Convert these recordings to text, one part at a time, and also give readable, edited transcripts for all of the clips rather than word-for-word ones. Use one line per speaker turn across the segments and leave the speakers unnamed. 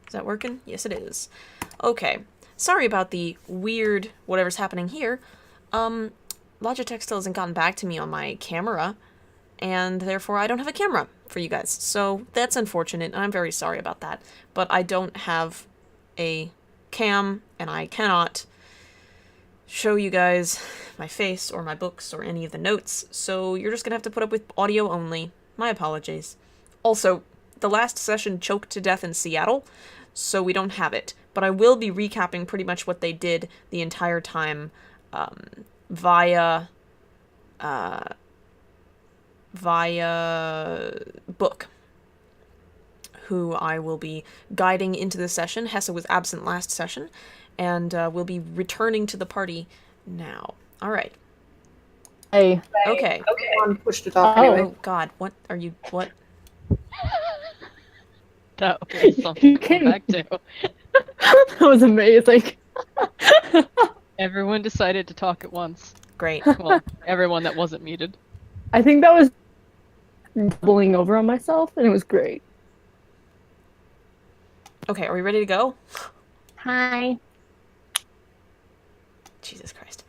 Is that working? Yes, it is. Okay. Sorry about the weird whatever's happening here. Logitech still hasn't gotten back to me on my camera, and therefore I don't have a camera for you guys. So that's unfortunate, and I'm very sorry about that. But I don't have a cam, and I cannot show you guys my face or my books or any of the notes, so you're just gonna have to put up with audio only. My apologies. Also, the last session choked to death in Seattle, so we don't have it. But I will be recapping pretty much what they did the entire time via Book, who I will be guiding into the session. Hessa was absent last session, and will be returning to the party now. All right.
Hey.
Okay.
I'm pushed to talk anyway.
Oh God, what are you? What?
That was something to come back to.
That was amazing.
Everyone decided to talk at once.
Great.
Well, everyone that wasn't muted.
I think that was doubling over on myself, and it was great.
Okay, are we ready to go?
Hi.
Jesus Christ.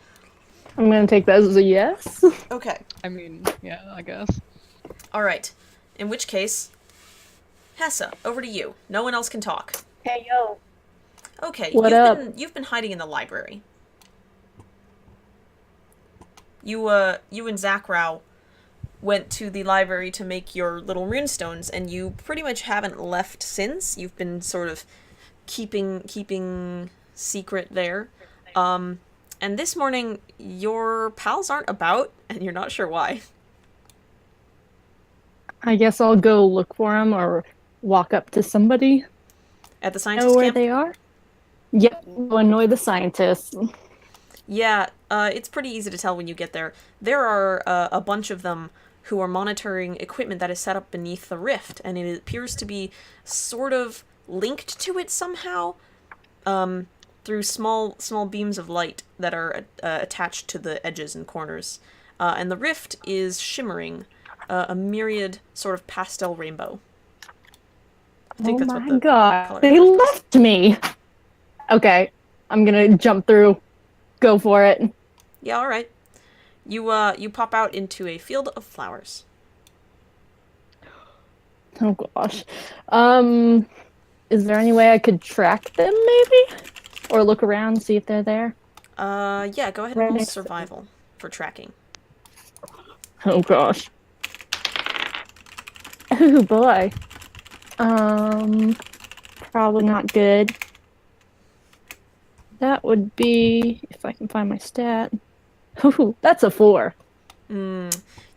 I'm gonna take that as a yes.
Okay.
I mean, yeah, I guess.
All right. In which case, Hessa, over to you. No one else can talk.
Hey, yo.
Okay.
What up?
You've been hiding in the library. You and Zackrow went to the library to make your little runestones, and you pretty much haven't left since. You've been sort of keeping secret there. And this morning, your pals aren't about, and you're not sure why.
I guess I'll go look for them or walk up to somebody.
At the scientist
Know where
camp?
they are? Yep, go annoy the scientists.
Yeah, it's pretty easy to tell when you get there. There are a bunch of them who are monitoring equipment that is set up beneath the rift, and it appears to be sort of linked to it somehow, through small beams of light that are attached to the edges and corners. And the rift is shimmering, a myriad sort of pastel rainbow. I think that's what the
God,
color
they
is.
left me! Okay, I'm gonna jump through. Go for it.
Yeah, alright. You pop out into a field of flowers.
Oh gosh. Is there any way I could track them, maybe? Or look around, see if they're there?
Yeah, go ahead and roll survival for tracking.
Oh gosh. Oh boy. Probably not good. That would be, if I can find my stat. Ooh, that's a 4.
You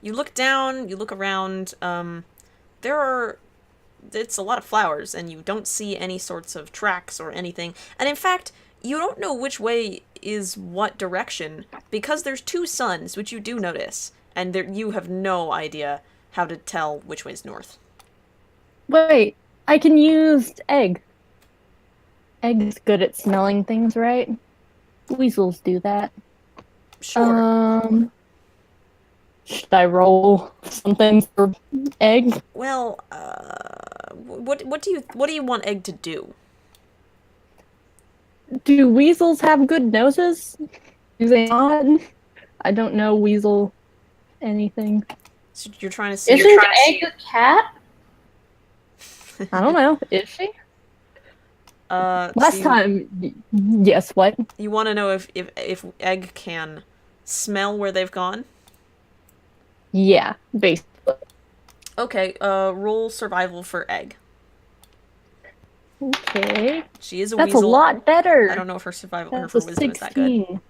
look down, you look around, it's a lot of flowers, and you don't see any sorts of tracks or anything. And in fact, you don't know which way is what direction, because there's 2 suns, which you do notice, and you have no idea how to tell which way's north.
Wait, I can use egg. Egg's good at smelling things, right? Weasels do that.
Sure.
Should I roll something for egg?
Well, what do you want Egg to do?
Do weasels have good noses? Do they not? I don't know weasel anything.
So you're trying to see.
Isn't Egg a cat? I don't know. Is she? Last time, yes. What?
You want to know if Egg can smell where they've gone?
Yeah, basically.
Okay. Roll survival for Egg.
Okay.
She is a
That's
weasel.
a lot better.
I don't know if her survival or
That's
her
a
wisdom is that
16.
good.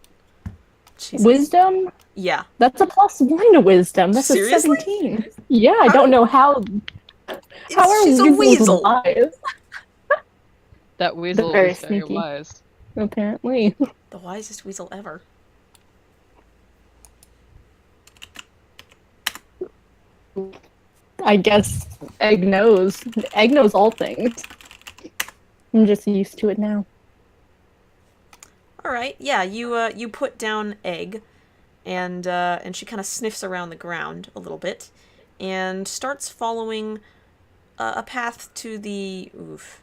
Jesus.
Wisdom?
Yeah.
That's a +1 to wisdom. That's
Seriously?
a 17. Yeah, I don't know how. How are
She's a
weasels
weasel.
wise?
That weasel
very
is very
sneaky.
wise.
Apparently.
The wisest weasel ever.
I guess Egg knows. Egg knows all things. I'm just used to it now.
All right. Yeah. You put down Egg, and she kind of sniffs around the ground a little bit, and starts following a path to the. Oof.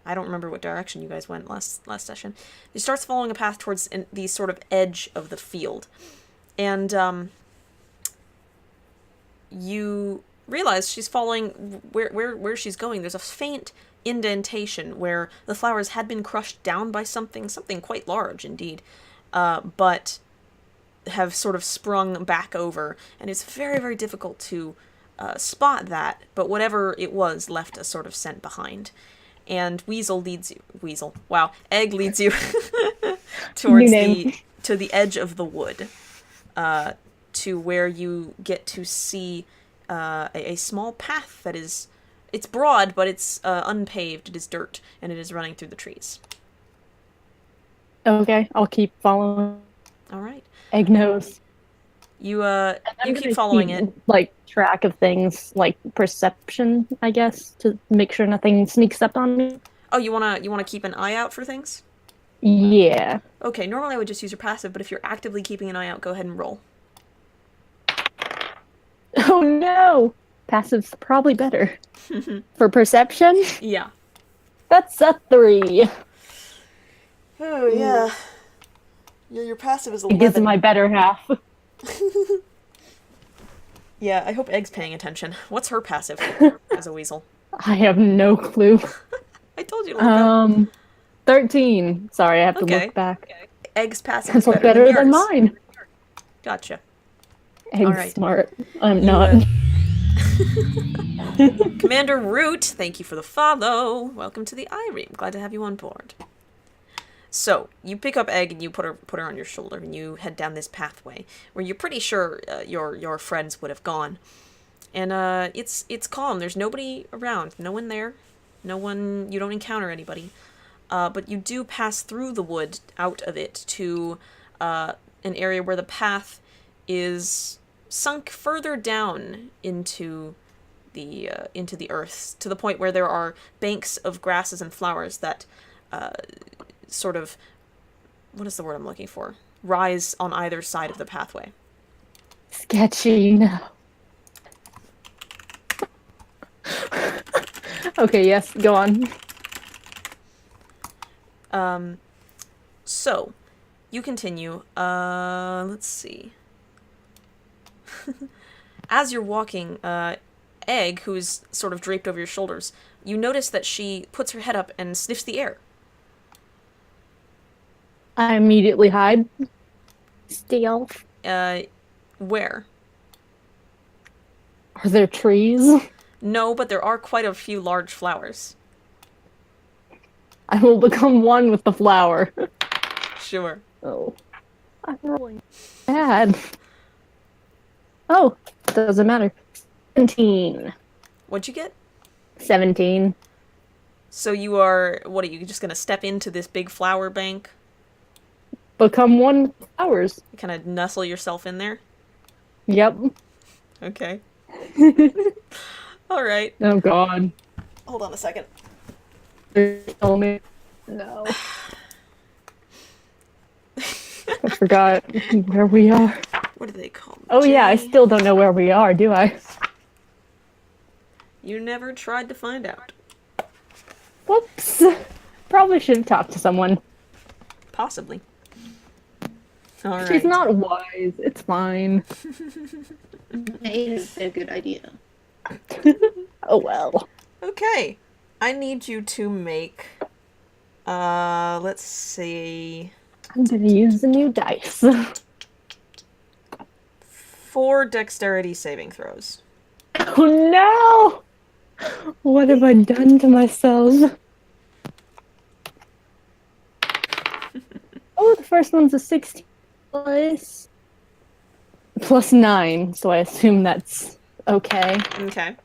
I don't remember what direction you guys went last session. She starts following a path towards the sort of edge of the field. And you realize she's following where she's going. There's a faint indentation where the flowers had been crushed down by something quite large indeed, but have sort of sprung back over, and it's very, very difficult to spot that, but whatever it was left a sort of scent behind. And Egg leads you towards to the edge of the wood, to where you get to see a small path that is, it's broad, but it's unpaved. It is dirt, and it is running through the trees.
Okay, I'll keep following.
All right.
Egg knows.
You keep following it.
Like, track of things, like perception, I guess, to make sure nothing sneaks up on me.
Oh, you wanna keep an eye out for things?
Yeah.
Okay, normally I would just use your passive, but if you're actively keeping an eye out, go ahead and roll.
Oh no! Passive's probably better. For perception?
Yeah.
That's a 3.
Oh, yeah. Your passive is 11.
It gives my better half.
Yeah, I hope Egg's paying attention. What's her passive as a weasel?
I have no clue.
I told you to look up.
13. Sorry, I have to
Okay.
look back.
Egg's passive is
That's
better than yours.
mine.
Gotcha.
Egg's
Alright.
smart. I'm not.
Commander Root, thank you for the follow. Welcome to the Ireme. Glad to have you on board. So, you pick up Egg and you put her on your shoulder, and you head down this pathway where you're pretty sure your friends would have gone. And it's calm. There's nobody around. No one there. No one. You don't encounter anybody. But you do pass through the wood, out of it, to an area where the path is sunk further down into the earth, to the point where there are banks of grasses and flowers that sort of, what is the word I'm looking for? Rise on either side of the pathway.
Sketchy, no. Okay, yes, go on.
So, you continue. Let's see. As you're walking, Egg, who's sort of draped over your shoulders, you notice that she puts her head up and sniffs the air.
I immediately hide. Stealth.
Where?
Are there trees?
No, but there are quite a few large flowers.
I will become one with the flower.
Sure.
Oh. I'm rolling bad. Oh, doesn't matter. 17.
What'd you get?
17.
So you are, what are you, just gonna step into this big flower bank?
Become one with flowers.
Kind of nestle yourself in there?
Yep.
Okay. Alright.
Oh god.
Hold on a second.
Tell me. No. I forgot where we are.
What do they call them?
Oh yeah, I still don't know where we are, do I?
You never tried to find out.
Whoops. Probably should have talked to someone.
Possibly. Alright.
She's not wise. It's fine.
It's a good idea.
Oh well.
Okay. I need you to make, let's see,
I'm gonna use the new dice.
4 dexterity saving throws.
Oh no! What have I done to myself? Oh, the first one's a 16 plus 9, so I assume that's okay.
Okay.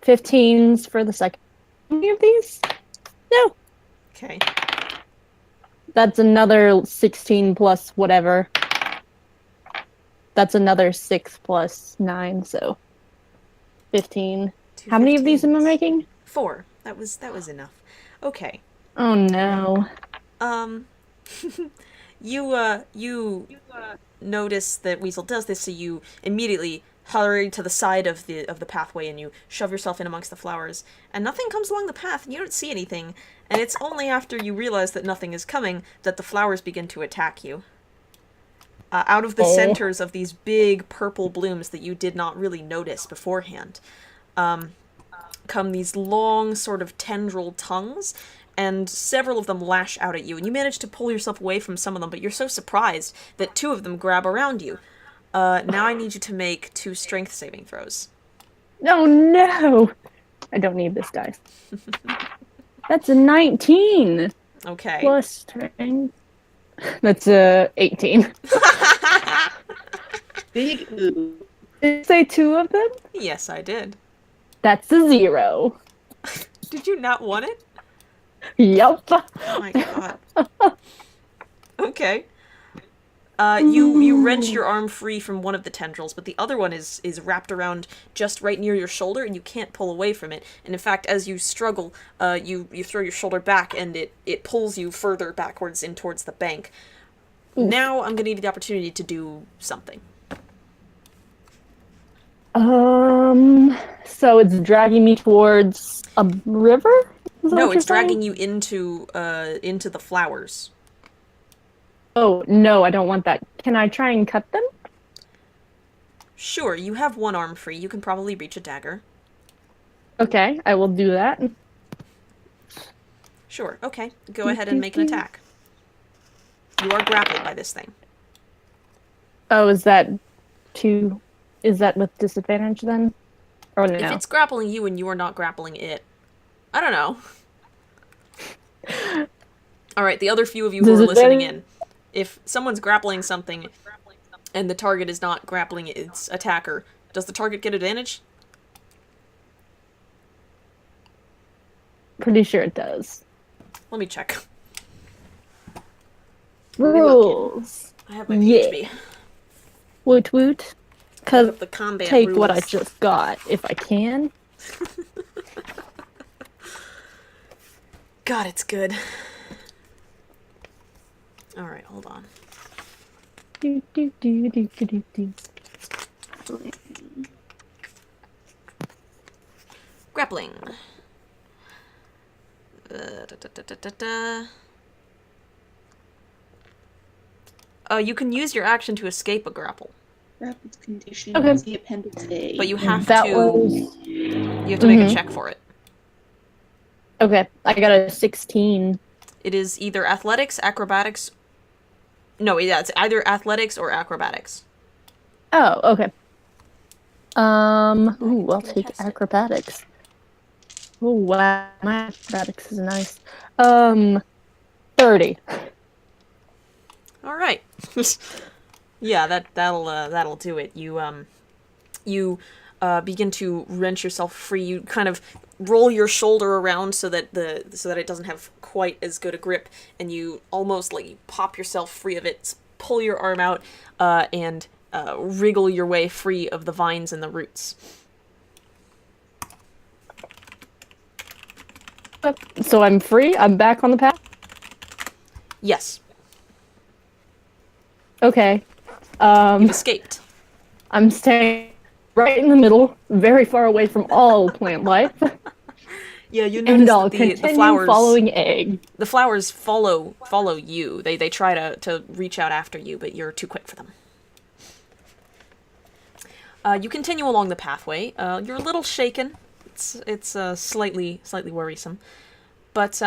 15s for the second. Any of these? No.
Okay.
That's another 16 plus whatever. That's another 6 plus 9, so 15.
Two
How many of these am I
15s.
making?
4. That was enough. Okay.
Oh no.
You notice that Weasel does this, so you immediately hurry to the side of the pathway, and you shove yourself in amongst the flowers, and nothing comes along the path, and you don't see anything, and it's only after you realize that nothing is coming that the flowers begin to attack you. Out of the centers of these big purple blooms that you did not really notice beforehand, come these long sort of tendril tongues, and several of them lash out at you, and you manage to pull yourself away from some of them, but you're so surprised that 2 of them grab around you. Now I need you to make 2 strength saving throws.
Oh no! I don't need this dice. That's a 19!
Okay.
Plus strength. That's a 18.
Big ooh.
Did you say 2 of them?
Yes, I did.
That's a 0.
Did you not want it?
Yup.
Oh my god. Okay. You wrench your arm free from one of the tendrils, but the other one is wrapped around just right near your shoulder, and you can't pull away from it. And in fact, as you struggle, you throw your shoulder back, and it pulls you further backwards in towards the bank.
Oof.
Now I'm gonna give you the opportunity to do something.
So it's dragging me towards a river? Is that
No,
what
it's
you're saying?
dragging you into the flowers.
Oh, no, I don't want that. Can I try and cut them?
Sure, you have one arm free. You can probably reach a dagger.
Okay, I will do that.
Sure, okay. Go ahead and make an attack. You are grappled by this thing.
Oh, is that with disadvantage then? Or no?
If it's grappling you and you are not grappling it, I don't know. Alright, the other few of you who are listening in. If someone's grappling something and the target is not grappling its attacker, does the target get advantage?
Pretty sure it does.
Let me check.
Rules.
I have my
Yeah.
PHB.
Woot woot. Cause
The combat
take
rules.
what I just got if I can.
God, it's good. Alright, hold on.
Do, do, do, do, do, do, do.
Grappling. Da, da, da, da, da, da. You can use your action to escape a grapple,
Rapid condition
Okay.
is the appendix A.
but you have
That
to
was
make a check for it.
okay. I got a 16.
It is either athletics, acrobatics. No, yeah, it's either athletics or acrobatics.
Oh, okay. Ooh, I'll
Can
take
test it.
acrobatics. Oh wow, my acrobatics is nice. 30.
All right. Yeah, that'll do it. You begin to wrench yourself free. You kind of roll your shoulder around so that it doesn't have quite as good a grip, and you almost like pop yourself free of it. Pull your arm out and wriggle your way free of the vines and the roots.
So I'm free. I'm back on the path.
Yes,
Okay.
you've escaped.
I'm staying right in the middle, very far away from all plant life,
Yeah, you
and
notice
I'll
that
continue
the flowers
following Egg.
the flowers follow you. They try to reach out after you, but you're too quick for them. You continue along the pathway. You're a little shaken. It's slightly worrisome, but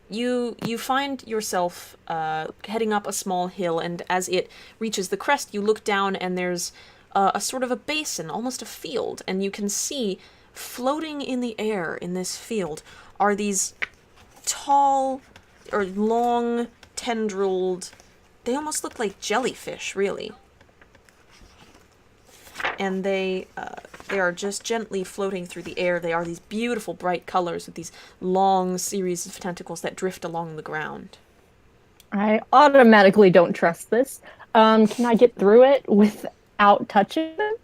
you find yourself heading up a small hill, and as it reaches the crest, you look down, and there's a sort of a basin, almost a field, and you can see floating in the air in this field are these tall or long tendrilled. They almost look like jellyfish, really. And they are just gently floating through the air. They are these beautiful bright colors with these long series of tentacles that drift along the ground.
I automatically don't trust this. Can I get through it without touching them?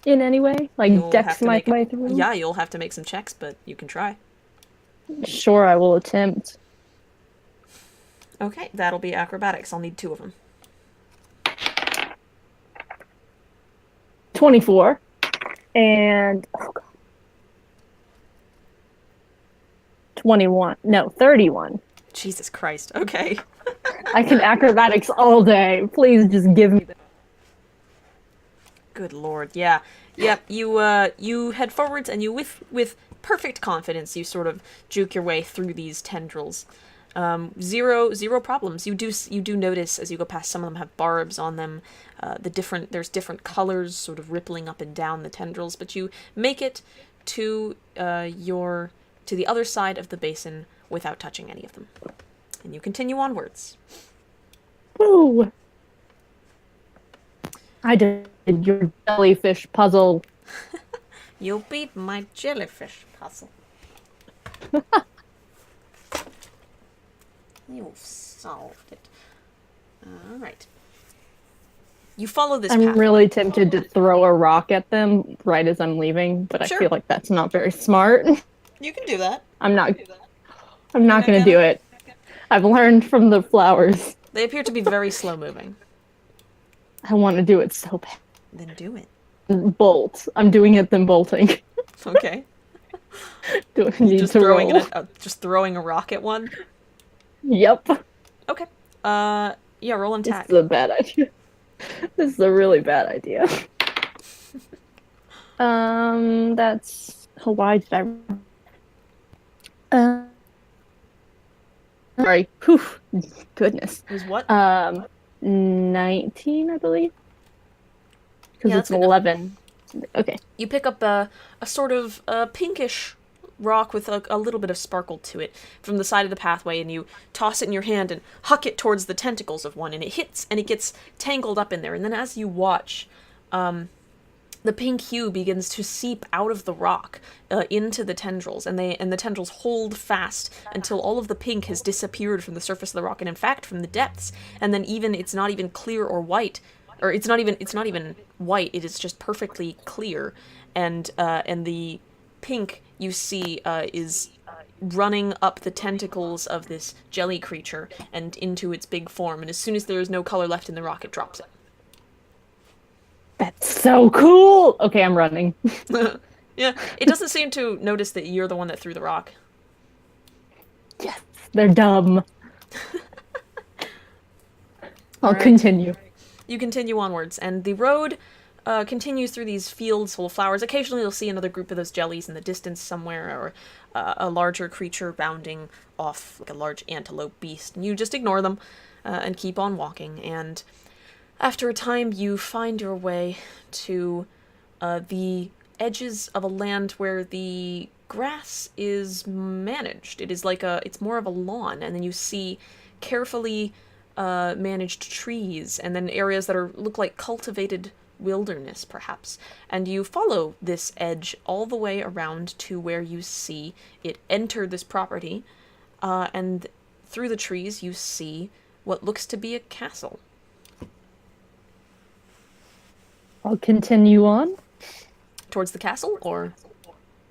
In any way? Like
You'll have
dex
to
my
make
way through?
Yeah, you'll have to make some checks, but you can try.
Sure, I will attempt.
Okay, that'll be acrobatics. I'll need 2 of them.
24. And, oh God. 21. No, 31.
Jesus Christ. Okay.
I can acrobatics all day. Please just give me the...
Good lord. Yeah. Yep. You head forwards, and you with perfect confidence you sort of juke your way through these tendrils. Zero problems. You do notice as you go past, some of them have barbs on them. There's different colors sort of rippling up and down the tendrils, but you make it to to the other side of the basin without touching any of them. And you continue onwards.
Woo! I did your jellyfish puzzle.
You beat my jellyfish puzzle. You've solved it. Alright. You follow this path.
I'm really tempted to throw a rock at them right as I'm leaving, but
Sure.
I feel like that's not very smart.
You can do that.
I'm not going to do it. I've learned from the flowers.
They appear to be very slow moving.
I want to do it so bad.
Then do it.
Bolt. I'm doing it then bolting.
Okay.
Do I need
Just
to
throwing
roll?
just throwing a rock at one.
Yep.
Okay. Yeah, roll and
This
attack.
is a bad idea. This is a really bad idea. That's... Oh, why did I... Sorry. Whew. Goodness.
It was what?
19, I believe. Because
Yeah,
it's
that's good
11. Okay.
You pick up a sort of pinkish rock with a little bit of sparkle to it from the side of the pathway, and you toss it in your hand and huck it towards the tentacles of one, and it hits and it gets tangled up in there. And then as you watch, the pink hue begins to seep out of the rock into the tendrils, and the tendrils hold fast until all of the pink has disappeared from the surface of the rock, and in fact from the depths. And then it's not even clear or white, or it's not even white. It is just perfectly clear, and the pink you see is running up the tentacles of this jelly creature and into its big form. And as soon as there is no color left in the rock, it drops it.
That's so cool! Okay, I'm running.
Yeah, it doesn't seem to notice that you're the one that threw the rock.
Yes, they're dumb. I'll
Alright.
continue.
You continue onwards, and the road continues through these fields full of flowers. Occasionally you'll see another group of those jellies in the distance somewhere, or a larger creature bounding off, like a large antelope beast, and you just ignore them and keep on walking. And after a time, you find your way to the edges of a land where the grass is managed. It's more of a lawn, and then you see carefully managed trees, and then areas that look like cultivated wilderness, perhaps. And you follow this edge all the way around to where you see it enter this property, and through the trees you see what looks to be a castle.
I'll continue on.
Towards the castle, or?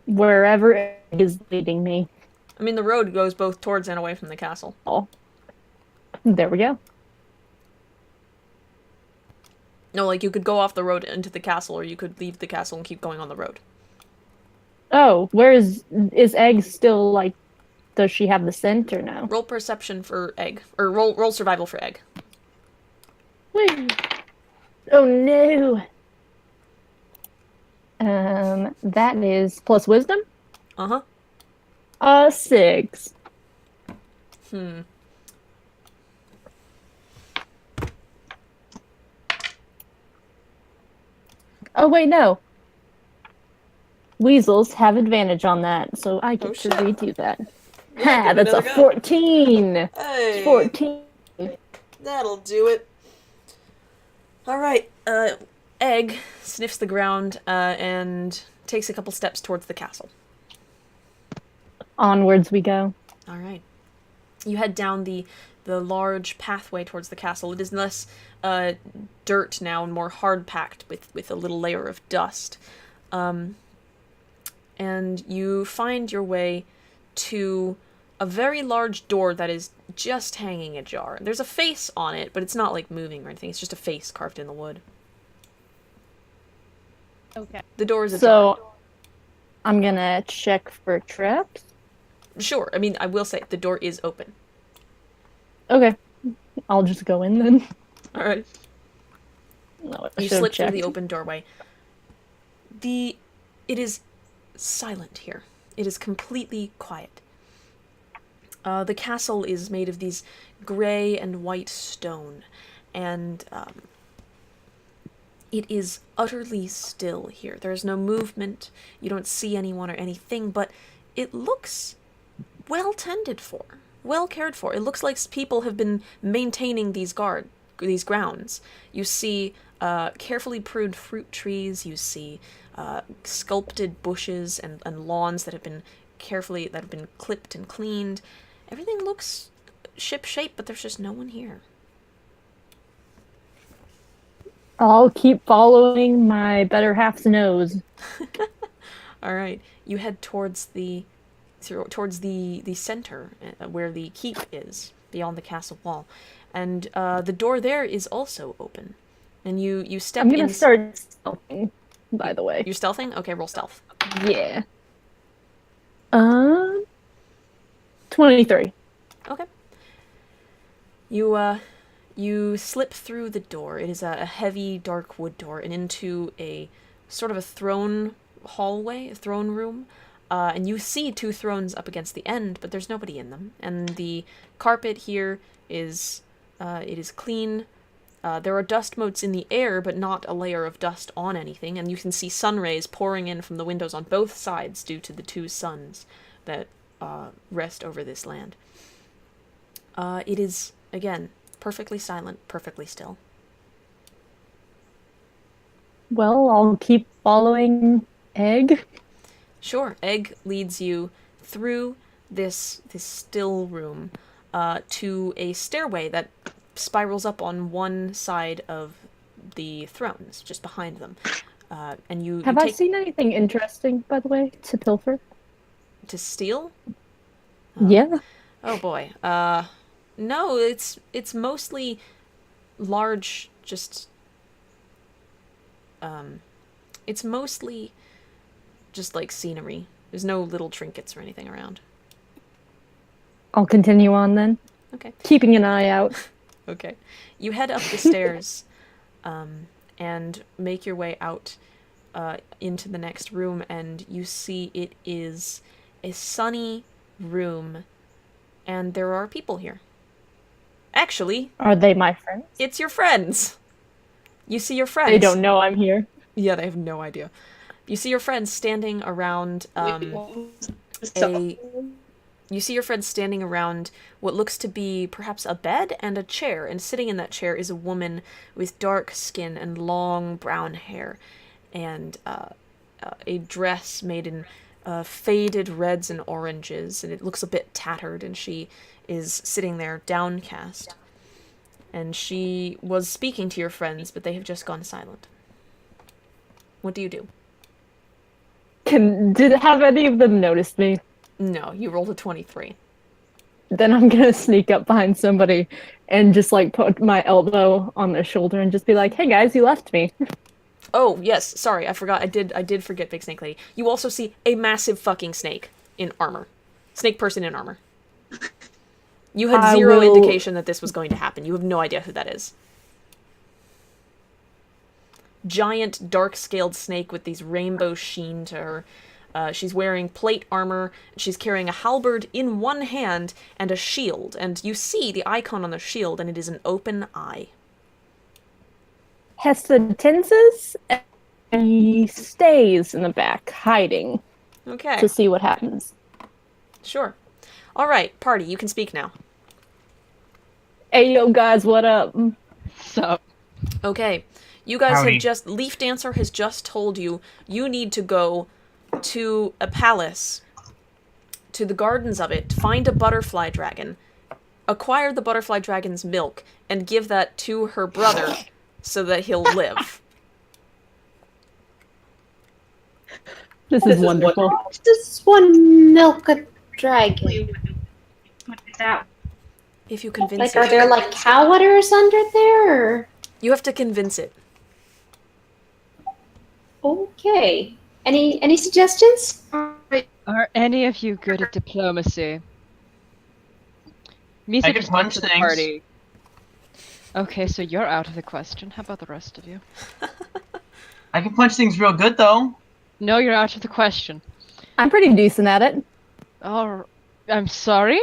Wherever it is leading me.
I mean, the road goes both towards and away from the castle.
Oh. There we go.
No, like, you could go off the road into the castle, or you could leave the castle and keep going on the road.
Oh, where is Egg still, like, does she have the scent or no?
Roll perception for Egg. Or roll survival for Egg.
Whee! Oh no! That is plus wisdom?
Uh-huh.
6. Oh wait, no. Weasels have advantage on that, so I get to
shit.
redo that.
Yeah,
Ha,
give it
that's a
another go.
14!
Hey!
14.
That'll do it. Alright, Egg sniffs the ground, and takes a couple steps towards the castle.
Onwards we go.
Alright. You head down the large pathway towards the castle. It is less dirt now and more hard-packed with a little layer of dust. And you find your way to a very large door that is just hanging ajar. There's a face on it, but it's not, like, moving or anything. It's just a face carved in the wood.
Okay.
The door is ajar.
So, I'm gonna check for traps.
Sure. I mean, I will say the door is open.
Okay. I'll just go in then.
All right.
No, I
You
should've
slip through the
checked.
open doorway. It is silent here. It is completely quiet. The castle is made of these gray and white stone, and it is utterly still here. There is no movement. You don't see anyone or anything, but it looks well tended for, well cared for. It looks like people have been maintaining these grounds. You see carefully pruned fruit trees. You see sculpted bushes and lawns that have been clipped and cleaned. Everything looks ship-shape, but there's just no one here.
I'll keep following my better half's nose.
All right, you head towards the center where the keep is, beyond the castle wall, and the door there is also open. And you step in.
I'm gonna start stealthing, by the way.
You're stealthing? Okay, roll stealth.
Yeah. 23.
Okay. You slip through the door. It is a heavy, dark wood door, and into a sort of a throne hallway, a throne room. And you see 2 thrones up against the end, but there's nobody in them. And the carpet here is clean. There are dust motes in the air, but not a layer of dust on anything. And you can see sun rays pouring in from the windows on both sides due to the 2 suns that rest over this land. It is, again, perfectly silent, perfectly still.
Well, I'll keep following Egg.
Sure. Egg leads you through this still room to a stairway that spirals up on one side of the thrones, just behind them. And you
Have I seen anything interesting, by the way, to pilfer?
to steal?
Yeah.
Oh boy. No, it's mostly large, just it's mostly just like scenery. There's no little trinkets or anything around.
I'll continue on then.
Okay.
Keeping an eye out.
Okay. You head up the stairs and make your way out into the next room, and you see it is a sunny room, and there are people here. Actually,
Are they my friends?
it's your friends. You see your friends.
They don't know I'm here.
Yeah, they have no idea. You see your friends standing around You see your friends standing around what looks to be perhaps a bed and a chair, and sitting in that chair is a woman with dark skin and long brown hair, and a dress made in faded reds and oranges, and it looks a bit tattered, and she is sitting there downcast. And she was speaking to your friends, but they have just gone silent. What do you do?
Have any of them noticed me?
No, you rolled a 23.
Then I'm gonna sneak up behind somebody and just like put my elbow on their shoulder and just be like, "Hey guys, you left me."
Oh, yes, sorry, I forgot. I did forget Big Snake Lady. You also see a massive fucking snake in armor. Snake person in armor. You had zero indication that this was going to happen. You have no idea who that is. Giant, dark-scaled snake with these rainbow sheen to her. She's wearing plate armor. She's carrying a halberd in one hand and a shield. And you see the icon on the shield, and it is an open eye.
Hessa tenses and he stays in the back, hiding
Okay.
to see what happens.
Sure. All right, party, you can speak now.
Hey yo guys, what up?
So,
Okay. You guys
Howdy.
have just... Leaf Dancer has just told you need to go to a palace, to the gardens of it, find a butterfly dragon, acquire the butterfly dragon's milk, and give that to her brother so that he'll live.
This is wonderful.
Just one milk a dragon.
If you convince
Like,
it.
are there like cow udders under there? Or?
You have to convince it.
Okay. Any suggestions?
Are any of you good at diplomacy? Mizha
I can
just
punch
entered the
things.
party. Okay, so you're out of the question. How about the rest of you?
I can punch things real good, though.
No, you're out of the question.
I'm pretty decent at it.
Oh, I'm sorry?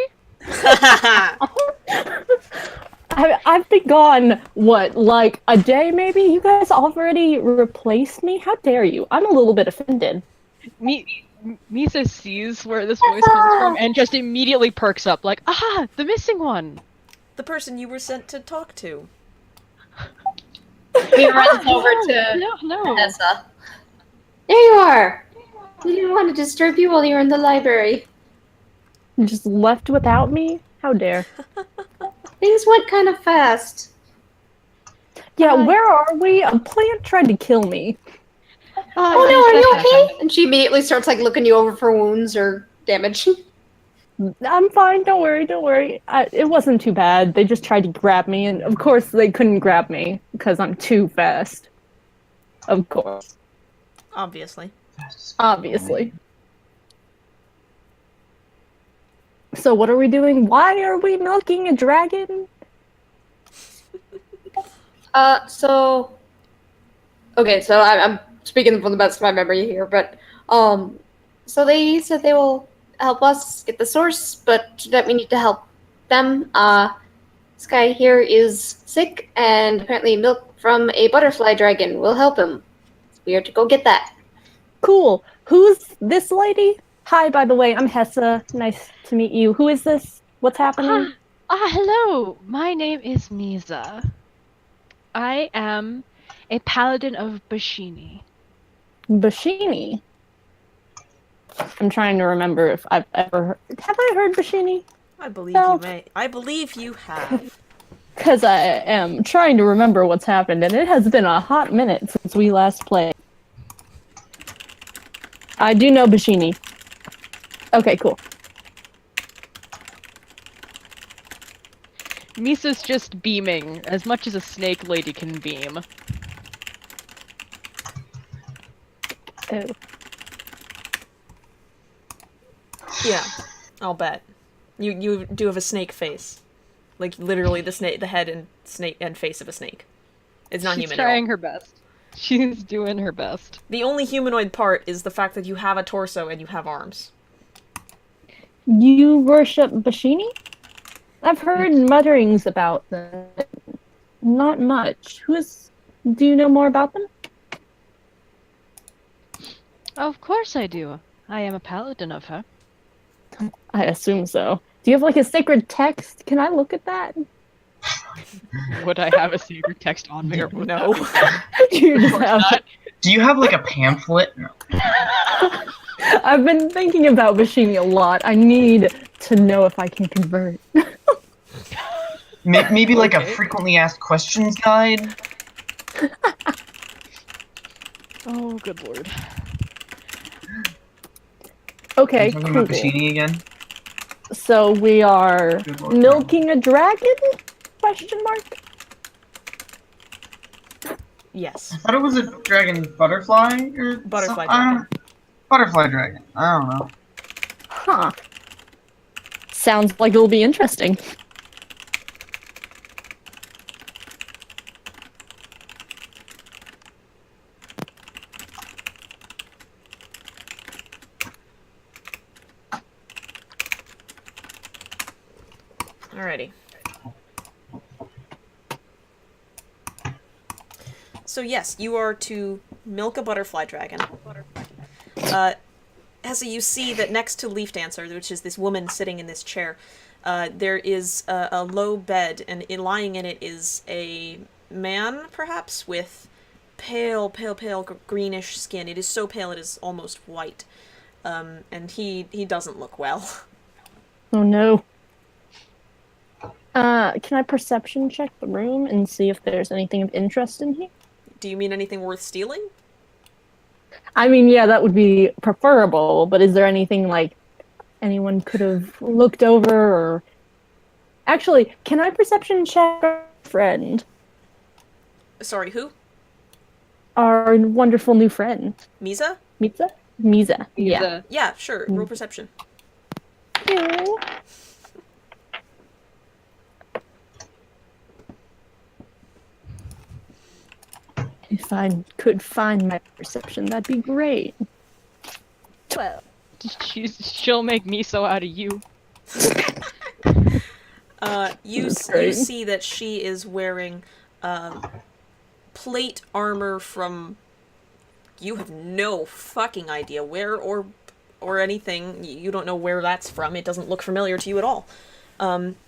I've been gone, what, like a day maybe? You guys already replaced me? How dare you? I'm a little bit offended.
Mizha sees where this voice comes from and just immediately perks up, like, ah, the missing one!
The person you were sent to talk to.
He runs over to
No.
Hessa. There you are! We didn't want to disturb you while you were in the library.
You just left without me? How dare.
Things went kind of fast.
Yeah, where are we? A plant tried to kill me.
Oh no, are you okay? And she immediately starts like looking you over for wounds or damage.
I'm fine, don't worry. It wasn't too bad. They just tried to grab me, and of course they couldn't grab me, because I'm too fast. Of course.
Obviously.
Obviously. So what are we doing? Why are we milking a dragon?
Okay, so I'm speaking from the best of my memory here, but so they said they will help us get the source, but that we need to help them. This guy here is sick, and apparently milk from a butterfly dragon will help him. So we are to go get that.
Cool. Who's this lady? Hi, by the way, I'm Hessa. Nice to meet you. Who is this? What's happening?
Hello! My name is Mizha. I am a paladin of Bashini.
Bashini. I'm trying to remember if I've ever heard. Have I heard Bashini?
I believe
No.
you may. I believe you have.
Because I am trying to remember what's happened, and it has been a hot minute since we last played. I do know Bashini. Okay, cool.
Misa's just beaming, as much as a snake lady can beam.
Oh.
Yeah, I'll bet. You do have a snake face, like literally the head and snake and face of a snake. It's not
She's
human
trying
at all.
her best. She's doing her best.
The only humanoid part is the fact that you have a torso and you have arms.
You worship Bashini? I've heard mutterings about them. Not much. Do you know more about them?
Of course I do. I am a paladin of her.
I assume so. Do you have like a sacred text? Can I look at that?
Would I have a secret text on me or would
No.
You just have...
Do you have like a pamphlet? No.
I've been thinking about Bashini a lot. I need to know if I can convert.
Maybe like a
Okay.
frequently asked questions guide?
Oh, good lord.
Okay,
Are you talking
cool.
about Bashini again?
So we are
Good lord.
milking a dragon? Question mark?
Yes.
I thought it was a dragon butterfly or
Butterfly
some- I don't-
dragon.
Butterfly dragon. I don't know.
Huh. Sounds like it'll be interesting.
Alrighty. So yes, you are to milk a butterfly dragon. Hessa, you see that next to Leaf Dancer, which is this woman sitting in this chair, there is a low bed, and lying in it is a man, perhaps, with pale greenish skin. It is so pale it is almost white. And he doesn't look well.
Oh no. Can I perception check the room and see if there's anything of interest in here?
Do you mean anything worth stealing?
I mean, yeah, that would be preferable, but is there anything, like, anyone could have looked over, or... Actually, can I perception check our friend?
Sorry, who?
our wonderful new friend.
Mizha?
Mizha? Mizha. Yeah.
Mizha.
Yeah, sure. Roll perception.
If I could find my perception, that'd be great. 12.
She'll make miso out of you.
You
Great.
see that she is wearing plate armor from. You have no fucking idea where or anything. You don't know where that's from. It doesn't look familiar to you at all.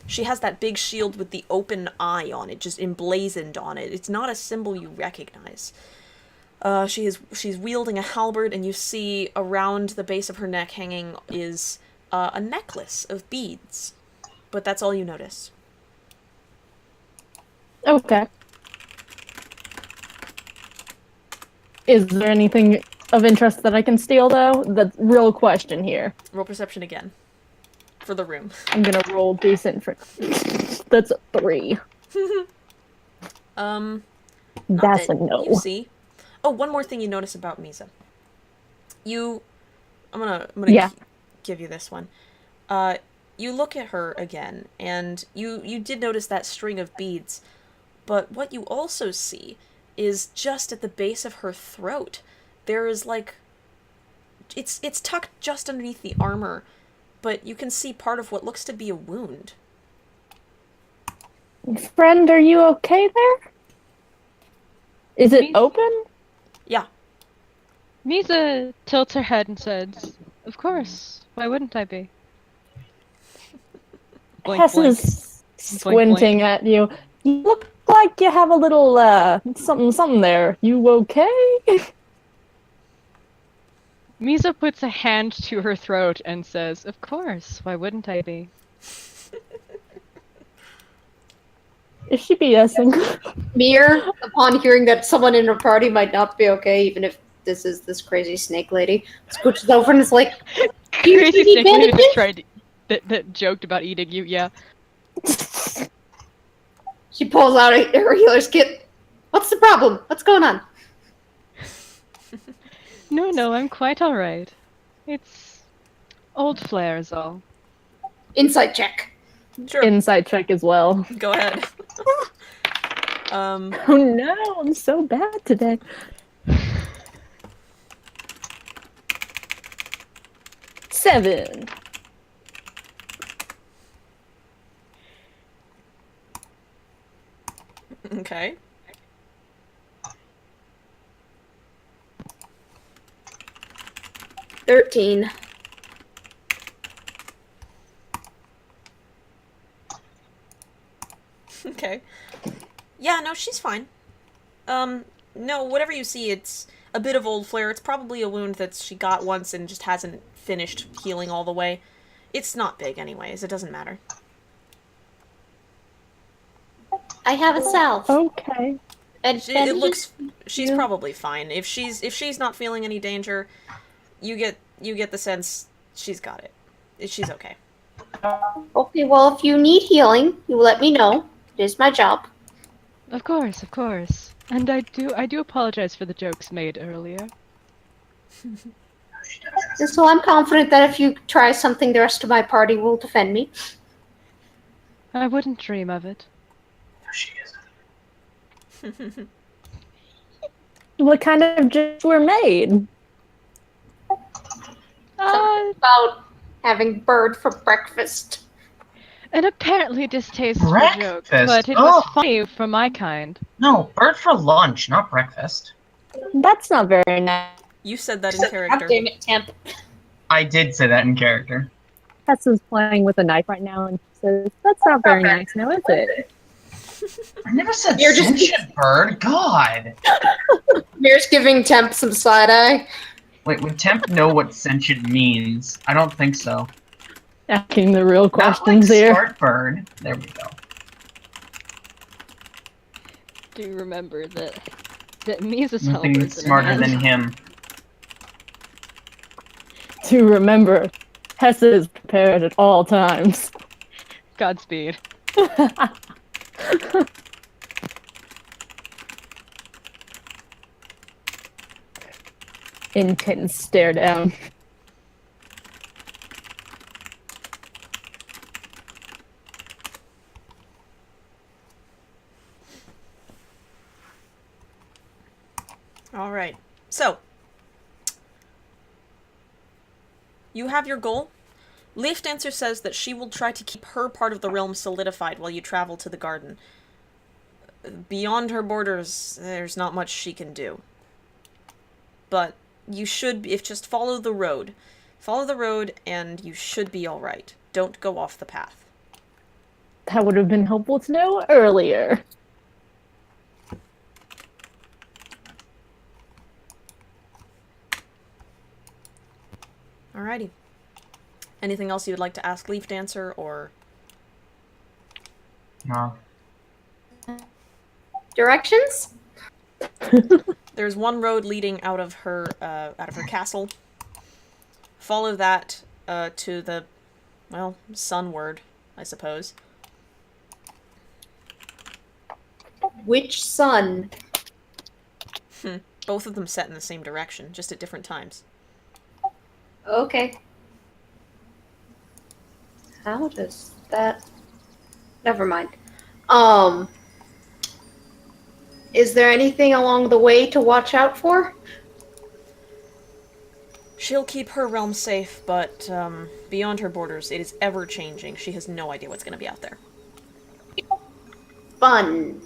She has that big shield with the open eye on it, just emblazoned on it. It's not a symbol you recognize. She's wielding a halberd, and you see around the base of her neck hanging is a necklace of beads. But that's all you notice.
Okay. Is there anything of interest that I can steal, though? That's real question here.
Roll perception again. For the room.
I'm gonna roll decent for... That's a 3.
Not
That's
that
a no.
You see. Oh, one more thing you notice about Mizha. I'm gonna
Yeah.
give you this one. You look at her again, and you did notice that string of beads, but what you also see is just at the base of her throat, there is like... It's tucked just underneath the armor, but you can see part of what looks to be a wound.
Friend, are you okay there? Is it
Me-
open?
Yeah.
Misa tilts her head and says, "Of course. Why wouldn't I be?" Blink,
Hessa's squinting at you. You look like you have a little, something there. You okay?
Misa puts a hand to her throat and says, "Of course. Why wouldn't I be?"
Is she BSing?
Mir, upon hearing that someone in her party might not be okay, even if this is this crazy snake lady, scooches over and is like, "Do you
Crazy
need
snake lady that
bandages?"
tried that joked about eating you. Yeah.
She pulls out her healer's kit. What's the problem? What's going on?
No, I'm quite all right. It's old flares, all.
Insight check.
Sure.
Insight check as well.
Go ahead.
Oh no, I'm so bad today. Seven.
Okay.
$13.
Okay. Yeah, no, she's fine. No, whatever you see, it's a bit of old flare. It's probably a wound that she got once and just hasn't finished healing all the way. It's not big anyways, it doesn't matter.
I have a salve.
Okay.
And
It looks... She's
Yeah.
probably fine. If she's not feeling any danger, you get the sense she's got it. She's okay.
Okay, well, if you need healing, you let me know. It is my job.
Of course. And I do apologize for the jokes made earlier.
And so I'm confident that if you try something, the rest of my party will defend me.
I wouldn't dream of it.
What kind of jokes were made?
About having bird for breakfast.
An apparently distasteful joke,
Breakfast?
but it
Oh.
was funny for my kind.
No, bird for lunch, not breakfast.
That's not very nice.
You said that in
God
character.
damn it, Temp.
I did say that in character.
Hessa's playing with a knife right now and says, "That's not very nice, now is it?"
I never said
You're just-
sentient bird. God.
Mir's giving Temp some side eye.
Wait, would Temp know what sentient means? I don't think so.
Asking the real
Not like
questions here.
smart bird. There we go.
Do remember that Misa's
Nothing
helpers
smarter than him.
To remember, Hessa is prepared at all times.
Godspeed.
intense stare down.
All right. So, you have your goal. Leaf Dancer says that she will try to keep her part of the realm solidified while you travel to the garden. Beyond her borders, there's not much she can do. But you should, if just follow the road. Follow the road and you should be alright. Don't go off the path.
That would have been helpful to know earlier.
Alrighty. Anything else you would like to ask Leaf Dancer, or...
No.
Directions?
There's one road leading out of her castle. Follow that to the, well, sunward, I suppose.
Which sun?
Both of them set in the same direction, just at different times.
Okay. How does that... Never mind. Is there anything along the way to watch out for?
She'll keep her realm safe, but beyond her borders, it is ever-changing. She has no idea what's going to be out there.
Fun.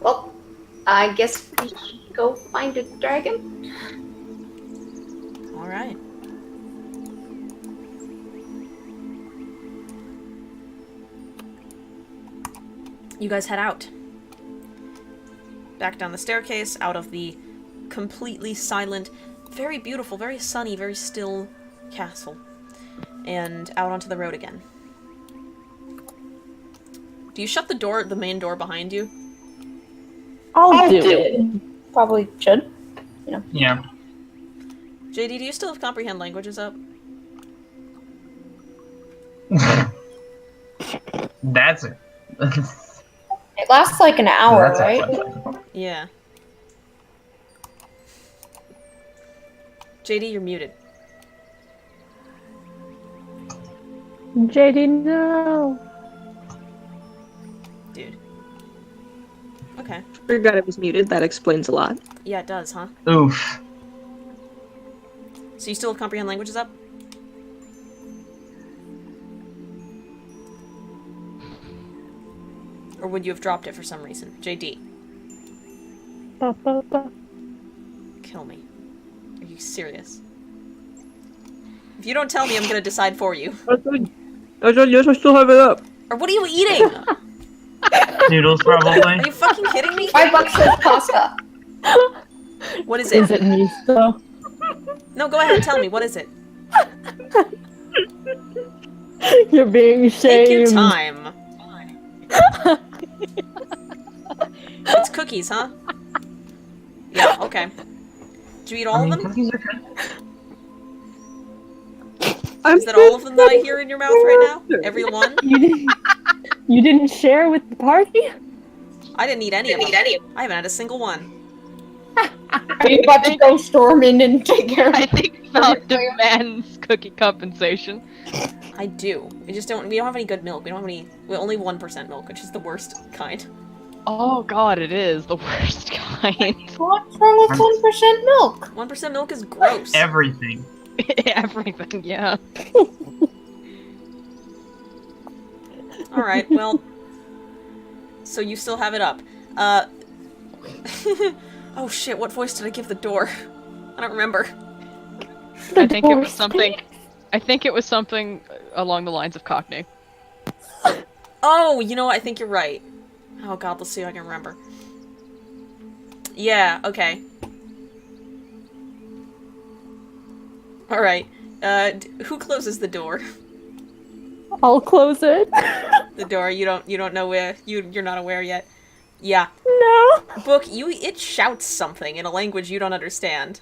Well, I guess we should go find a dragon.
Alright. You guys head out. Back down the staircase, out of the completely silent, very beautiful, very sunny, very still castle. And out onto the road again. Do you shut the door, the main door behind you?
I'll do it.
Probably should.
Yeah.
JD, do you still have comprehend languages up?
That's it.
It lasts like an hour,
That's
right?
actually-
Yeah. JD, you're muted.
JD, no.
Dude. Okay.
Forgot it was muted. That explains a lot.
Yeah, it does, huh?
Oof.
So you still have comprehend languages up? Or would you have dropped it for some reason? JD,
Ba, ba, ba.
kill me. Are you serious? If you don't tell me, I'm gonna decide for you.
I said yes, I still have it up.
Or what are you eating?
Noodles, probably.
Are you fucking kidding me?
$5 says pasta.
What is it?
Is it miso?
No, go ahead, tell me. What is it?
You're being shamed.
Take your time. It's cookies, huh? Yeah, okay. Did you eat all of them?
Cookies are good.
Is that all of them that I hear in your mouth right now? Every one?
You didn't share with the party?
I didn't eat any of them. I haven't had a single one.
Are you about to go storm in and take care of
I
it?
think Val demands cookie compensation.
I do. We don't have any good milk. We don't have any, only 1% milk, which is the worst kind.
Oh god, it is the worst kind.
What's wrong with 1% milk?
1% milk is gross.
Everything.
Everything, yeah.
Alright, well. So you still have it up. Oh shit, what voice did I give the door? I don't remember.
I think it was something. I think it was something along the lines of Cockney.
Oh, you know what? I think you're right. Oh god, let's see if I can remember. Yeah, okay. Alright. Who closes the door?
I'll close it.
The door, you don't know where, you're not aware yet. Yeah.
No.
Book, it shouts something in a language you don't understand.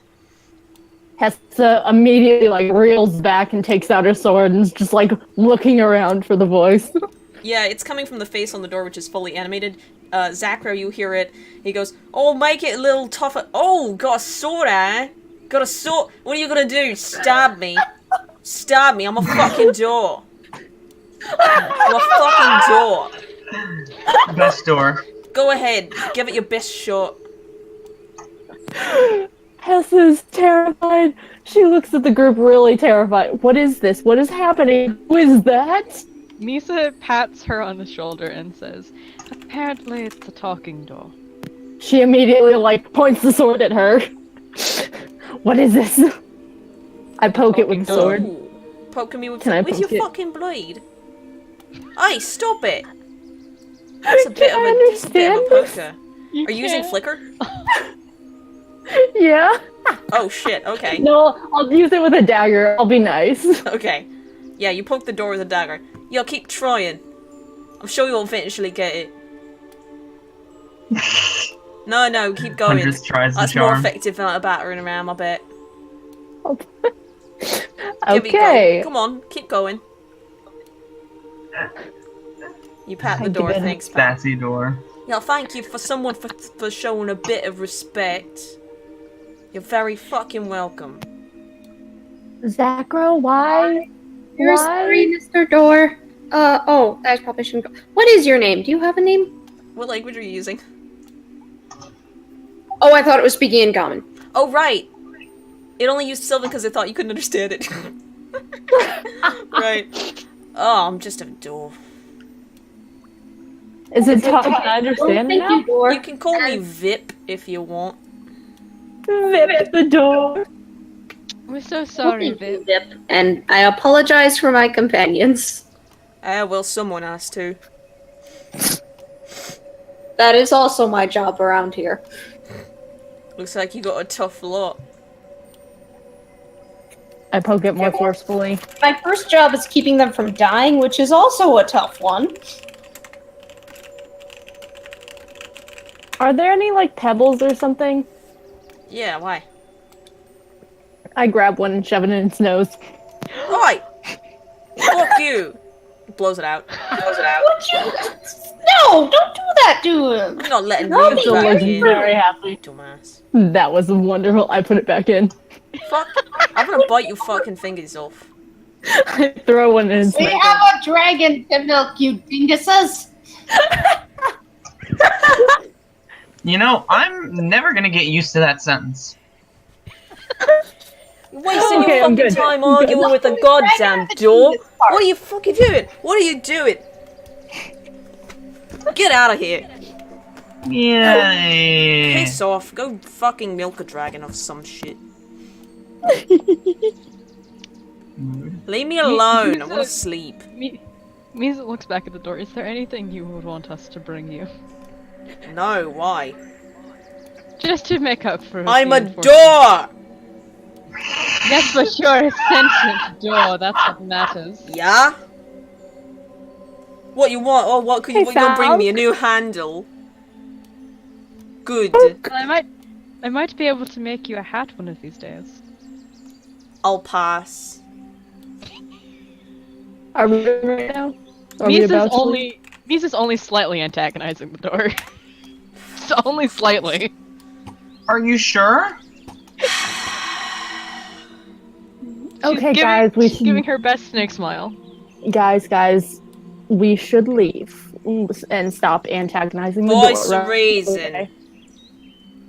Hessa immediately reels back and takes out her sword and is just looking around for the voice.
Yeah, it's coming from the face on the door, which is fully animated. Zackrow, you hear it. He goes, "Oh, make it a little tougher." Oh, got a sword, eh? Got a sword. What are you gonna do? Stab me? Stab me? I'm a fucking door. I'm a fucking door.
Best door.
Go ahead. Give it your best shot.
Hessa's terrified. She looks at the group really terrified. What is this? What is happening? Who is that?
Mizha pats her on the shoulder and says, apparently it's a talking door.
She immediately, like, points the sword at her. What is this? I poke it with the sword.
Ooh. Poking me with
Can I
your
poke it?
fucking blade. Hey, stop it! That's a bit of a
understand
poker. Are you using flicker?
Yeah.
Oh shit, okay.
No, I'll use it with a dagger. I'll be nice.
Okay. Yeah, you poke the door with a dagger. Yo, keep trying. I'm sure you'll eventually get it. No, keep going.
100 tries the
That's more
charm.
effective than a battering ram, I bet. Give it a
Okay.
go. Come on, keep going. You pat the
Thank
door,
you.
thanks, pal.
Sassy door.
Yeah, thank you for someone for showing a bit of respect. You're very fucking welcome.
Zackrow, why?
You're sorry, Mr. Door. Oh, I probably shouldn't go. What is your name? Do you have a name?
What language are you using?
Oh, I thought it was speaking in common.
Oh, right. It only used Sylvan because it thought you couldn't understand it. Right. Oh, I'm just a dwarf.
Is it tough? Can I understand it
Thank you,
now?
Door.
You can call me Vip if you want.
Vip the door.
We're so sorry,
Thank you,
Vip.
Vip. And I apologize for my companions.
Well, someone has to.
That is also my job around here.
Looks like you got a tough lot.
I poke it more forcefully.
My first job is keeping them from dying, which is also a tough one.
Are there any, like, pebbles or something?
Yeah, why?
I grab one and shove it in its nose.
Right! Fuck you! Blows it out.
Would you? No! Don't do that to him!
I'm not letting
No,
you
he's
Still
back
looks
in,
very happy.
dumbass.
That was wonderful. I put it back in.
Fuck. I'm gonna bite your fucking fingers off.
I throw one in its
We
mouth.
have a dragon to milk, you dinguses!
You know, I'm never gonna get used to that sentence.
You're wasting
Okay,
your
I'm
fucking
good.
time
I'm good.
arguing with a goddamn door. What are you fucking doing? What are you doing? Get out of here.
Yay.
Piss off. Go fucking milk a dragon or some shit. Leave me alone. I want to sleep.
Mizha looks back at the door. Is there anything you would want us to bring you?
No, why?
Just to make up for
I'm
the
a
unfortunate-
door!
Yes, but you're a sentient door. That's what matters.
Yeah? What you want? Oh, what could you,
Hey,
what, you gonna bring me? A
Falc.
new handle? Good.
Well, I might be able to make you a hat one of these days.
I'll pass.
Are we doing right now? Are we about to?
Mizha's only slightly antagonizing the door. It's only slightly.
Are you sure?
Okay,
She's
guys, we
she's
should.
giving her best snake smile.
Guys, we should leave and stop antagonizing the
Voice
door. right?
reason.
Okay.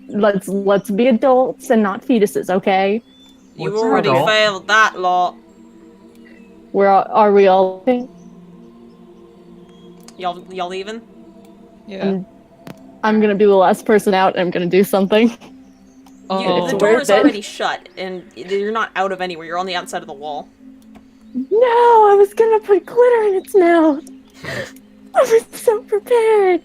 Let's be adults and not fetuses, okay?
You
What's an
already
adult?
failed that lot.
Are we all?
Y'all leaving?
Yeah.
I'm gonna be the last person out, and I'm gonna do something.
Oh.
The
It's
door
worth
is
it.
already shut, and you're not out of anywhere. You're on the outside of the wall.
No, I was gonna put glitter in its mouth. I was so prepared.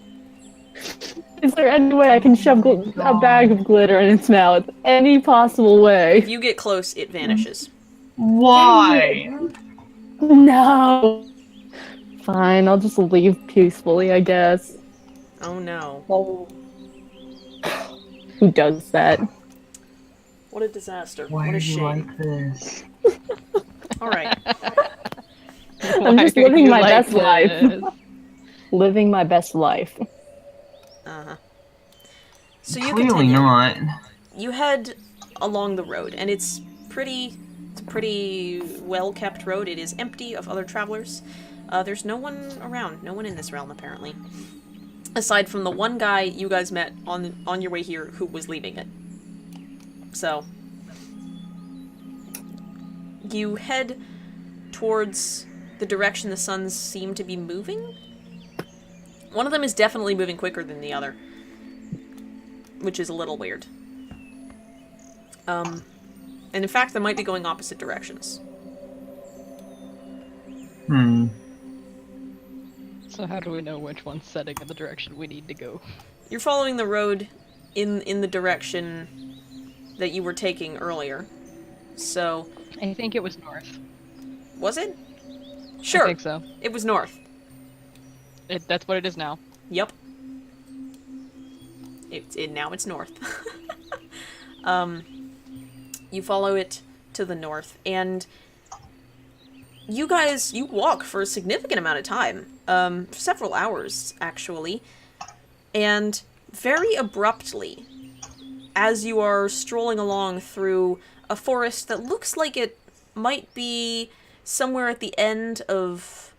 Is there any way I can shove a bag of glitter in its mouth? Any possible way?
If you get close, it vanishes.
Why?
No. Fine, I'll just leave peacefully, I guess.
Oh no.
Who does that?
What a disaster.
Why
what
are
a
you
shame.
like this?
Alright.
I'm just
Why are
living
you
my
like
best life.
this?
Living my best life.
Uh-huh. So you
Clearly
continue.
not.
You head along the road, and it's a pretty well-kept road. It is empty of other travelers. There's no one around, no one in this realm, apparently. Aside from the one guy you guys met on your way here who was leaving it. So, you head towards the direction the suns seem to be moving. One of them is definitely moving quicker than the other, which is a little weird. And in fact, they might be going opposite directions.
So how do we know which one's setting in the direction we need to go?
You're following the road in the direction that you were taking earlier. So...
I think it was north.
Was it? Sure.
I think so.
It was north.
That's what it is now.
Yep. Now it's north. You follow it to the north, and you walk for a significant amount of time. Several hours, actually. And very abruptly, as you are strolling along through a forest that looks like it might be somewhere at the end of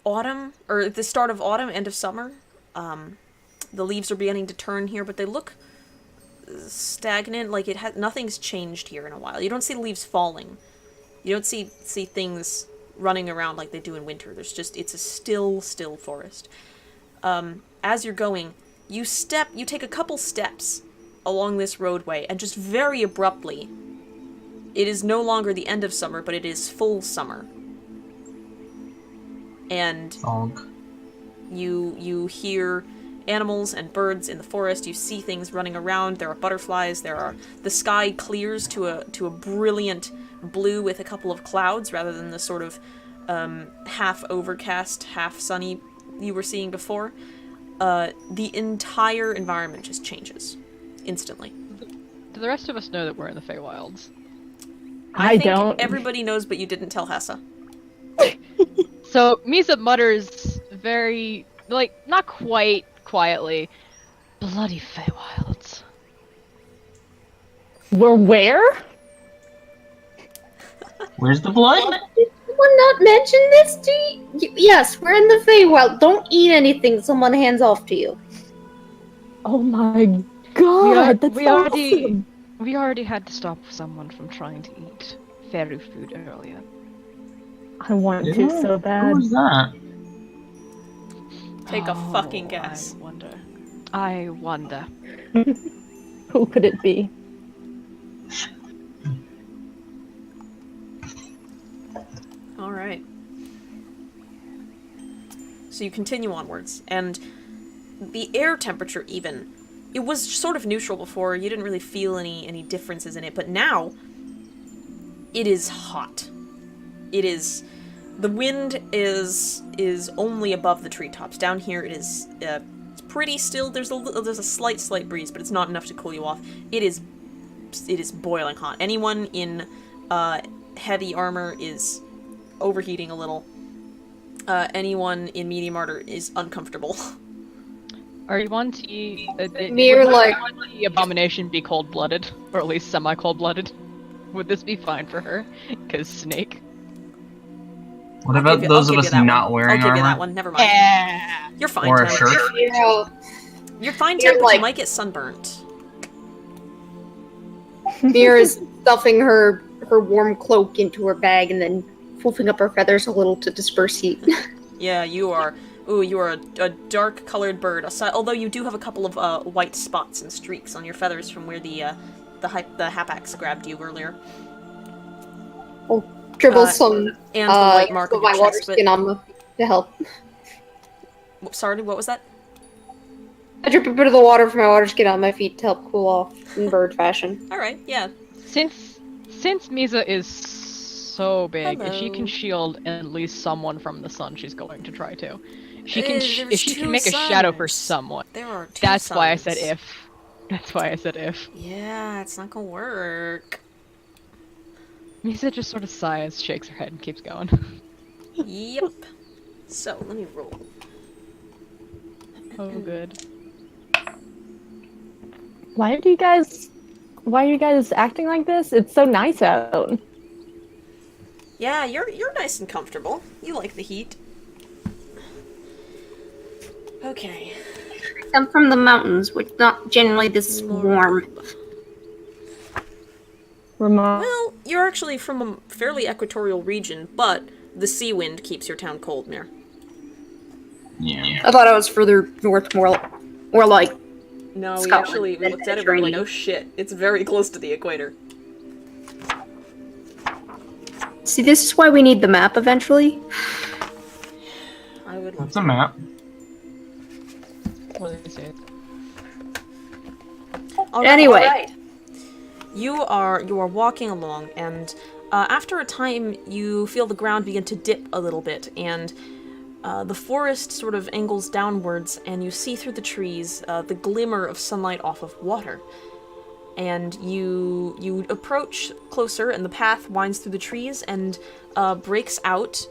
autumn, or at the start of autumn, end of summer. The leaves are beginning to turn here, but they look stagnant, like nothing's changed here in a while. You don't see the leaves falling. You don't see things running around like they do in winter. It's a still forest. As you're going, you take a couple steps along this roadway, and just very abruptly, it is no longer the end of summer, but it is full summer. And you hear animals and birds in the forest. You see things running around. There are butterflies. The sky clears to a brilliant blue with a couple of clouds rather than the sort of half overcast, half sunny you were seeing before. The entire environment just changes instantly.
Do the rest of us know that we're in the Feywilds?
I
think
don't.
Everybody knows, but you didn't tell Hessa.
So Mizha mutters very, not quite quietly, "Bloody Feywilds."
We're where?
Where's the blood?
Did someone not mention this to you? Yes, we're in the Feywild. Don't eat anything someone hands off to you.
Oh my god, that's awesome.
We already had to stop someone from trying to eat fairy food earlier.
I want to so bad.
Who's that?
Take a fucking guess.
I wonder.
Who could it be?
Alright. So you continue onwards, and the air temperature even, it was sort of neutral before, you didn't really feel any differences in it, but now, it is hot. The wind is only above the treetops. Down here it is pretty still. There's a slight breeze, but it's not enough to cool you off. It is boiling hot. Anyone in heavy armor is overheating a little. Anyone in medium armor is uncomfortable.
Are you want to eat? Would the abomination be cold-blooded, or at least semi-cold-blooded? Would this be fine for her? Because snake.
What about those of us not wearing armor?
I'll give you that one. Never mind. You're fine.
Or a
Temp.
shirt?
You're fine, Temp, but you might get sunburnt.
Mira's stuffing her warm cloak into her bag and then fluffing up her feathers a little to disperse heat.
Yeah, you are. Ooh, you are a dark-colored bird. Although you do have a couple of white spots and streaks on your feathers from where the hapax grabbed you earlier.
I'll dribble some
and the white mark on
my
your
water
chest,
skin on to help.
Sorry, what was that?
I drip a bit of the water from my water skin on my feet to help cool off in bird fashion.
Alright, yeah.
Since Mizha is so big, if she can shield at least someone from the sun, she's going to try to. If she can make a shadow for someone.
There are two
That's
suns.
why I said if. That's why I said if.
Yeah, it's not gonna work.
Mizha just sort of sighs, shakes her head, and keeps going.
Yep. So, let me roll.
Oh, good.
Why do you guys Why are you guys acting like this? It's so nice out.
Yeah, you're nice and comfortable. You like the heat. Okay.
Come from the mountains, which not generally this warm.
Ramon.
Well, you're actually from a fairly equatorial region, but the sea wind keeps your town cold, Mir.
Yeah.
I thought I was further north, more like.
No, we
Scotland,
we looked at it and we were like, oh shit, it's very close to the equator.
See, this is why we need the map eventually.
I would love
It's a map.
What is it?
Anyway.
You are walking along, and after a time, you feel the ground begin to dip a little bit, and the forest sort of angles downwards, and you see through the trees the glimmer of sunlight off of water. And you approach closer, and the path winds through the trees and breaks out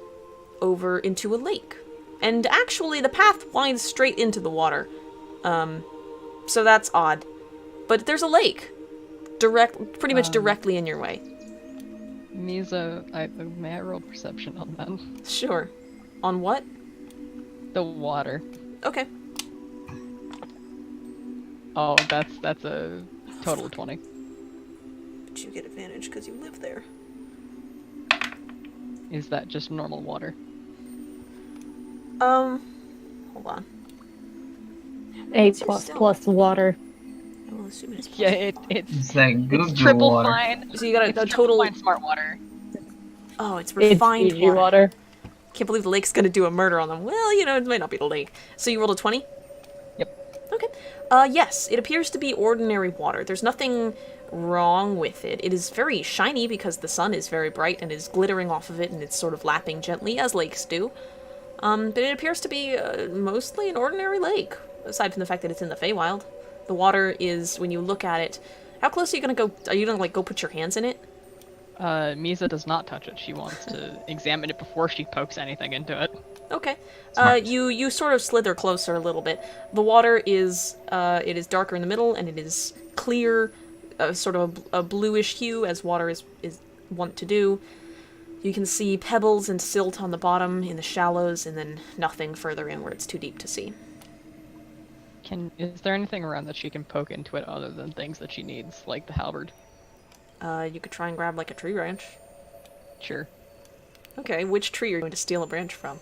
over into a lake. And actually, the path winds straight into the water. So that's odd. But there's a lake. Pretty much directly in your way.
Mizha, may I roll perception on that?
Sure. On what?
The water.
Okay.
Oh, that's a total of 20.
But you get advantage because you live there.
Is that just normal water?
Hold on.
8 plus water.
I will assume it's
Yeah, it's
It's that goo
triple
water.
fine.
So you got
It's
a
triple
total.
fine smart water.
Oh, it's
It's
refined
Fiji
water.
water.
Can't believe the lake's gonna do a murder on them. Well, you know, it might not be the lake. So you rolled a 20?
Yep.
Okay. Yes, it appears to be ordinary water. There's nothing wrong with it. It is very shiny because the sun is very bright and is glittering off of it, and it's sort of lapping gently, as lakes do. But it appears to be mostly an ordinary lake, aside from the fact that it's in the Feywild. The water is, when you look at it... How close are you gonna go? Are you gonna, like, go put your hands in it?
Mizha does not touch it. She wants to examine it before she pokes anything into it.
Okay.
Smart.
You sort of slither closer a little bit. The water is it is darker in the middle, and it is clear, sort of a bluish hue, as water is wont to do. You can see pebbles and silt on the bottom in the shallows, and then nothing further in where it's too deep to see.
Is there anything around that she can poke into it other than things that she needs, like the halberd?
You could try and grab, like, a tree branch.
Sure.
Okay, which tree are you going to steal a branch from?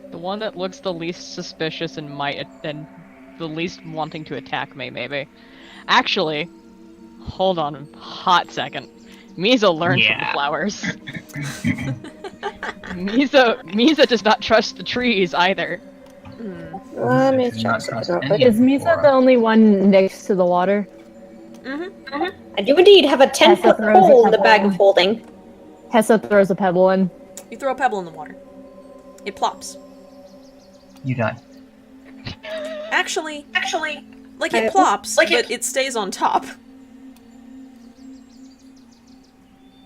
The one that looks the least suspicious and the least wanting to attack me, maybe. Actually, hold on a hot second. Mizha learned from the flowers. Mizha does not trust the trees either.
Let me
Do not
check
trust
this out.
any
Is Mizha the only one next to the water?
I do indeed have a 10-foot
throws a
hole in the
couple
bag
in.
of holding.
Hessa throws a pebble in.
You throw a pebble in the water. It plops.
You die.
Actually, like it plops, but it stays on top.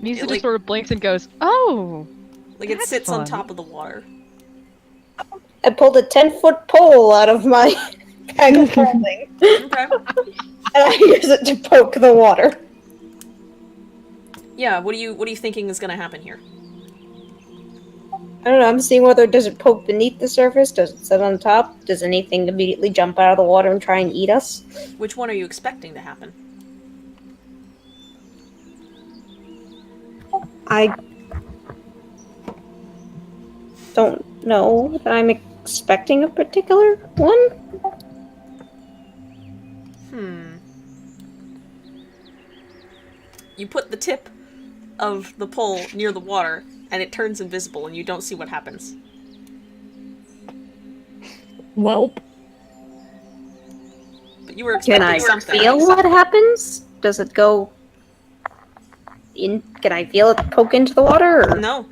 Mizha
like-
just sort of blinks and goes, "Oh,
Like it
That's
sits on
fun.
top of the water.
I pulled a 10-foot pole out of my bag of holding,
Okay.
and I use it to poke the water.
Yeah, what are you thinking is gonna happen here?
I don't know, I'm seeing whether does it poke beneath the surface, does it sit on top, does anything immediately jump out of the water and try and eat us?
Which one are you expecting to happen?
I don't know that I'm expecting a particular one.
You put the tip of the pole near the water, and it turns invisible, and you don't see what happens.
Welp.
But you were
Can
expecting
I
something.
feel what happens? Does it go in? Can I feel it poke into the water? Or
No.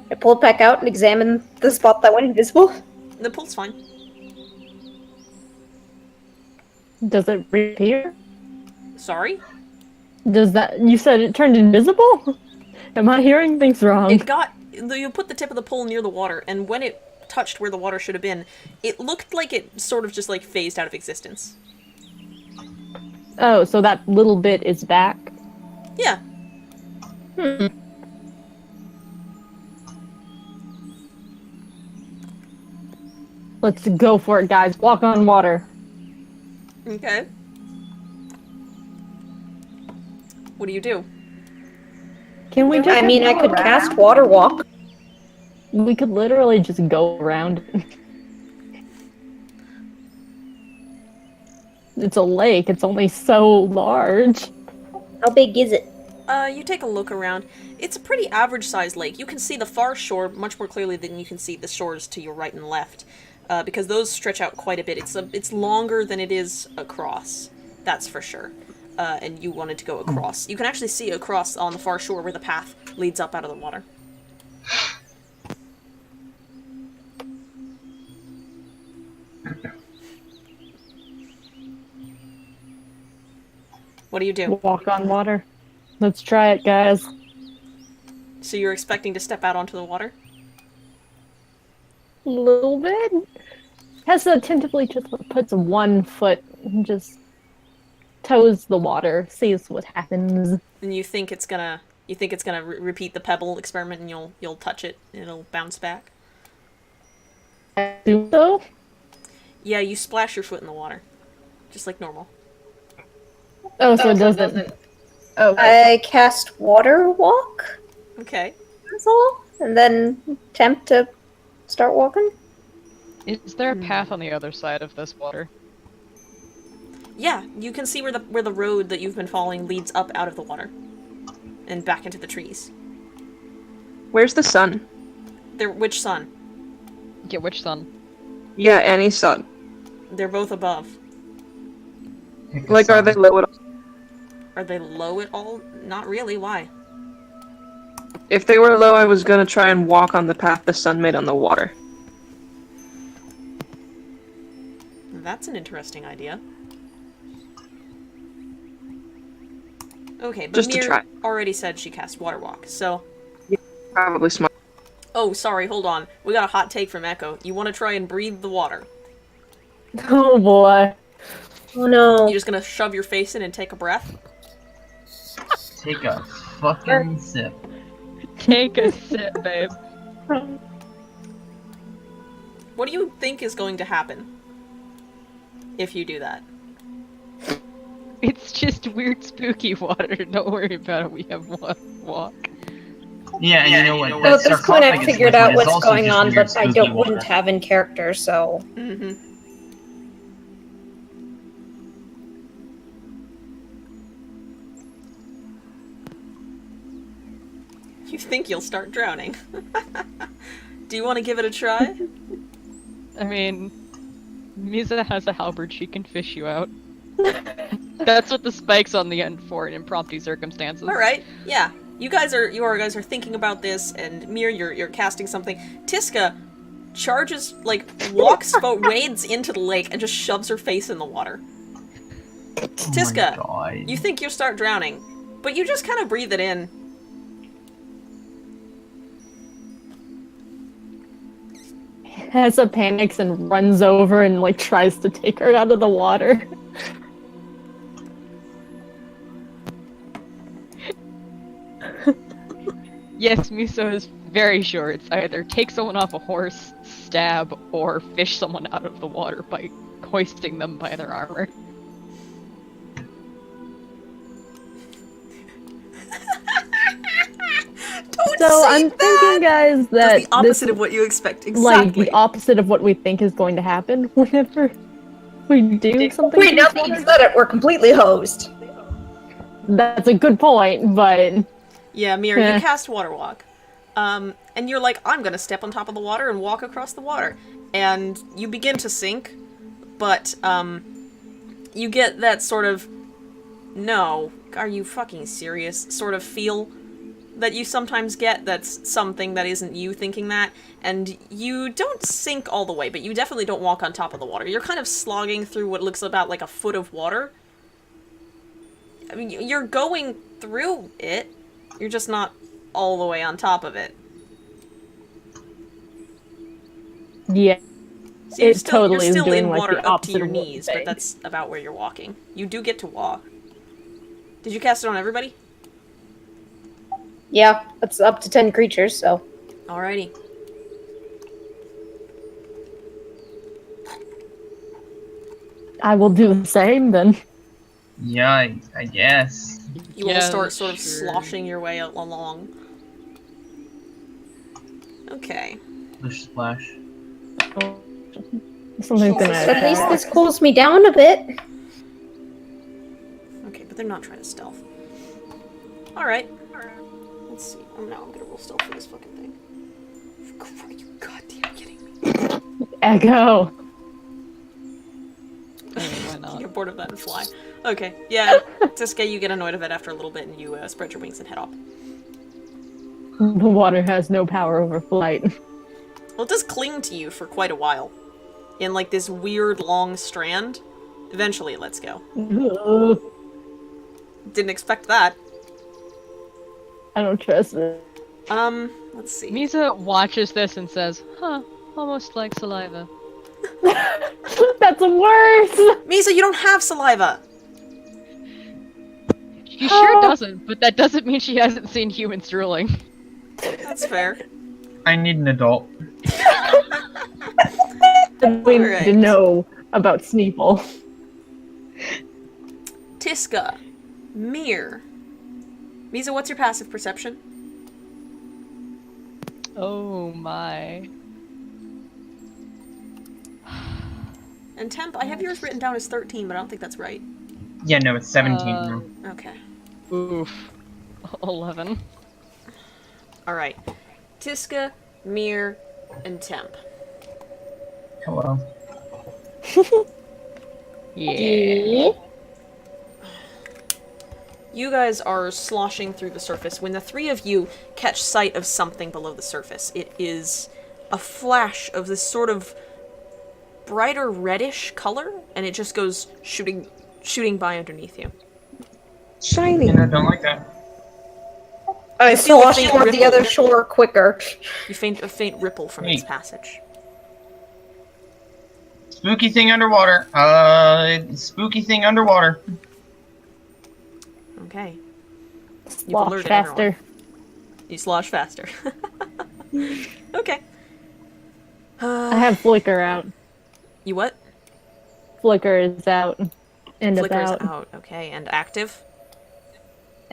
I pull it back out and examine the spot that went invisible?
The pole's fine.
Does it reappear?
Sorry?
Does that... You said it turned invisible? Am I hearing things wrong?
It got... You put the tip of the pole near the water, and when it touched where the water should have been, it looked like it sort of just like phased out of existence.
Oh, so that little bit is back?
Yeah.
Hmm. Let's go for it, guys. Walk on water.
Okay. What do you do?
Can we just...
I mean, I
go
could
around?
cast Water Walk.
We could literally just go around. It's a lake. It's only so large.
How big is it?
You take a look around. It's a pretty average-sized lake. You can see the far shore much more clearly than you can see the shores to your right and left, because those stretch out quite a bit. It's longer than it is across, that's for sure. And you wanted to go across. You can actually see across on the far shore where the path leads up out of the water. What do you do?
Walk on water. Let's try it, guys.
So you're expecting to step out onto the water?
A little bit. Hessa tentatively just puts one foot and just toes the water, sees what happens.
And you think it's gonna repeat the pebble experiment, and you'll touch it and it'll bounce back?
Do so?
Yeah, you splash your foot in the water, just like normal.
Oh, so it doesn't. Okay.
I cast Water Walk.
Okay.
That's all. And then attempt to start walking.
Is there a path on the other side of this water?
Yeah, you can see where the road that you've been following leads up out of the water, and back into the trees.
Where's the sun?
Which sun?
Yeah, which sun?
Yeah, any sun.
They're both above.
Like, are they low at all?
Are they low at all? Not really. Why?
If they were low, I was gonna try and walk on the path the sun made on the water.
That's an interesting idea. Okay, but
Just to
Mir
try.
already said she cast Water Walk, so...
Probably smart.
Oh, sorry, hold on. We got a hot take from Echo. You want to try and breathe the water?
Oh boy.
Oh no.
You just gonna shove your face in and take a breath?
Take a fucking sip.
Take a sip, babe.
What do you think is going to happen if you do that?
It's just weird, spooky water. Don't worry about it. We have one walk.
Yeah, and you know what?
So
that
at this point, I've
sarcophagus
figured
liquid
out
is
what's
also
going
just
on,
weird,
but I
spooky
wouldn't
water.
have in character, so...
Mm-hmm. You think you'll start drowning. Do you want to give it a try?
I mean, Mizha has a halberd. She can fish you out. That's what the spike's on the end for in impromptu circumstances.
Alright, yeah. You guys are thinking about this, and Mir, you're casting something. Tiska charges, wades into the lake and just shoves her face in the water. Tiska,
Oh my God.
you think you'll start drowning, but you just kind of breathe it in.
Hessa panics and runs over and tries to take her out of the water.
Yes, Miso is very sure it's either take someone off a horse, stab, or fish someone out of the water by hoisting them by their armor.
Don't
So
say
I'm
that!
thinking, guys, that
That's the opposite
this,
of what you expect. Exactly.
the opposite of what we think is going to happen whenever we do something.
Wait, now that you said it, we're completely hosed.
That's a good point, but
Yeah, Mir, you cast Water Walk. And you're like, I'm gonna step on top of the water and walk across the water. And you begin to sink, but, you get that sort of, no, are you fucking serious sort of feel that you sometimes get that's something that isn't you thinking that, and you don't sink all the way, but you definitely don't walk on top of the water. You're kind of slogging through what looks about like a foot of water. I mean, you're going through it, you're just not all the way on top of it.
Yeah.
So you're
It
still,
totally
you're
is
still
doing,
in
like,
water
the
up to
opposite
your
of what you
knees, but
think.
that's about where you're walking. You do get to walk. Did you cast it on everybody?
Yeah, it's up to 10 creatures, so.
Alrighty.
I will do the same then.
Yeah, I guess.
You all start sort of
sure.
sloshing your way along. Okay.
Splish splash.
Something's gonna
At least
attack.
this cools me down a bit.
Okay, but they're not trying to stealth. Alright. Let's see. Oh no, I'm gonna roll stealth for this fucking thing. Are you goddamn kidding me?
Echo.
Why not?
Get bored of that and fly. Okay, yeah, Tiska, you get annoyed of it after a little bit and you spread your wings and head off.
The water has no power over flight.
Well, it does cling to you for quite a while. In like this weird long strand. Eventually it lets go. Didn't expect that.
I don't trust it.
Let's see.
Mizha watches this and says, huh, almost like saliva.
That's worse!
Mizha, you don't have saliva!
She sure doesn't, but that doesn't mean she hasn't seen humans drooling.
That's fair.
I need an adult.
We need
Alright.
to know about Sneeple.
Tiska. Mir. Mizha, what's your passive perception?
Oh my.
And Temp, I have yours written down as 13, but I don't think that's right.
Yeah, no, it's 17 now.
Okay.
Oof. 11.
Alright. Tiska, Mir, and Temp.
Hello.
Yeah.
You guys are sloshing through the surface when the three of you catch sight of something below the surface. It is a flash of this sort of brighter reddish color, and it just goes shooting by underneath you.
Shiny.
And I don't like that.
I
feel a
slosh
faint
toward the
ripple.
other shore quicker.
You faint a faint ripple from its
Hey.
passage.
Spooky thing underwater. Spooky thing underwater.
Okay. You've
Slosh
alerted
faster.
everyone. You slosh faster. Okay.
I have Flicker out.
You what?
Flicker is out. And
Flicker is
about.
out. Okay, and active.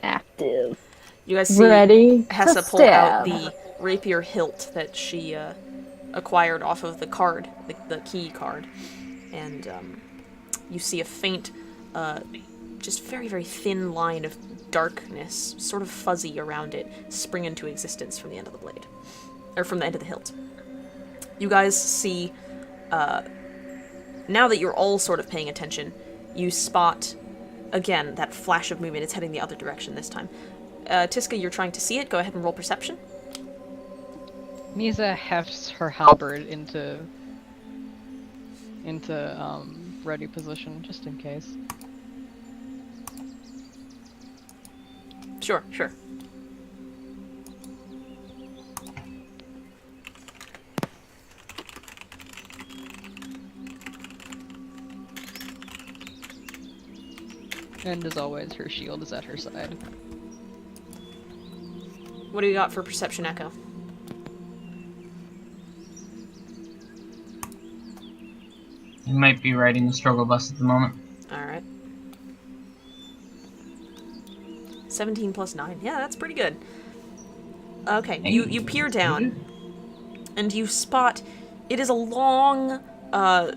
Active.
You guys see
Ready
Hessa
to
pull out
stab.
the rapier hilt that she acquired off of the card, the key card, and you see a faint, just very, very thin line of darkness, sort of fuzzy around it, spring into existence from the end of the blade, or from the end of the hilt. You guys see, now that you're all sort of paying attention, you spot, again, that flash of movement. It's heading the other direction this time. Tiska, you're trying to see it. Go ahead and roll perception.
Mizha hefts her halberd into ready position, just in case.
Sure, sure.
And as always, her shield is at her side.
What do you got for perception echo?
You might be riding the struggle bus at the moment.
Alright. 17 plus 9. Yeah, that's pretty good. Okay, you peer down, and you spot... It is a long,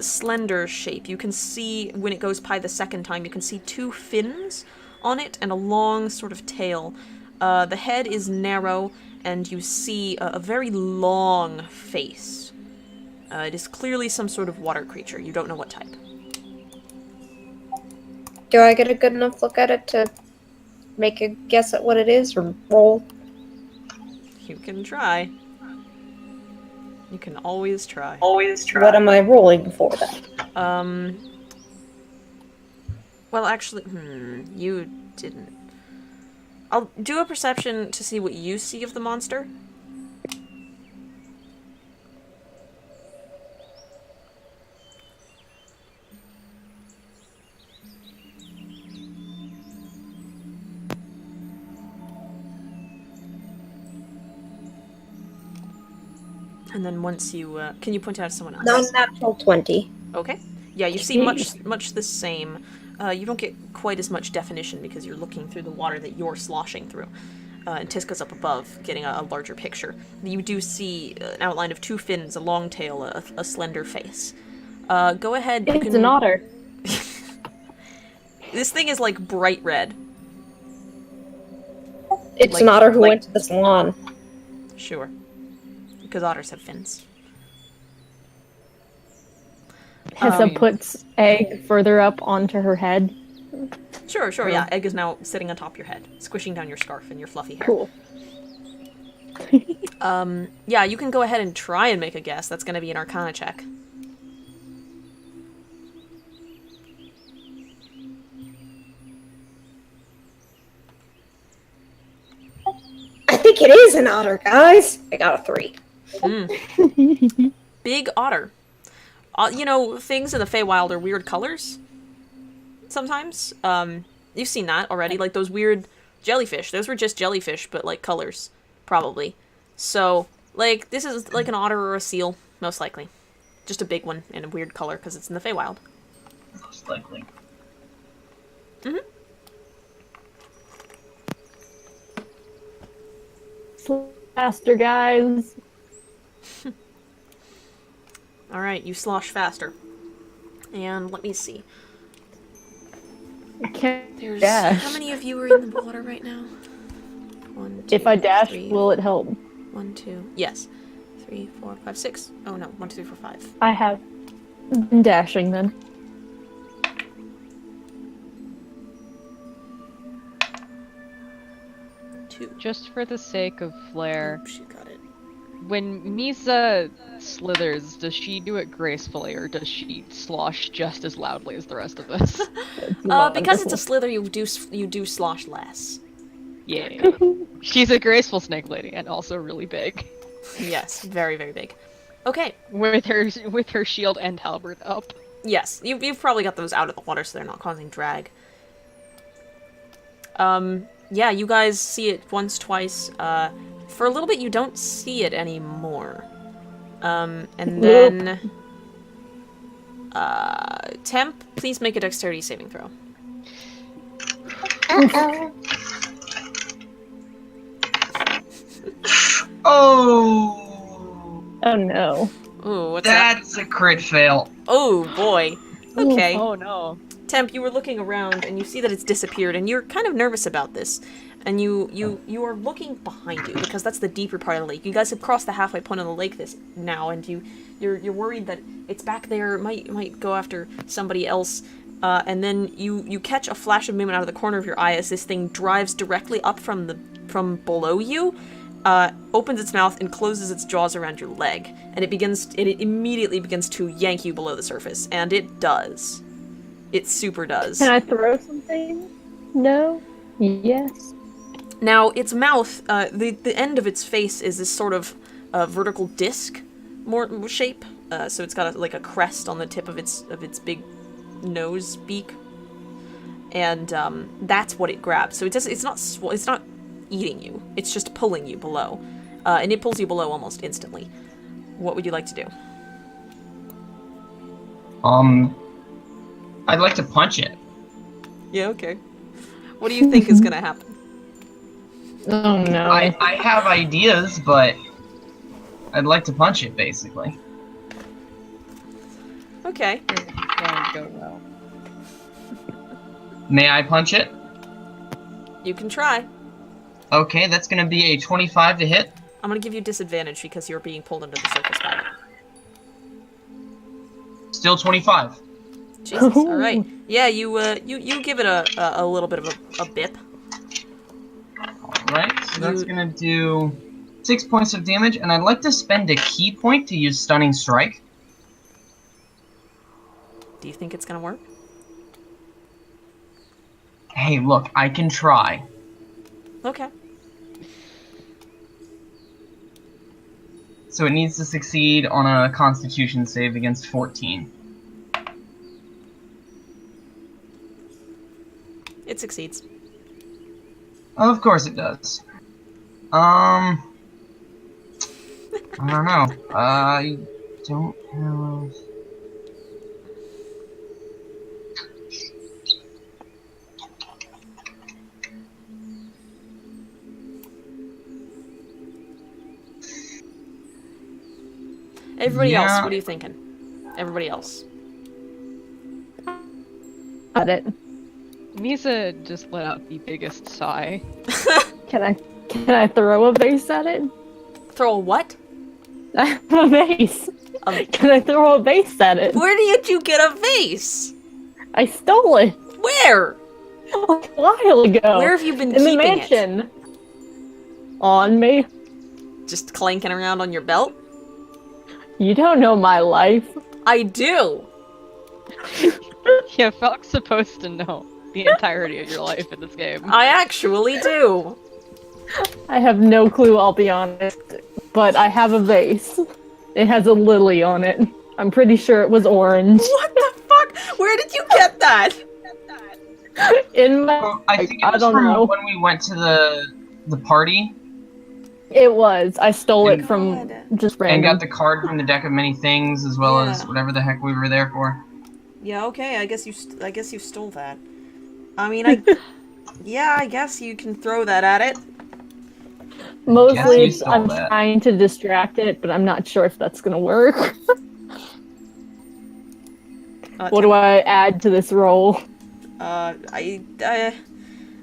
slender shape. You can see, when it goes by the second time, you can see two fins on it, and a long sort of tail. The head is narrow, and you see a very long face. It is clearly some sort of water creature. You don't know what type.
Do I get a good enough look at it to make a guess at what it is, or roll?
You can try. You can always try.
What am I rolling for then?
Well, actually, you didn't. I'll do a perception to see what you see of the monster. And then once you, can you point out someone else?
Non-natural 20.
Okay. Yeah, you see much the same. You don't get quite as much definition because you're looking through the water that you're sloshing through. And Tiska's up above, getting a larger picture. You do see an outline of 2 fins, a long tail, a slender face. Go ahead.
It's an otter.
This thing is like bright red.
It's
Like-
an otter who
like-
went to the salon.
Sure. Because otters have fins.
Hessa puts egg further up onto her head.
Sure, yeah. Egg is now sitting on top of your head, squishing down your scarf and your fluffy hair.
Cool.
Yeah, you can go ahead and try and make a guess. That's going to be an Arcana check.
I think it is an otter, guys. I got a 3.
Big otter. You know, things in the Feywild are weird colors. Sometimes. You've seen that already. Like those weird jellyfish. Those were just jellyfish, but like colors. Probably. So, like, this is like an otter or a seal, most likely. Just a big one in a weird color because it's in the Feywild.
Most likely.
Faster, guys.
Alright, you slosh faster. And let me see.
I can't
There's
dash.
how many of you are in the water right now? 1, 2,
If I dash,
3,
will it help?
1, 2. Yes. 3, 4, 5, 6. Oh no, 1, 2, 3, 4, 5.
I have been dashing then.
Two.
Just for the sake of flair,
Oops, you got it.
when Mizha slithers, does she do it gracefully or does she slosh just as loudly as the rest of us?
Because it's a slither, you do slosh less.
Yeah. She's a graceful snake lady and also really big.
Yes, very, very big. Okay.
With her shield and halberd up.
Yes, you've probably got those out of the water so they're not causing drag. Yeah, you guys see it once, twice. For a little bit, you don't see it anymore. And then... Temp, please make a dexterity saving throw.
Uh-oh.
Oh,
Oh no.
Ooh, what's that?
that's a crit fail.
Oh, boy. Okay.
Oh no.
Temp, you were looking around and you see that it's disappeared, and you're kind of nervous about this. And you are looking behind you because that's the deeper part of the lake. You guys have crossed the halfway point of the lake now, and you're worried that it's back there. Might go after somebody else. And then you catch a flash of movement out of the corner of your eye as this thing drives directly up from below you, opens its mouth and closes its jaws around your leg, and it immediately begins to yank you below the surface, and it does. It super does.
Can I throw something? No? Yes.
Now, its mouth, the end of its face is this sort of vertical disc more shape. So it's got like a crest on the tip of its big nose beak, and that's what it grabs. So it's not eating you. It's just pulling you below, and it pulls you below almost instantly. What would you like to do?
I'd like to punch it.
Yeah. Okay. What do you think is gonna happen?
Oh no.
I have ideas, but I'd like to punch it, basically.
Okay.
Don't go well.
May I punch it?
You can try.
Okay, that's gonna be a 25 to hit.
I'm gonna give you disadvantage because you're being pulled under the surface by it.
Still 25.
Jesus. All right. Yeah, you give it a little bit of a bip.
Alright, so that's gonna do 6 points of damage, and I'd like to spend a key point to use Stunning Strike.
Do you think it's gonna work?
Hey, look, I can try.
Okay.
So it needs to succeed on a Constitution save against 14.
It succeeds.
Of course it does. I don't know. I don't have...
Everybody else,
Yeah.
what are you thinking? Everybody else.
Got it.
Mizha just let out the biggest sigh.
Can I throw a vase at it?
Throw a what?
I have a vase.
A-
Can I throw a vase at it?
Where did you get a vase?
I stole it
Where?
a while ago.
Where have you been
in the
keeping
mansion. On me.
it? Just clanking around on your belt?
You don't know my life.
I do.
Yeah, Falk's supposed to know the entirety of your life in this game.
I actually do.
I have no clue, I'll be honest. But I have a vase. It has a lily on it. I'm pretty sure it was orange.
What the fuck? Where did you get that?
In my...
Well, I think it
I
was
don't
from
know.
when we went to the party
It was. I stole it
God.
from just
and
random.
got the card from the deck of many things, as well as
Yeah.
whatever the heck we were there for.
Yeah, okay, I guess you stole that. I mean, yeah, I guess you can throw that at it.
Mostly
Guess you
it's,
stole
I'm
that.
trying to distract it, but I'm not sure if that's gonna work. What do I add to this roll?
I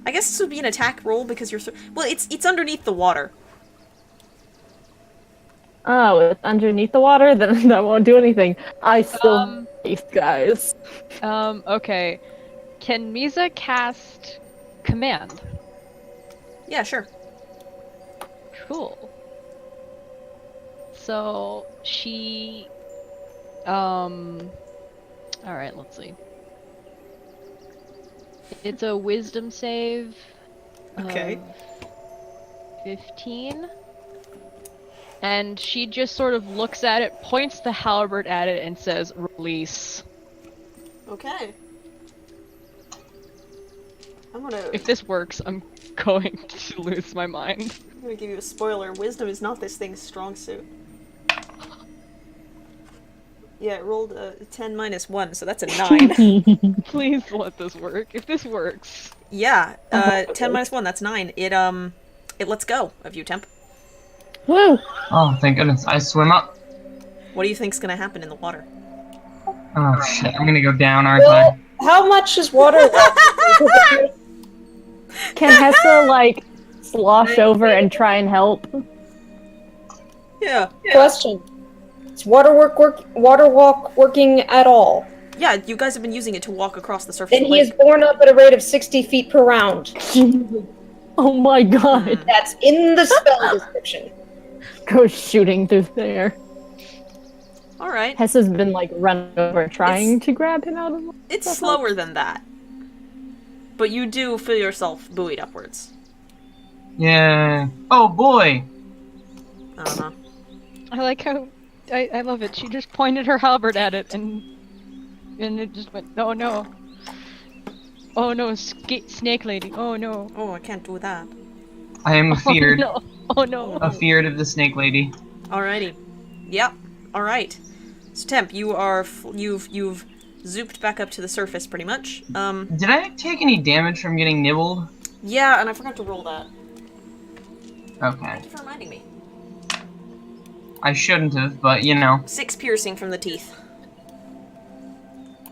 guess this would be an attack roll because you're well, it's underneath the water.
Oh, it's underneath the water? Then that won't do anything. I still taste, guys.
Okay. Can Mizha cast command?
Yeah, sure.
Cool. So she alright, let's see. It's a wisdom save.
Okay.
Of 15. And she just sort of looks at it, points the halberd at it, and says, "Release."
Okay. I'm gonna
If this works, I'm going to lose my mind.
I'm gonna give you a spoiler. Wisdom is not this thing's strong suit. Yeah, it rolled a 10 minus 1, so that's a 9.
Please let this work. If this works.
Yeah, 10 minus 1, that's 9. It lets go of you, Temp.
Woo!
Oh, thank goodness. I swim up.
What do you think's gonna happen in the water?
Oh, shit. I'm gonna go down, aren't I?
Well, how much is water left?
Can Hessa, like, slosh over and try and help?
Yeah.
Question. Is water walk working at all?
Yeah, you guys have been using it to walk across the surface
Then
of the
he is
lake.
borne up at a rate of 60 feet per round.
Oh my god.
That's in the spell description.
Go shooting through there.
Alright.
Hessa's been, like, running over trying to grab him out of the...
It's slower than that. But you do feel yourself buoyed upwards.
Yeah. Oh, boy.
Uh-huh.
I like how I love it. She just pointed her halberd at it and it just went, oh no. Oh no, snake lady. Oh no.
Oh, I can't do that.
I am afeared.
Oh no. Oh no.
Afeared of the snake lady.
Alrighty. Yep. Alright. So Temp, you are you've zooped back up to the surface pretty much.
Did I take any damage from getting nibbled?
Yeah, and I forgot to roll that.
Okay.
Thank you for reminding me.
I shouldn't have, but you know.
6 piercing from the teeth.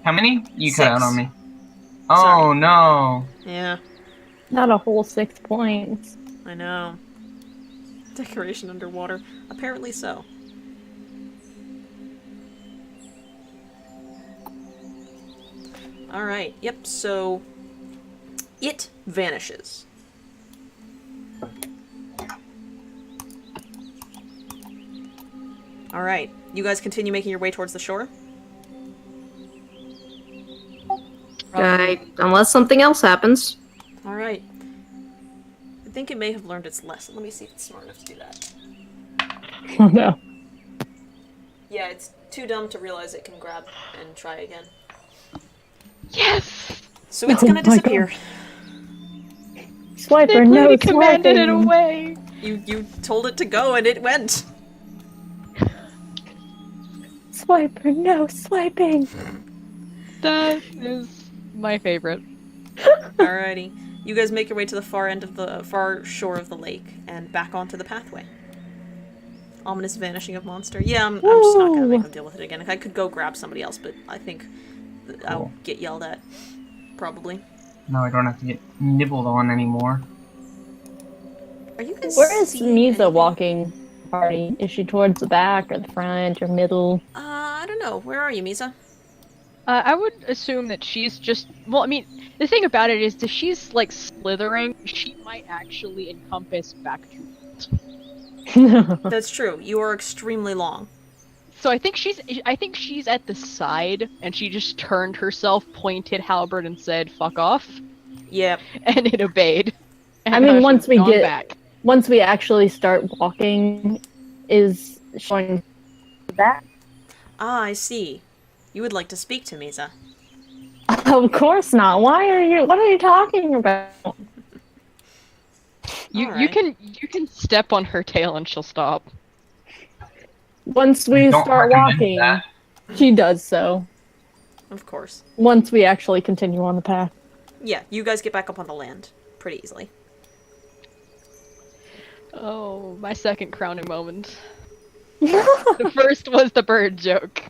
How many? You
6.
cut out on me. Oh,
Sorry.
no.
Yeah,
Not a whole 6 points.
I know. Decoration underwater. Apparently so. Alright, yep, so it vanishes. Alright, you guys continue making your way towards the shore?
Unless something else happens.
Alright. I think it may have learned its lesson. Let me see if it's smart enough to do that.
Oh no.
Yeah, it's too dumb to realize it can grab and try again.
Yes!
So it's
Oh
gonna
my
disappear.
Swiper,
Snake
no
lady commanded it
swiping.
away!
You told it to go and it went.
Swiper, no swiping.
That is my favorite.
Alrighty. You guys make your way to the far shore of the lake and back onto the pathway. Ominous vanishing of monster. Yeah, I'm just not gonna make them deal with it again. I could go grab somebody else, but I think I'll get yelled at. Probably.
No, I don't have to get nibbled on anymore.
Are you guys
Where is
seeing
Mizha
anything?
walking party? Is she towards the back or the front or middle?
I don't know. Where are you, Mizha?
I would assume that she's just. Well, I mean, the thing about it is that she's like slithering. She might actually encompass back to.
That's true. You are extremely long.
So I think she's at the side, and she just turned herself, pointed halberd, and said, "Fuck off,"
Yep.
and it obeyed. And
I mean,
she's
once we
gone
get
back.
once we actually start walking, is showing that.
Ah, I see. You would like to speak to Mizha.
Of course not. What are you talking about?
You
Alright.
can step on her tail and she'll stop.
Once we
Don't
start
recommend
walking,
that.
she does so.
Of course.
Once we actually continue on the path.
Yeah, you guys get back up on the land pretty easily.
Oh, my second crowning moment. The first was the bird joke.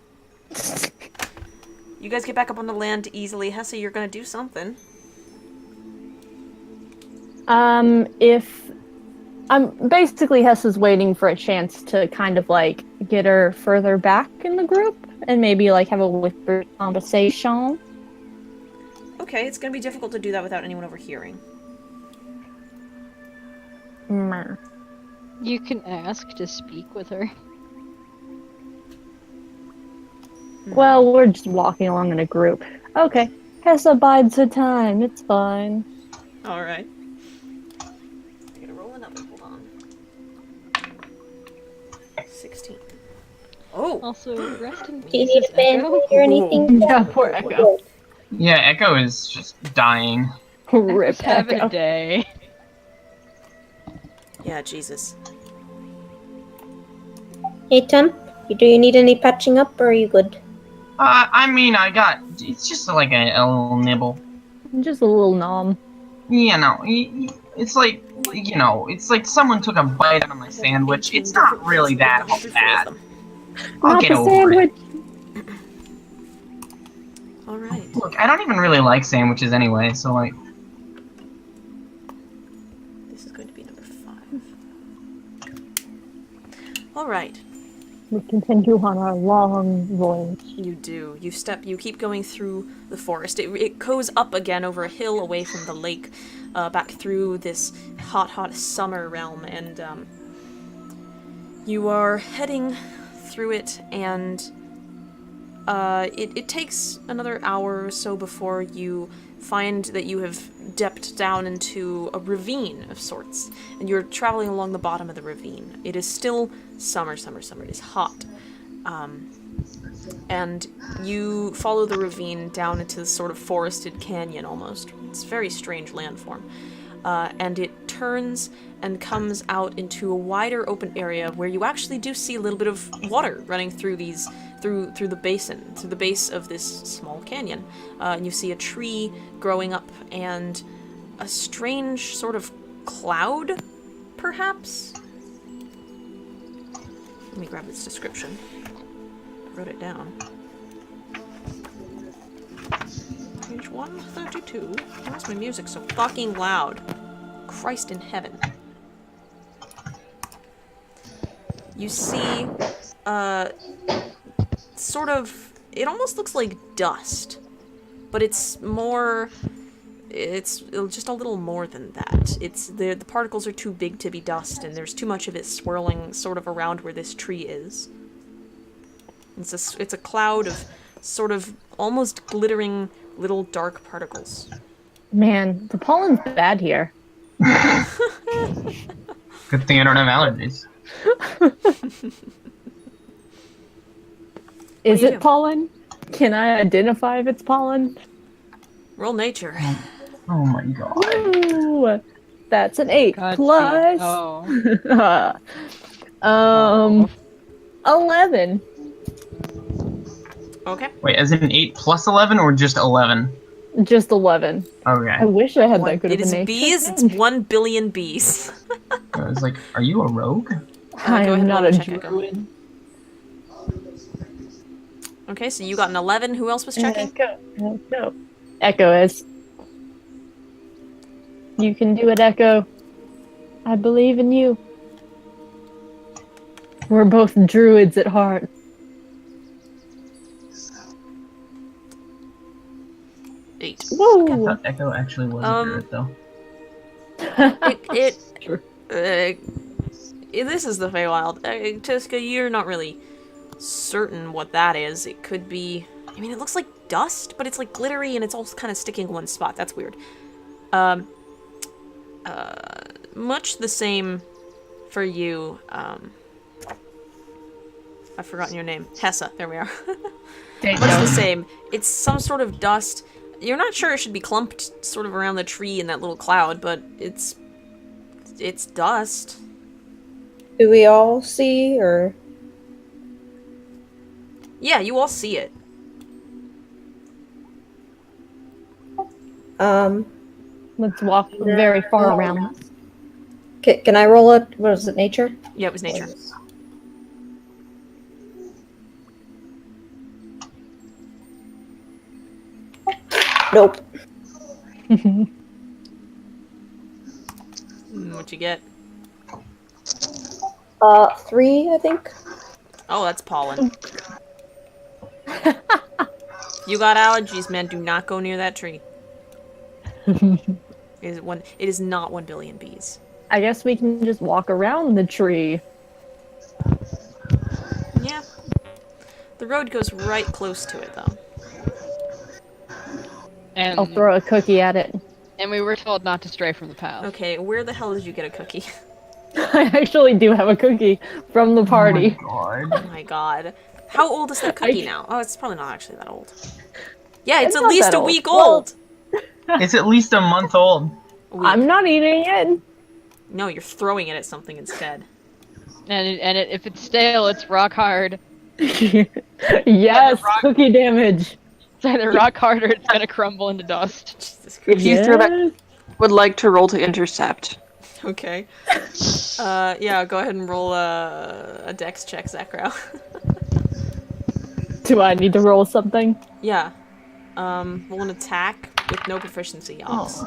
You guys get back up on the land easily. Hessa, you're gonna do something.
If I'm basically Hessa's waiting for a chance to kind of like get her further back in the group and maybe like have a whispered conversation.
Okay, it's gonna be difficult to do that without anyone overhearing.
Meh.
You can ask to speak with her.
Well, we're just walking along in a group. Okay, Hessa bides her time. It's fine.
Alright. I gotta roll another, hold on. 16. Oh!
Also, rest in
Do you need
peace,
a band
Echo.
or anything?
Yeah, poor Echo.
Yeah, Echo is just dying.
Rip
Just having
Echo.
a day.
Yeah, Jesus.
Hey, Tom, do you need any patching up or are you good?
I mean, it's just like a little nibble.
Just a little nom.
You know, it's like, it's like someone took a bite out of my sandwich. It's not really that bad. I'll
Not
get
the
over
sandwich.
it.
Alright.
Look, I don't even really like sandwiches anyway, so like,
This is going to be number 5. Alright.
We continue on our long voyage.
You do. You keep going through the forest. It goes up again over a hill away from the lake, back through this hot summer realm, and you are heading through it, and it takes another hour or so before you find that you have dipped down into a ravine of sorts, and you're traveling along the bottom of the ravine. It is still summer. It is hot. And you follow the ravine down into this sort of forested canyon almost. It's a very strange landform. And it turns and comes out into a wider open area where you actually do see a little bit of water running through through the basin, through the base of this small canyon. And you see a tree growing up and a strange sort of cloud, perhaps? Let me grab this description. I wrote it down. Page 132. Why is my music so fucking loud? Christ in heaven. You see, sort of, it almost looks like dust, but it's just a little more than that. The particles are too big to be dust, and there's too much of it swirling sort of around where this tree is. It's a cloud of sort of almost glittering little dark particles.
Man, the pollen's bad here.
good thing I don't have allergies.
Is
you
it
do?
pollen? Can I identify if it's pollen?
Roll nature.
Oh my god.
Ooh, that's an 8
God,
plus.
Oh.
11.
Okay.
Wait, as in 8 plus 11 or just 11?
Just 11. I
Okay.
wish I had that good
It
of a
is
nature.
bees. It's 1 billion bees.
I was like, are you a rogue?
I
go ahead
am
and
not
roll
a
check, Echo.
druid.
Okay, so you got an 11. Who else was checking?
Echo. Echo is. You can do it, Echo. I believe in you. We're both druids at heart.
Eight.
I
Whoa!
thought Echo actually was a druid, though.
Sure.
This is the Feywild. Tiska, you're not really certain what that is. It could be... I mean, it looks like dust, but it's like glittery and it's all kind of sticking in one spot. That's weird. Much the same for you. I've forgotten your name. Hessa. There we are. Much the same. It's some sort of dust. You're not sure it should be clumped sort of around the tree in that little cloud, but it's dust.
Do we all see, or?
Yeah, you all see it.
Let's walk very far around.
Can I roll it? What is it, nature?
Yeah, it was nature.
Nope.
What'd you get?
3, I think.
Oh, that's pollen. You got allergies, man. Do not go near that tree. It is not 1 billion bees.
I guess we can just walk around the tree.
Yeah. The road goes right close to it, though.
And
I'll throw a cookie at it.
and we were told not to stray from the path.
Okay, where the hell did you get a cookie?
I actually do have a cookie from the party.
Oh
Oh my god. How old is that cookie now? Oh, it's probably not actually that old. Yeah, it's at
not
least
that
a
old.
week
Well-
old!
It's at least a month old.
A week.
I'm not eating it.
No, you're throwing it at something instead.
If it's stale, it's rock hard.
Yes, cookie damage.
It's either rock hard or it's gonna crumble into dust.
Jesus
If
Christ.
you throw that,
Yes.
would like to roll to intercept.
Okay. Yeah, go ahead and roll a dex check, Zackrow.
Do I need to roll something?
Yeah. Roll an attack with no proficiency, obs.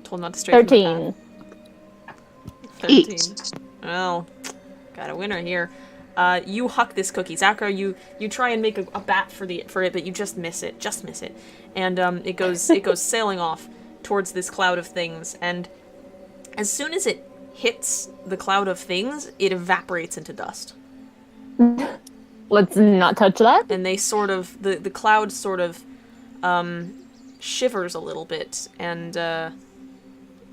Told not to stray from the
13.
path. 13.
8.
Well, got a winner here. You huck this cookie. Zackrow, you try and make a bat for it, but you just miss it. Just miss it. And it goes sailing off towards this cloud of things, and as soon as it hits the cloud of things, it evaporates into dust.
Let's not touch that.
And they sort of the cloud sort of shivers a little bit and it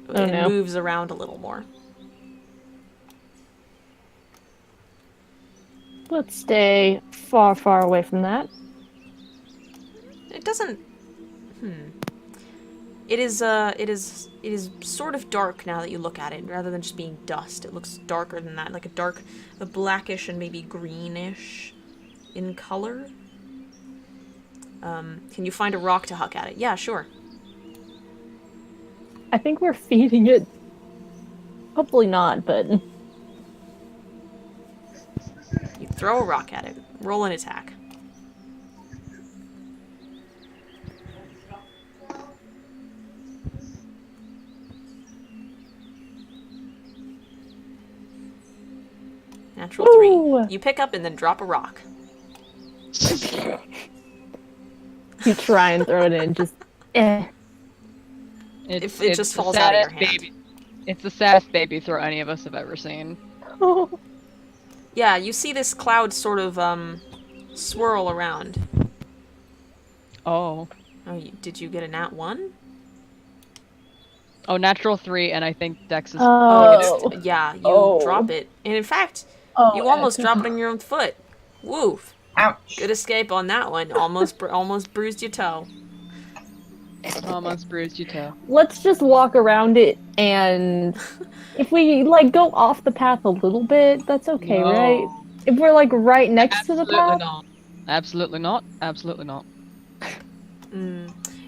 no.
moves around a little more.
Let's stay far, far away from that.
It doesn't. It is sort of dark now that you look at it, rather than just being dust. It looks darker than that, like a blackish and maybe greenish in color. Can you find a rock to huck at it? Yeah, sure.
I think we're feeding it. Hopefully not, but
You throw a rock at it. Roll an attack. Natural 3.
Ooh.
You pick up and then drop a rock.
you try and throw it in, just
It just
the
falls out of your
saddest
hand.
baby. It's the saddest baby throw any of us have ever seen.
Yeah, you see this cloud sort of swirl around.
Oh.
Oh, did you get a nat 1?
Oh, natural 3, and I think Dex is.
Oh.
Yeah, you
Oh.
drop it. And in fact,
Oh,
you almost
Echo.
drop it on your own foot. Woof.
Ouch.
Good escape on that one. Almost bruised your toe.
Almost bruised your toe.
Let's just walk around it And if we like go off the path a little bit, that's okay,
No.
right? If we're like right next to the
Absolutely
path,
not. Absolutely not. Absolutely not.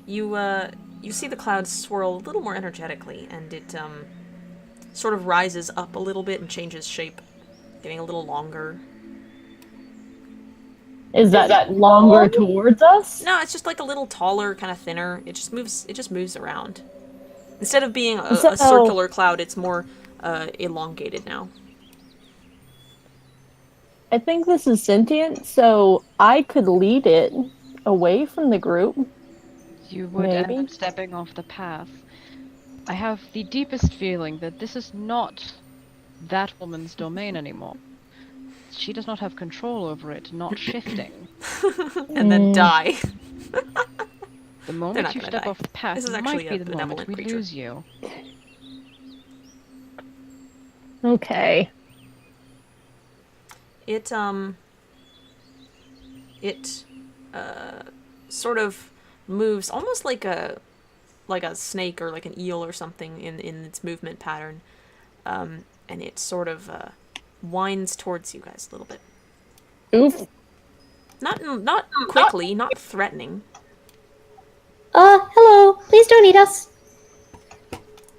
You see the clouds swirl a little more energetically, and it sort of rises up a little bit and changes shape, getting a little longer.
is that longer towards us?
No, it's just like a little taller, kind of thinner. It just moves around. Instead of being a
So-
circular cloud, it's more elongated now.
I think this is sentient, so I could lead it away from the group.
You would end
Maybe.
up stepping off the path. I have the deepest feeling that this is not that woman's domain anymore. She does not have control over it, not shifting.
And then die.
The moment
not
you
gonna
step
die.
off the path
This is actually
might be
a
the moment
benevolent
we
creature.
lose you.
Okay.
It sort of moves almost like a snake or like an eel or something in its movement pattern, and it sort of winds towards you guys a little bit.
Oof.
Not quickly, not threatening.
Hello. Please don't eat us.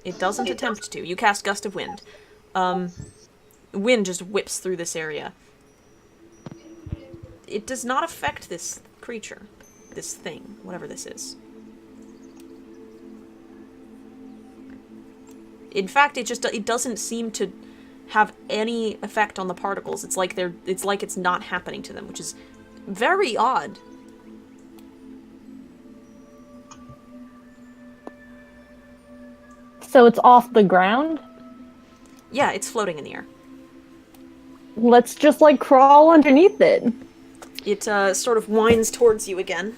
It doesn't attempt to. You cast Gust of Wind. Wind just whips through this area. It does not affect this creature, this thing, whatever this is. In fact, it doesn't seem to have any effect on the particles. It's like it's not happening to them, which is very odd.
So it's off the ground?
Yeah, it's floating in the air.
Let's just like crawl underneath it.
It sort of winds towards you again.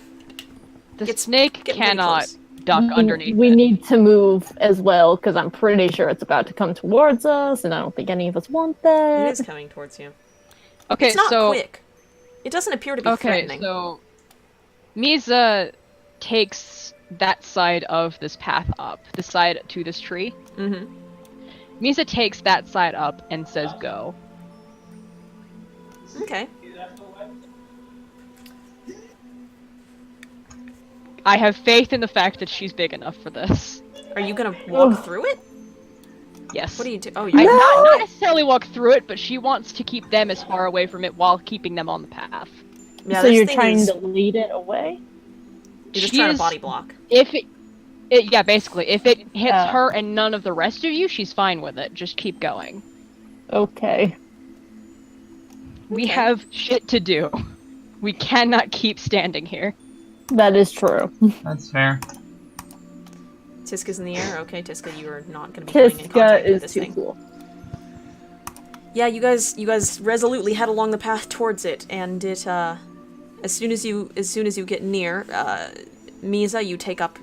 The snake
getting pretty
cannot
close.
duck underneath
We
it.
need to move as well, because I'm pretty sure it's about to come towards us, and I don't think any of us want that.
It is coming towards you.
Okay,
It's not
so
quick. It doesn't appear to be threatening.
so Mizha takes that side of this path up, the side to this tree.
Mm-hmm.
Mizha takes that side up and says go.
Okay.
I have faith in the fact that she's big enough for this.
Are you gonna walk
Ugh.
through it?
Yes.
What do you do? Oh,
I
you
not necessarily walk through it, but she wants to keep them as far away from it while keeping them on the path.
yeah,
So
this
you're
thing
trying
is,
to lead it away?
you're just
She
trying to
is-
body block.
If yeah, basically, if it hits
Yeah.
her and none of the rest of you, she's fine with it. Just keep going.
Okay.
We
Okay.
have shit to do. We cannot keep standing here.
That is true.
That's fair.
Tiska's in the air. Okay, Tiska, you are not gonna be coming in
Kiska
contact with
is
this
too
thing.
cool.
Yeah, you guys resolutely head along the path towards it, and it as soon as you get near, Mizha, you take up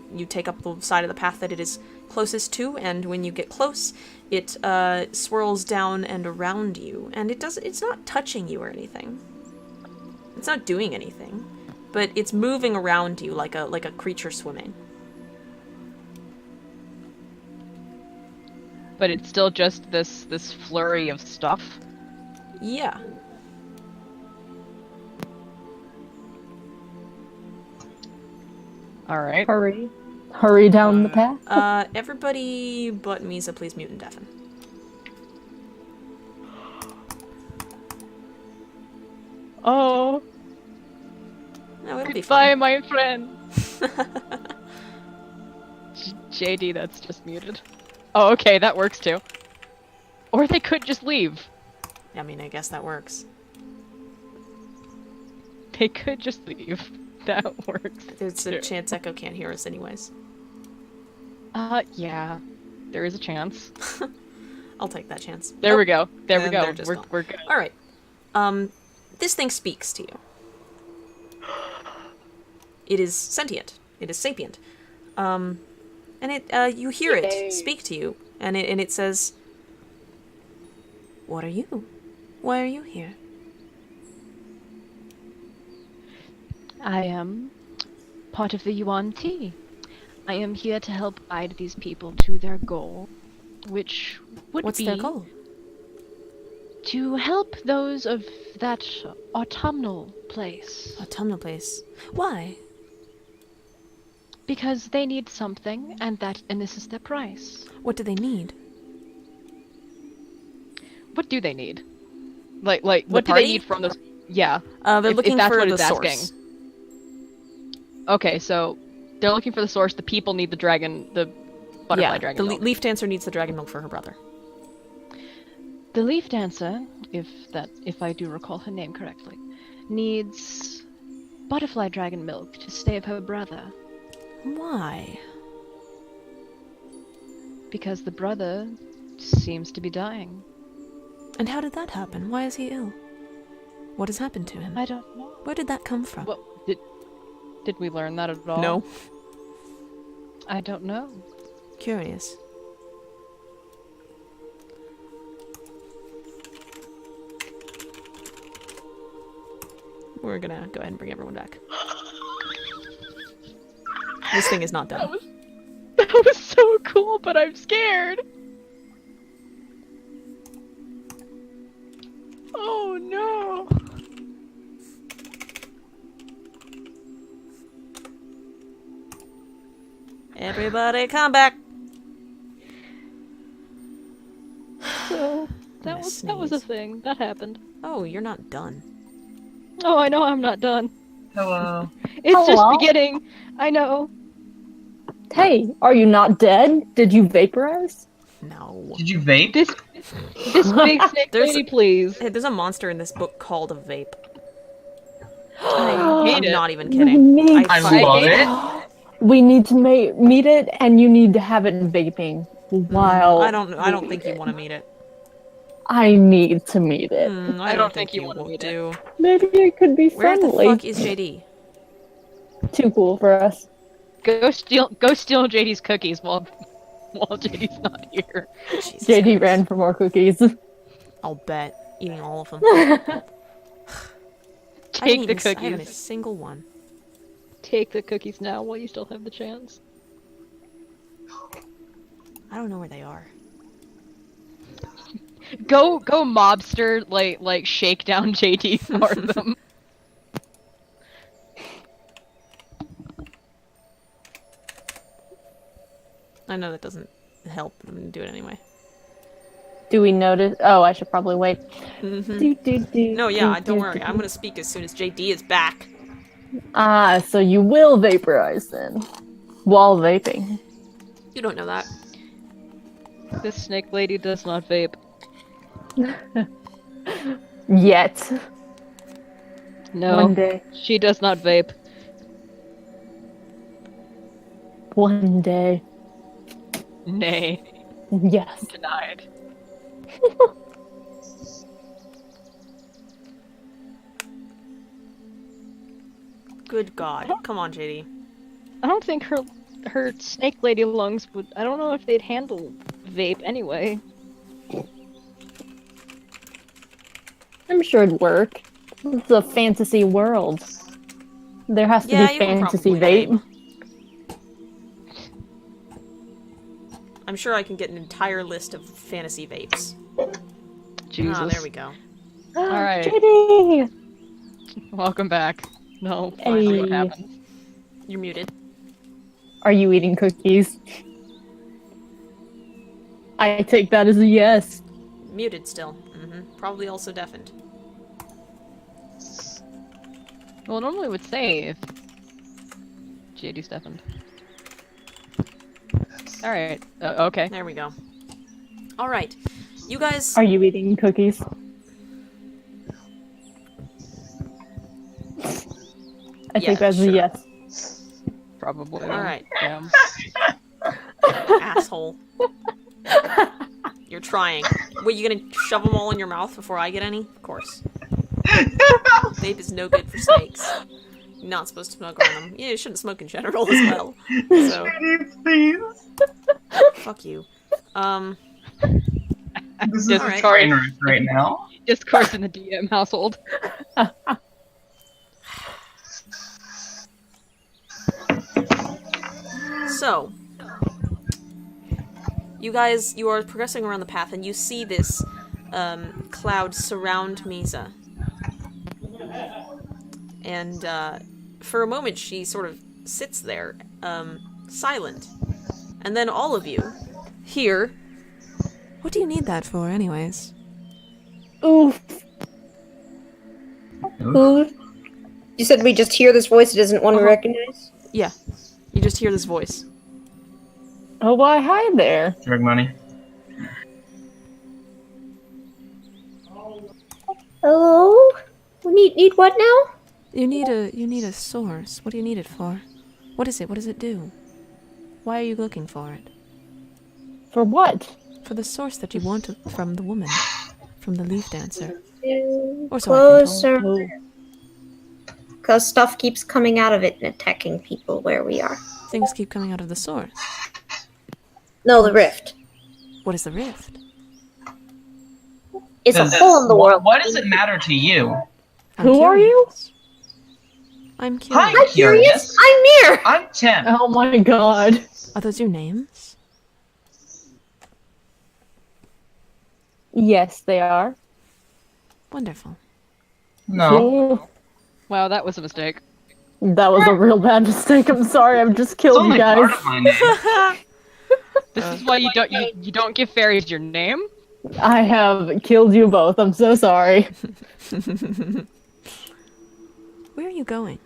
the side of the path that it is closest to, and when you get close, it swirls down and around you, and it's not touching you or anything. It's not doing anything, but it's moving around you like a creature swimming.
But it's still just this flurry of stuff.
Yeah.
Alright.
Hurry. Hurry down the path.
Everybody but Mizha, please mute and deafen.
Oh,
No, it'll be
goodbye,
fine.
my friend. JD, that's just muted. Oh, okay, that works too. Or they could just leave.
I mean, I guess that works.
They could just leave. That works.
There's a
too.
chance Echo can't hear us anyways.
Yeah. There is a chance.
I'll take that chance.
There we go. There we
and
go.
they're just gone.
We're good.
Alright. This thing speaks to you. It is sentient. It is sapient. And you hear it speak to you, and it says, "What are you? Why are you here?"
I am part of the Yuan Ti. I am here to help guide these people to their goal. which would
What's
be
their goal?
to help those of that autumnal place.
Autumnal place. Why?
Because they need something, and this is their price.
What do they need?
What do they need? Like what do
party?
they need from those? Yeah.
They're
if
looking
that's
for
what
the
it's
source.
asking. Okay, so they're looking for the source. The people need the butterfly dragon
the
milk.
leaf dancer needs the dragon milk for her brother.
The leaf dancer, if I do recall her name correctly, needs butterfly dragon milk to save her brother.
Why?
Because the brother seems to be dying.
And how did that happen? Why is he ill? What has happened to him?
I don't know.
Where did that come from?
Well, did we learn that at all?
No.
I don't know.
Curious. We're gonna go ahead and bring everyone back. This thing is not done.
That was so cool, but I'm scared. Oh no.
Everybody come back!
So that
gonna
was a
sneeze.
thing. That happened.
Oh, you're not done.
Oh, I know I'm not done.
Hello.
It's
Hello?
just beginning. I know.
Hey, are you not dead? Did you vaporize?
No.
Did you vape?
This big snake
There's-
lady, please.
Hey, there's a monster in this book called a vape.
I hate
I'm
it.
not even kidding.
Need
I
fucking
love
hate
it.
We need to meet it, and you need to have it vaping while
I don't think you want to meet it.
I need to meet it.
I
don't think you wanna
will
meet it.
do.
Maybe it could be
Where the
friendly.
fuck is JD?
Too cool for us.
Go steal JD's cookies while JD's not here.
Jesus
JD
Christ.
ran for more cookies.
I'll bet. Eating all of them. I
Take
didn't
the
even I haven't a
cookies.
single one.
Take the cookies now while you still have the chance.
I don't know where they are.
Go mobster like shake down JD for them.
I know that doesn't help, but I'm gonna do it anyway.
Do we notice? Oh, I should probably wait.
No, yeah, don't worry. I'm gonna speak as soon as JD is back.
Ah, so you will vaporize then, while vaping.
You don't know that.
This snake lady does not vape.
Yet.
No,
One day.
she does not vape.
One day.
Nay,
Yes.
denied.
Good God. Come on, JD.
I don't think her snake lady lungs would. I don't know if they'd handle vape anyway.
I'm sure it'd work. It's a fantasy world. There has to
Yeah,
be
you can
fantasy
probably
vape.
I'm sure I can get an entire list of fantasy vapes.
Jesus.
Ah, there we go.
All right.
JD!
Welcome back. No, finally, what
Hey.
happened?
You're muted.
Are you eating cookies? I take that as a yes.
Muted still. Probably also deafened.
Well, it normally would say if JD's deafened. All right. Okay.
There we go. Alright. You guys...
Are you eating cookies? I
Yeah,
take that as a
sure.
yes.
Probably.
Alright.
Yeah.
Asshole. You're trying. Wait, you gonna shove them all in your mouth before I get any? Of course. Vape is no good for snakes. You're not supposed to smoke around them. Yeah, you shouldn't smoke in general as well. So,
Please.
fuck you.
This is
Alright.
a train wreck right now.
Discourse in the DM household.
So, You are progressing around the path, and you see this cloud surround Mizha. And for a moment, she sort of sits there, silent. And then all of you hear... What do you need that for, anyways?
Oof.
Who? You said we just hear this voice. It doesn't want to recognize.
Yeah. You just hear this voice.
Oh, why hide there?
Drug money.
Hello. We need what now?
You need a source. What do you need it for? What is it? What does it do? Why are you looking for it?
For what?
For the source that you want from the woman. From the leaf dancer. Or so I've been told.
Closer.
Oh.
Because stuff keeps coming out of it and attacking people where we are.
Things keep coming out of the source.
No, the rift.
What is the rift?
It's a hole in the world.
What does it matter to you?
Who are you?
I'm curious.
Hi, Curious.
I'm Mir.
I'm Tim.
Oh my god.
Are those your names?
Yes, they are.
Wonderful.
No.
Oh,
Wow, that was a mistake.
that was a real bad mistake. I'm sorry. I've just
It's
killed you
only
guys.
part of my name.
This is why you don't give fairies your name.
I have killed you both. I'm so sorry.
Where are you going?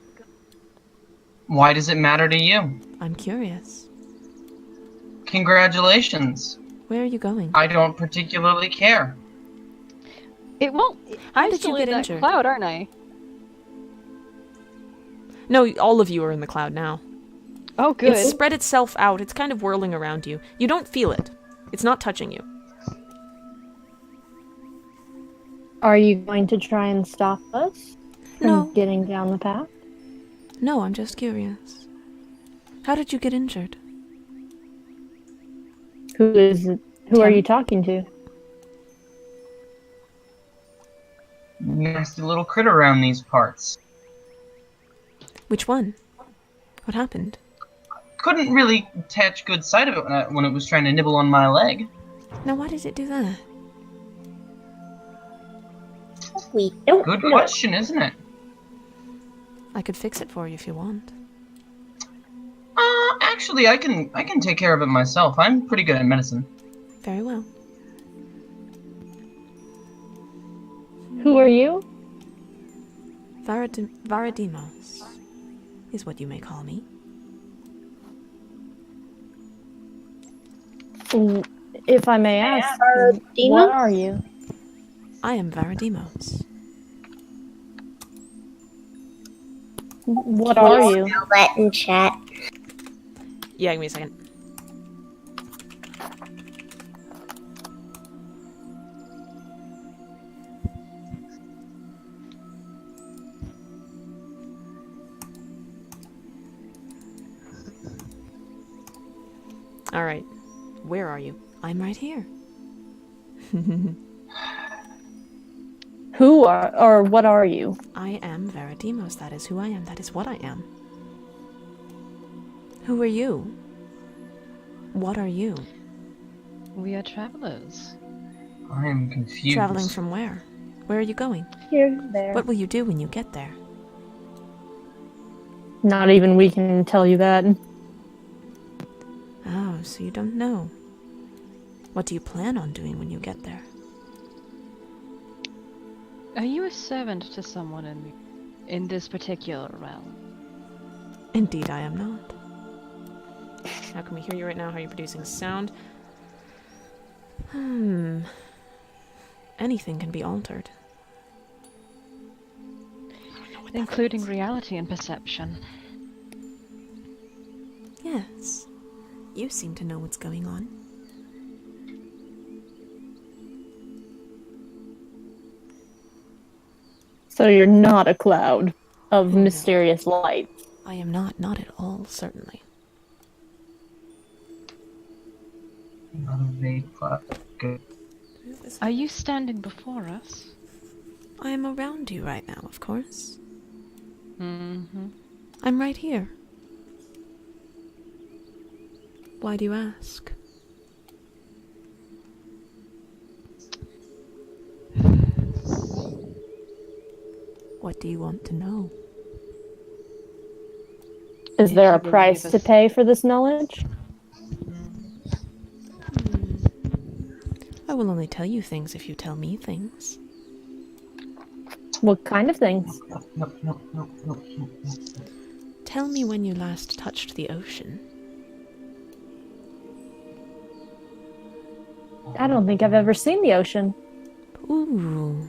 Why does it matter to you?
I'm curious.
Congratulations.
Where are you going?
I don't particularly care.
It won't.
How
I'm
did
still
you get
in that
injured?
cloud, aren't I?
No, all of you are in the cloud now.
Oh, good.
It's spread itself out. It's kind of whirling around you. You don't feel it. It's not touching you.
Are you going to try and stop us from
No.
getting down the path?
No, I'm just curious. How did you get injured?
Who is it? Who are
Tim.
you talking to?
Nasty little critter around these parts.
Which one? What happened?
Couldn't really catch good sight of it when it was trying to nibble on my leg.
Now, why did it do that?
We don't
Good
know.
question, isn't it?
I could fix it for you if you want.
Actually, I can take care of it myself. I'm pretty good at medicine.
Very well.
Who are you?
Varadimos is what you may call me.
If I may ask,
Varadimos?
what are you?
I am Varadimos.
What are you?
Spell that in chat.
Yeah, give me a second. Alright. Where are you? I'm right here.
Who are, or what are you?
I am Varadimos. That is who I am. That is what I am. Who are you? What are you?
We are travelers.
I am confused.
Traveling from where? Where are you going?
Here, there.
What will you do when you get there?
Not even we can tell you that.
Oh, so you don't know. What do you plan on doing when you get there?
Are you a servant to someone in this particular realm?
Indeed, I am not. How can we hear you right now? How are you producing sound? Anything can be altered.
Including reality and perception.
Yes. You seem to know what's going on.
So you're not a cloud of
No.
mysterious light.
I am not at all, certainly.
Another vape cloud. Good.
Are you standing before us?
I am around you right now, of course.
Mm-hmm.
I'm right here. Why do you ask? What do you want to know?
Is there a
If you
price
believe
to
us.
pay for this knowledge?
I will only tell you things if you tell me things.
What kind of things?
Nope.
Tell me when you last touched the ocean.
I don't think I've ever seen the ocean.
Ooh,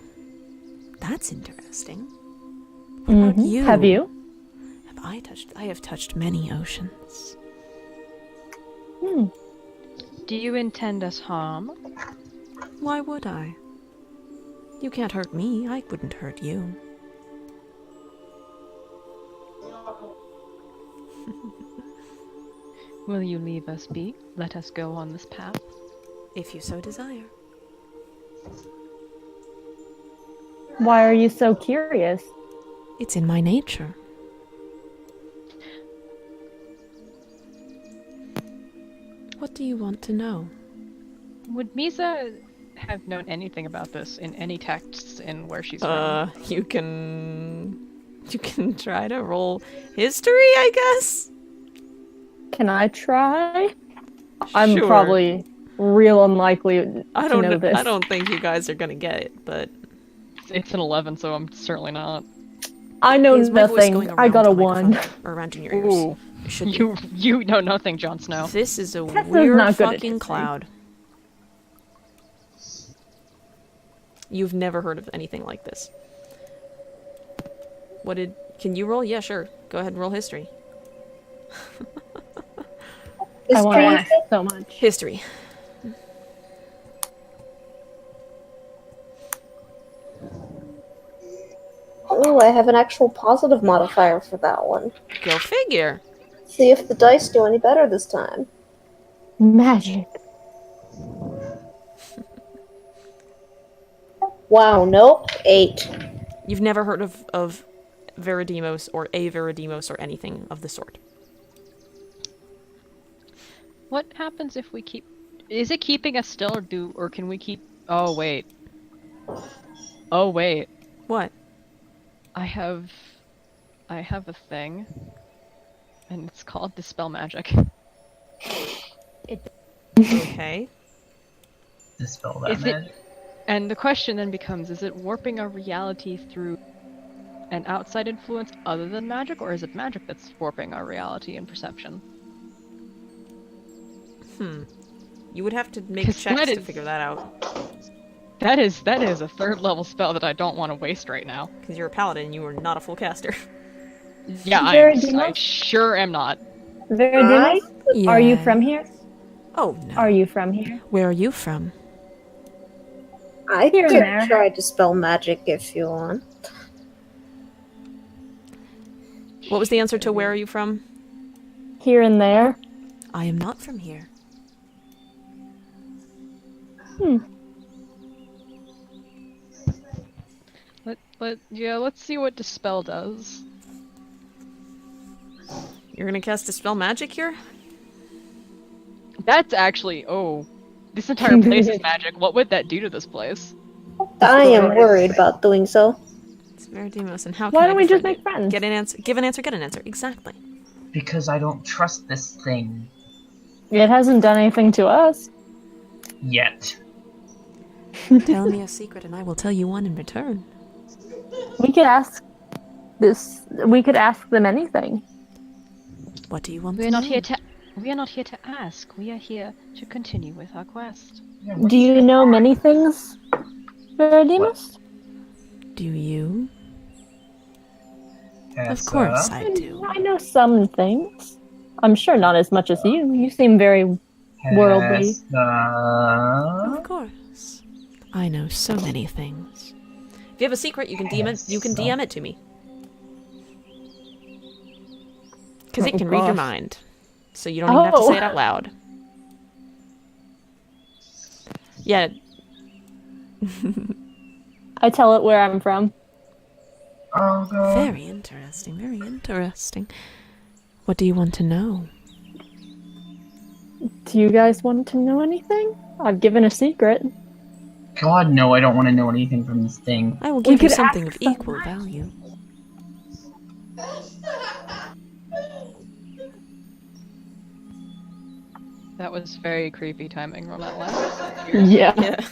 that's interesting. What about you?
Have you?
I have touched many oceans.
Do you intend us harm?
Why would I? You can't hurt me. I wouldn't hurt you.
Will you leave us be? Let us go on this path?
If you so desire.
Why are you so curious?
It's in my nature. What do you want to know?
Would Mizha have known anything about this in any texts in where she's from?
You can try to roll history, I guess?
Can I try? I'm
Sure.
probably real unlikely to know this.
I don't think you guys are gonna get it, but
It's an 11, so I'm certainly not.
I know
is my voice going
nothing. I
around
got
the
a 1.
microphone or around in your ears?
Ooh,
It should be.
you know nothing, Jon Snow.
This is a
Tessa's
weird
not good at
fucking
history.
cloud. You've never heard of anything like this. Can you roll? Yeah, sure. Go ahead and roll history.
I want to
History?
ask so much.
History.
Oh, I have an actual positive modifier for that one.
Go figure.
See if the dice do any better this time.
Magic.
Wow, nope. 8.
You've never heard of Varadimos or a Varadimos or anything of the sort.
What happens if we keep... Is it keeping us still, or can we keep... Oh, wait. Oh, wait.
What?
I have a thing, and it's called Dispel Magic.
Okay.
Dispel that
Is it-
magic.
And the question then becomes, is it warping our reality through an outside influence other than magic, or is it magic that's warping our reality and perception?
You would have to make
'Cause
checks
that
to
is-
figure that out.
That is a 3rd level spell that I don't want to waste right now.
Because you're a paladin, you are not a full caster.
Yeah, I
Varadimos?
sure am not.
Varadimos? Are you from here?
Oh, no.
Are you from here?
Where are you from?
I
Here and
could
there.
try to spell magic if you want.
What was the answer to where are you from?
Here and there?
I am not from here.
Let's see what Dispel does.
You're gonna cast Dispel Magic here?
That's actually, this entire place is magic. What would that do to this place?
I am worried about doing so.
It's Varadimos, and how can
Why
I
don't we just
befriend
make friends?
you? Get an answer. Give an answer, get an answer. Exactly.
Because I don't trust this thing
It hasn't done anything to us.
yet.
Tell me a secret and I will tell you one in return.
We could ask we could ask them anything.
What do you want
We
to
are not
know?
here to ask. We are here to continue with our quest.
Yeah,
Do you know many things, Varadimos?
Do you? Of
Hessa?
course I do.
I know some things. I'm sure not as much as you. You seem very worldly.
Hessa?
Of course. I know so many things. If you have a secret, you can DM it. You can DM it to me. Because it
Oh,
can read your
gosh.
mind, so you don't even have to
Oh.
say it out loud. Yeah.
I tell it where I'm from.
Oh god.
Very interesting. Very interesting. What do you want to know?
Do you guys want to know anything? I've given a secret.
God, no, I don't want to know anything from this thing.
I will
We
give you
could
something
ask
of equal
someone.
value.
That was very creepy timing from that last.
Yeah.
Yeah.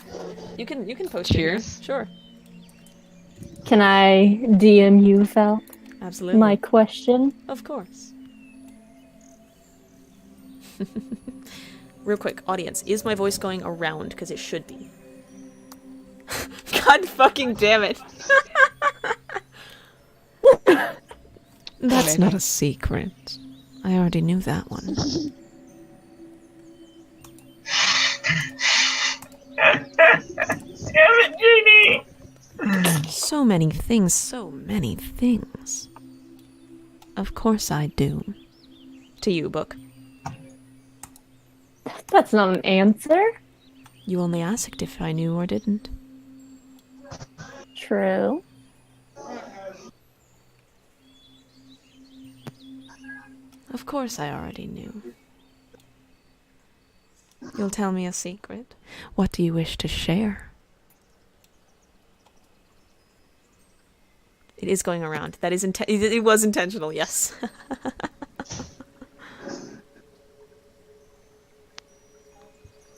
You can post it here.
Cheers.
Sure.
Can I DM you, Fal?
Absolutely.
My question?
Of course. Real quick, audience, is my voice going around? Because it should be. God fucking damn it. That's not a secret. I already knew that one.
Damn it, Genie!
So many things, so many things. Of course I do. To you, Book.
That's not an answer.
You only asked if I knew or didn't.
True.
Of course I already knew. You'll tell me a secret? What do you wish to share? It is going around. That is it was intentional, yes.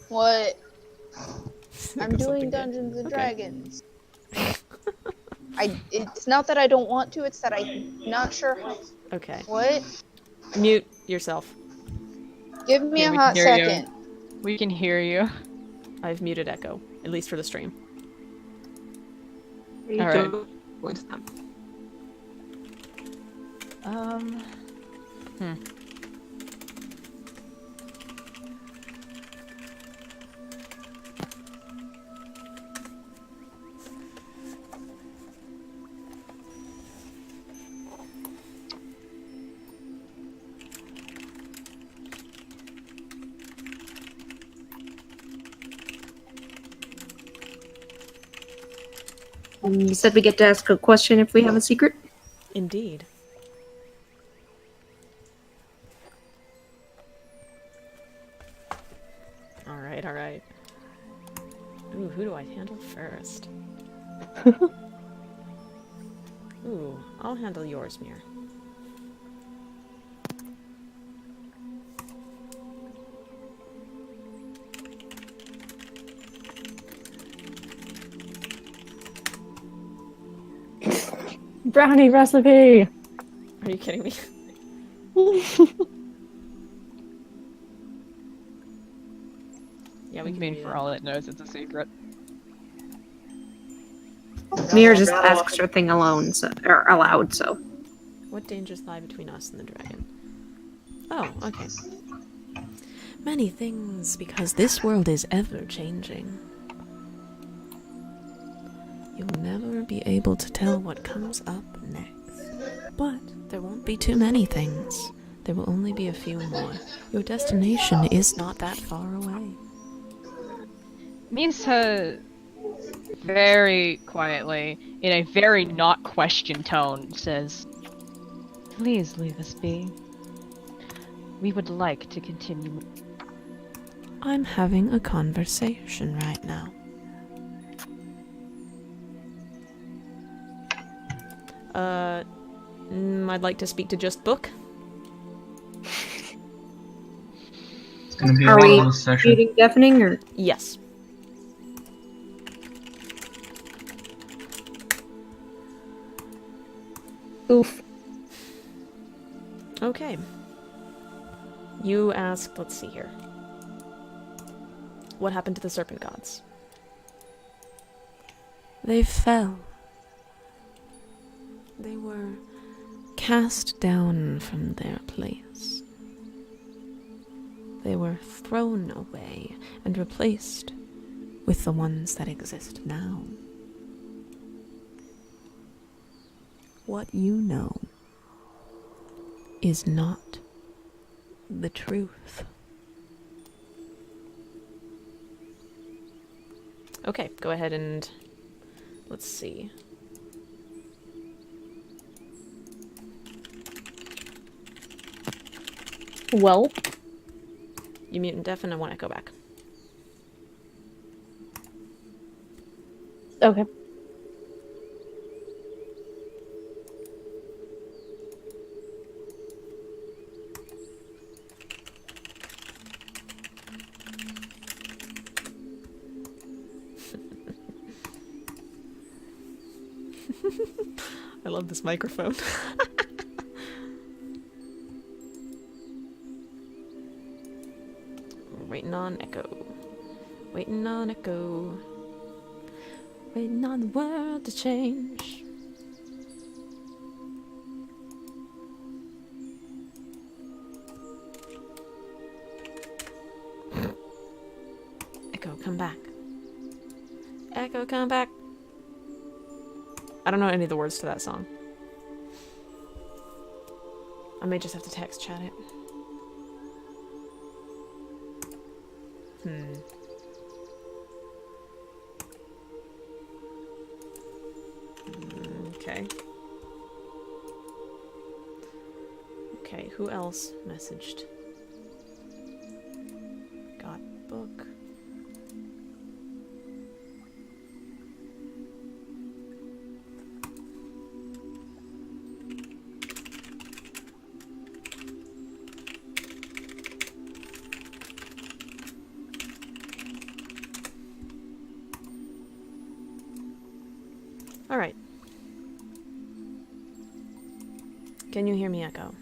What? I'm
Something
doing
good.
Dungeons and
Okay.
Dragons. It's not that I don't want to, it's that I'm not sure how.
Okay.
What?
Mute yourself.
Give me
Yeah,
a
we
hot
can hear you.
second.
We can hear you.
I've muted Echo, at least for the stream.
Alright.
You said we get to ask a question if we have a secret?
Indeed. Alright, alright. Ooh, who do I handle first? Ooh, I'll handle yours, Mir.
Brownie recipe!
Are you kidding me? Yeah, we
I
can
mean,
do
for
that.
all it knows, it's a secret.
Mir just asks her thing alone, so, or aloud, so.
What dangers lie between us and the dragon? Oh, okay. Many things, because this world is ever changing. You'll never be able to tell what comes up next. But there won't be too many things. There will only be a few more. Your destination is not that far away.
Mizha very quietly, in a very not question tone, says, "Please leave us be. We would like to continue."
I'm having a conversation right now. I'd like to speak to just Book.
It's gonna be a
Are we
one-of-those session.
muting deafening, or?
Yes.
Oof.
Okay. You asked, let's see here. What happened to the serpent gods? They fell. They were cast down from their place. They were thrown away and replaced with the ones that exist now. What you know is not the truth. Okay, go ahead and let's see.
Well,
You mute and deafen, I want to go back.
okay.
I love this microphone. Waiting on Echo. Waiting on Echo. Waiting on the world to change. Echo, come back. Echo, come back. I don't know any of the words to that song. I may just have to text chat it. Okay. Okay, who else messaged? Got book. All right. Can you hear me, Echo?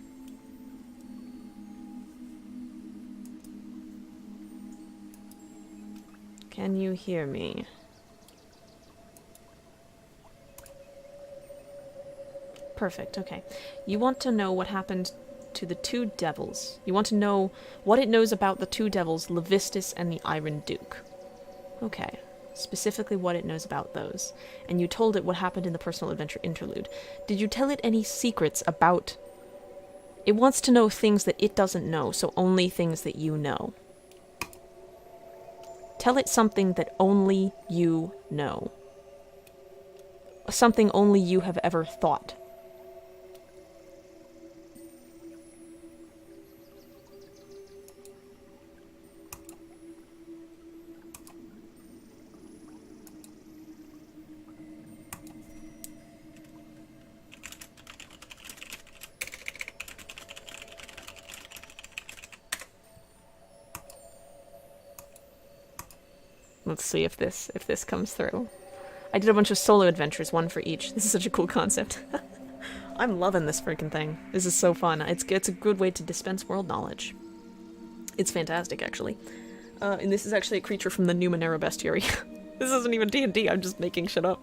Can you hear me? Perfect, okay. You want to know what happened to the two devils. You want to know what it knows about the two devils, Levistus and the Iron Duke. Okay. Specifically what it knows about those. And you told it what happened in the personal adventure interlude. Did you tell it any secrets about... It wants to know things that it doesn't know, so only things that you know. Tell it something that only you know. Something only you have ever thought. Let's see if this comes through. I did a bunch of solo adventures, one for each. This is such a cool concept. I'm loving this freaking thing. This is so fun. It's a good way to dispense world knowledge. It's fantastic, actually. And this is actually a creature from the Numenera bestiary. This isn't even D&D, I'm just making shit up.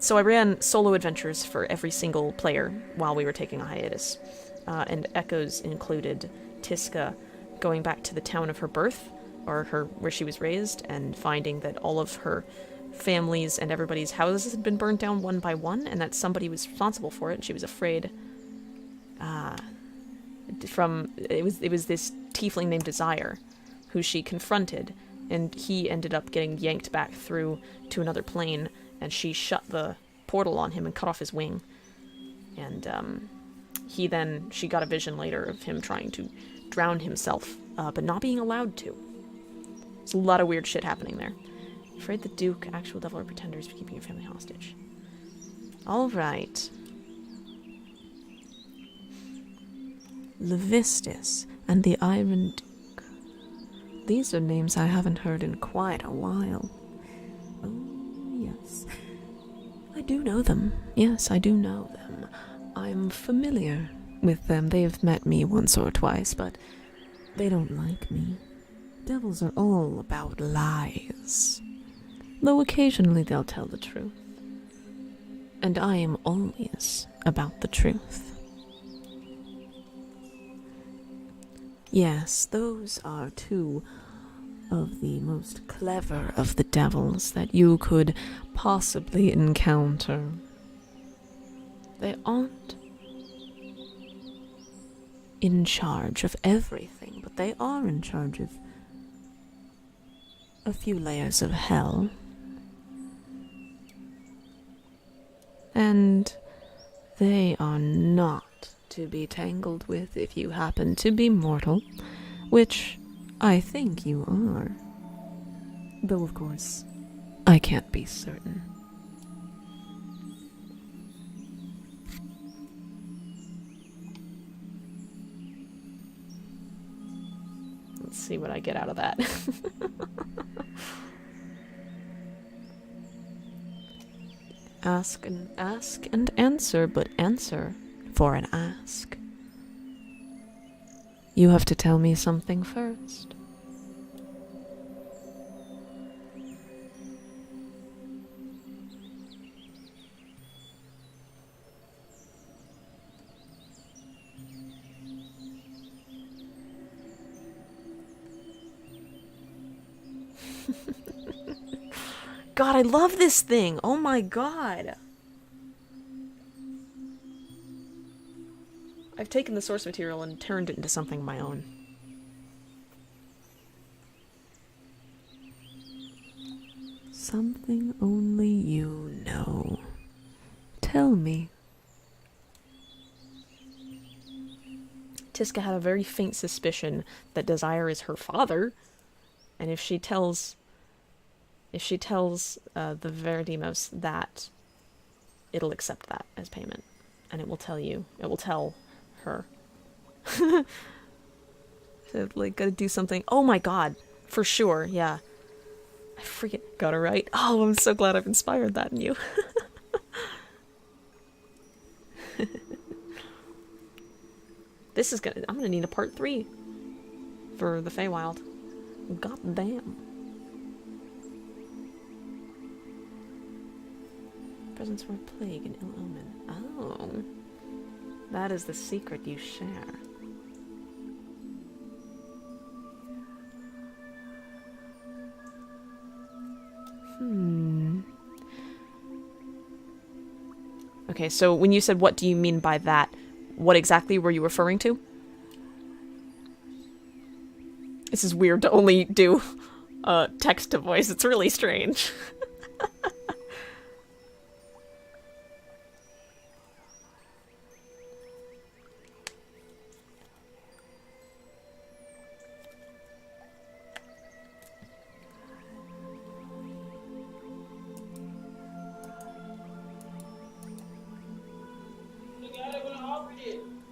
So I ran solo adventures for every single player while we were taking a hiatus. And Echoes included Tiska going back to the town of her birth, or where she was raised, and finding that all of her family's and everybody's houses had been burnt down one by one, and that somebody was responsible for it, and she was afraid. It was this tiefling named Desire, who she confronted, and he ended up getting yanked back through to another plane, and she shut the portal on him and cut off his wing. And she got a vision later of him trying to drown himself, but not being allowed to. There's a lot of weird shit happening there. Afraid the Duke, actual devil, or pretenders for keeping your family hostage. Alright. Levistus and the Iron Duke. These are names I haven't heard in quite a while. Oh, yes. I do know them. Yes, I do know them. I'm familiar with them. They've met me once or twice, but they don't like me. Devils are all about lies. Though occasionally they'll tell the truth. And I am always about the truth. Yes, those are two of the most clever of the devils that you could possibly encounter. They aren't in charge of everything, but they are in charge of a few layers of hell. And they are not to be tangled with if you happen to be mortal, which I think you are. Though, of course, I can't be certain. Let's see what I get out of that. Ask and answer, but answer for an ask. You have to tell me something first. God, I love this thing! Oh my god! I've taken the source material and turned it into something of my own. Something only you know. Tell me. Tiska had a very faint suspicion that Desire is her father, and if she tells the Varadimos that, it'll accept that as payment, and it will tell her. So, like, gotta do something. Oh my god, for sure, yeah. I freaking got it right. Oh, I'm so glad I've inspired that in you. I'm gonna need a part 3 for the Feywild. God damn. Presence for plague and ill omen. Oh. That is the secret you share. Okay, so when you said what do you mean by that, what exactly were you referring to? This is weird to only do text to voice. It's really strange.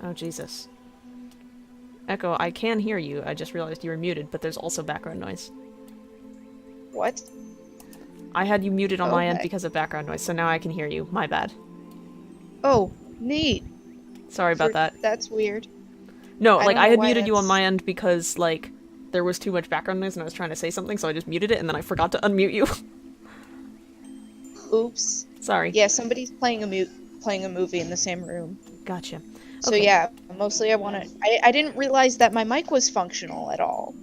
Oh, Jesus. Echo, I can hear you. I just realized you were muted, but there's also background noise.
What?
I had you muted on my end
Okay.
because of background noise, so now I can hear you. My bad.
Oh, neat.
Sorry about that.
That's weird.
No,
I
like,
don't
I
know
had
why
muted you on
that's-
my end because, like, there was too much background noise and I was trying to say something, so I just muted it, and then I forgot to unmute you.
Oops.
Sorry.
Yeah, somebody's playing a movie in the same room.
Gotcha.
So
Okay.
yeah, mostly I didn't realize that my mic was functional at all.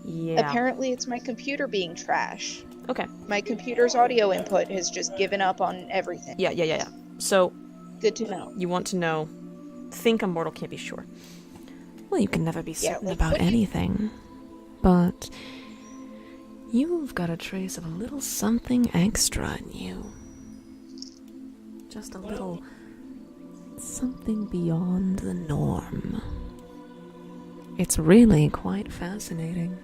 Yeah.
Apparently it's my computer being trash.
Okay.
My computer's audio input has just given up on everything.
Yeah. So,
Good to know.
you want to know... Think a mortal can't be sure. Well, you can never be
Yeah,
certain
like,
about
what do you-
anything. But... you've got a trace of a little something extra in you. Just a little... something beyond the norm. It's really quite fascinating.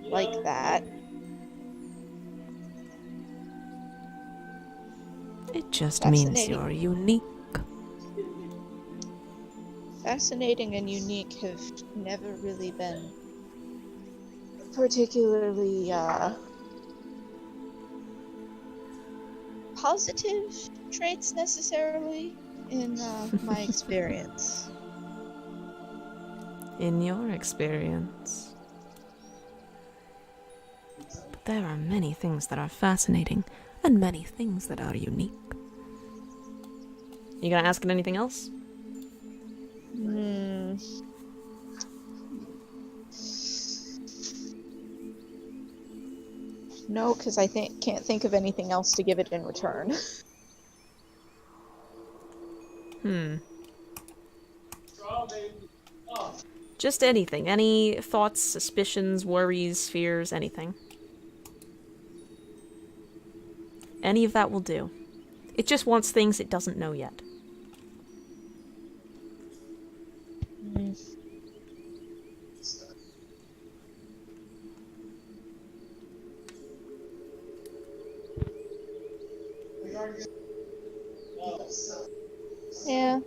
Like that.
It just means
Fascinating.
you're unique.
Fascinating and unique have never really been particularly positive traits necessarily in my experience.
In your experience. But there are many things that are fascinating, and many things that are unique. You gonna ask it anything else?
No, because I can't think of anything else to give it in return.
Just anything. Any thoughts, suspicions, worries, fears, anything. Any of that will do. It just wants things it doesn't know yet.
Yeah.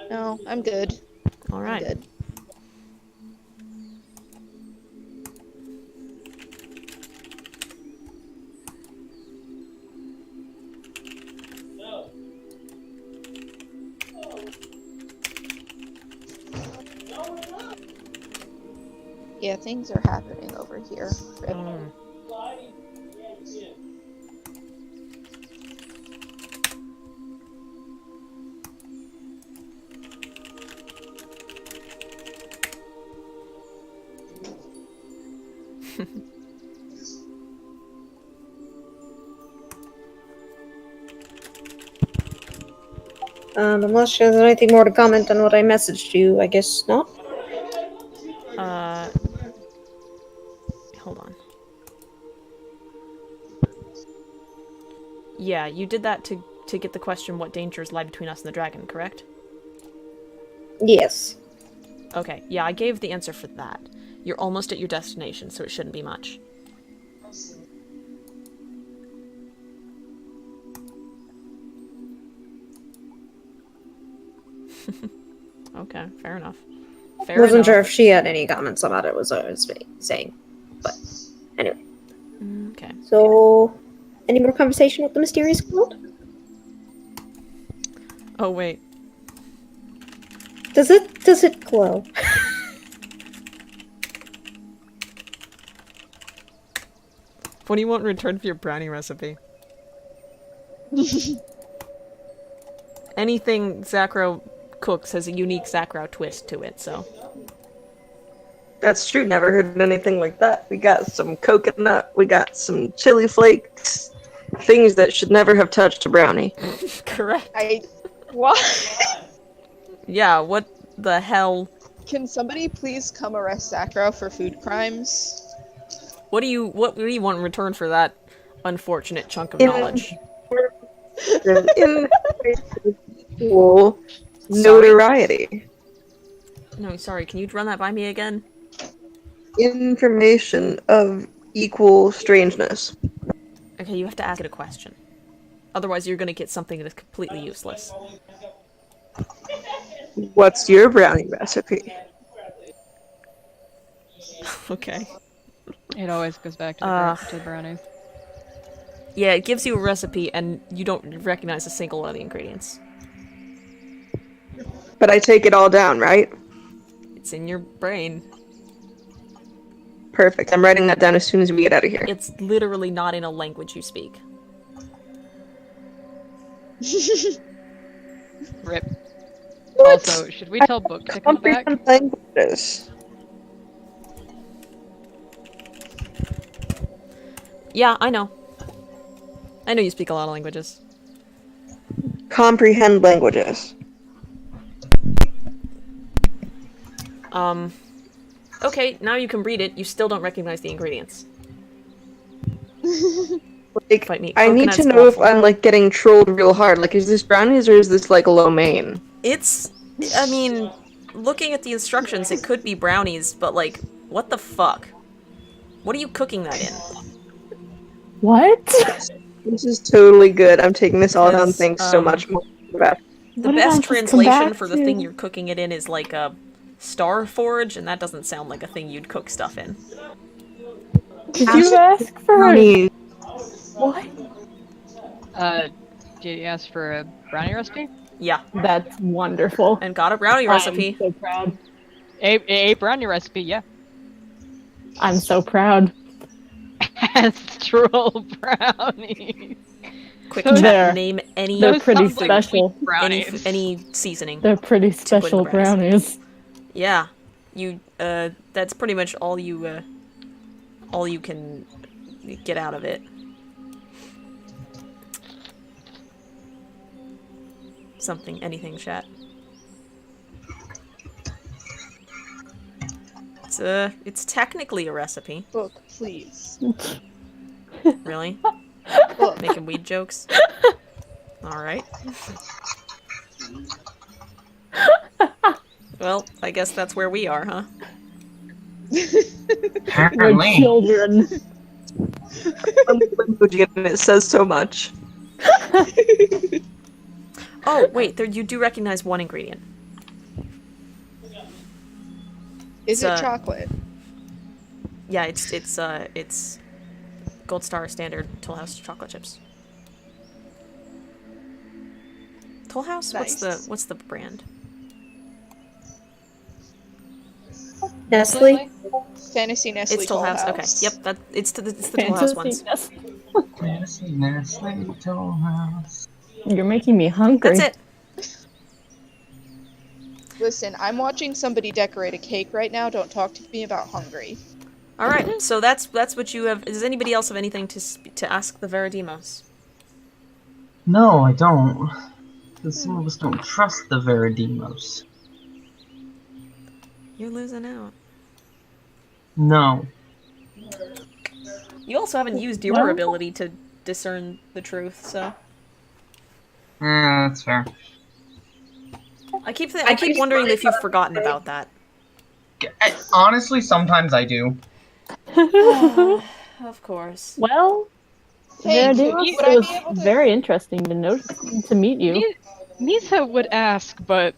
No, I'm good.
All right.
I'm good. Yeah, things are happening over here.
Mm.
Unless there's anything more to comment on what I messaged you, I guess not.
Hold on. Yeah, you did that to get the question what dangers lie between us and the dragon, correct?
Yes.
Okay, yeah, I gave the answer for that. You're almost at your destination, so it shouldn't be much. Okay, fair enough. Fair
Wasn't
enough.
sure if she had any comments about it, was what I was saying. But, anyway.
Okay.
So, any more conversation with the mysterious cloud?
Oh, wait.
Does it glow?
What do you want in return for your brownie recipe? Anything Zackrow cooks has a unique Zackrow twist to it, so...
That's true, never heard anything like that. We got some coconut, we got some chili flakes, things that should never have touched a brownie.
Correct.
What?
Yeah, what the hell?
Can somebody please come arrest Zackrow for food crimes?
What do you want in return for that unfortunate chunk of knowledge?
In equal notoriety.
No, sorry, can you run that by me again?
Information of equal strangeness.
Okay, you have to ask it a question. Otherwise you're gonna get something that's completely useless.
What's your brownie recipe?
Okay.
It always goes back to the brownies.
Yeah, it gives you a recipe and you don't recognize a single one of the ingredients.
But I take it all down, right?
It's in your brain.
Perfect. I'm writing that down as soon as we get out of here.
It's literally not in a language you speak.
Rip.
What?
Also, should we tell Book to come back?
Comprehend languages.
Yeah, I know. I know you speak a lot of languages.
Comprehend languages.
Okay, now you can read it. You still don't recognize the ingredients.
Like,
Fight me.
I need
Coconut's
to know if
awful.
I'm like getting trolled real hard. Like, is this brownies or is this like lo mein?
It's... I mean, looking at the instructions, it could be brownies, but like, what the fuck? What are you cooking that in?
What?
This is totally good. I'm taking this all down.
Because,
Thanks so much.
The
What did I
best
just come
translation
back
for the
to?
thing you're cooking it in is like a star forge, and that doesn't sound like a thing you'd cook stuff in.
Did you ask for a...
Brownies.
What?
Did you ask for a brownie recipe?
Yeah,
That's wonderful.
and got a brownie recipe.
I'm so proud.
A brownie recipe, yeah.
I'm so proud.
Astral brownies.
Quick
They're-
chat, name any
they're
Those
pretty
sound like
special.
sweet brownies.
any seasoning.
They're pretty
put in the
special
brownies.
brownies.
Yeah, you that's pretty much all you can get out of it. Something, anything, chat. It's technically a recipe.
Book, please.
Really?
Book.
Making weed jokes? Alright. Well, I guess that's where we are, huh?
We're
Apparently.
children.
And it says so much.
Oh, wait, there, you do recognize one ingredient.
Is it
It's,
chocolate?
Yeah, it's Gold Star Standard Toll House chocolate chips. Toll House?
Nice.
What's the brand?
Nestle?
Fantasy Nestle
It's Toll House. Okay. Yep. It's the Toll House ones.
Nestle Toll House.
You're making me hungry.
That's it.
Listen, I'm watching somebody decorate a cake right now. Don't talk to me about hungry.
All right. So that's what you have. Does anybody else have anything to ask the Varadimos?
No, I don't. Because some of us don't trust the Varadimos.
You're losing out.
No.
You also haven't used your ability to discern the truth, so.
That's fair.
I keep wondering if you've forgotten about that.
Honestly, sometimes I do.
Of course.
Well,
Hey,
Varadimos,
would I
it was
be able to-
very interesting to meet you.
Mizha would ask, but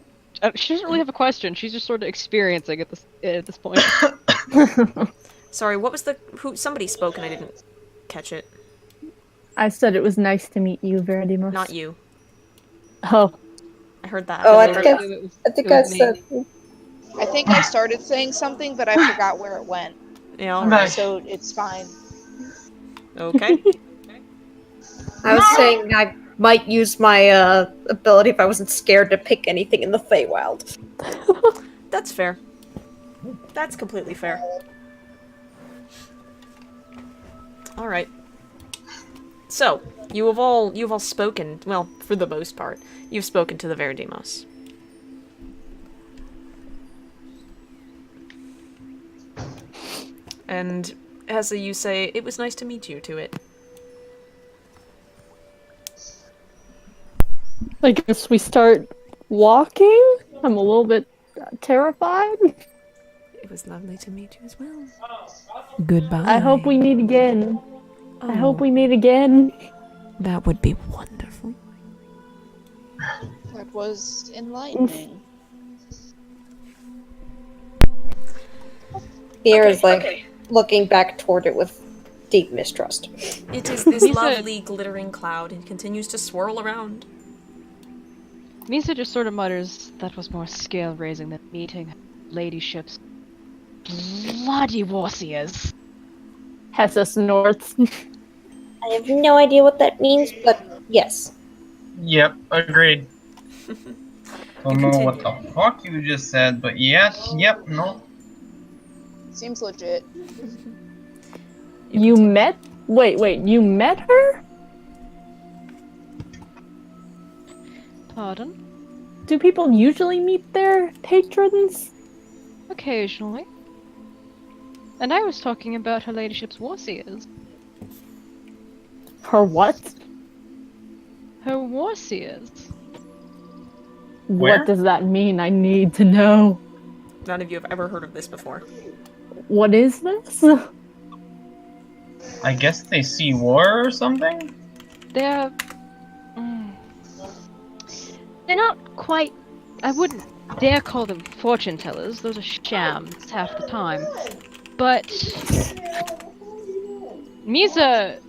she doesn't really have a question. She's just sort of experiencing at this point.
Sorry, what was somebody spoke and I didn't catch it.
I said it was nice to meet you, Varadimos.
Not you.
Oh.
I heard that.
Oh, I
It
think
was
I
me.
said.
I think I started saying something, but I forgot where it went.
Yeah, alright.
So it's fine.
Okay.
I was saying I might use my ability if I wasn't scared to pick anything in the Feywild.
That's fair. That's completely fair. Alright. So, you've all spoken, well, for the most part, you've spoken to the Varadimos. And Hessa, you say, it was nice to meet you to it.
I guess we start walking? I'm a little bit terrified.
It was lovely to meet you as well. Goodbye.
I hope we meet again. I hope
Oh,
we meet again.
that would be wonderful.
That was enlightening.
Here is like looking back toward it with deep mistrust.
It is this lovely glittering cloud and continues to swirl around.
Mizha just sort of mutters, that was more scale-raising than meeting ladyships. Bloody warriors.
Hessa snorts.
I have no idea what that means, but yes.
Yep, agreed. Don't know what
continue.
the fuck you just said, but yes, yep, no.
Seems legit.
You met? Wait, you met her?
Pardon?
Do people usually meet their patrons?
Occasionally. And I was talking about her ladyship's warriors.
Her what?
Her warriors.
Where?
What does that mean? I need to know.
None of you have ever heard of this before.
What is this?
I guess they see war or something?
They're... mm, they're not quite... I wouldn't dare call them fortune tellers. Those are shams half the time. But... Mizha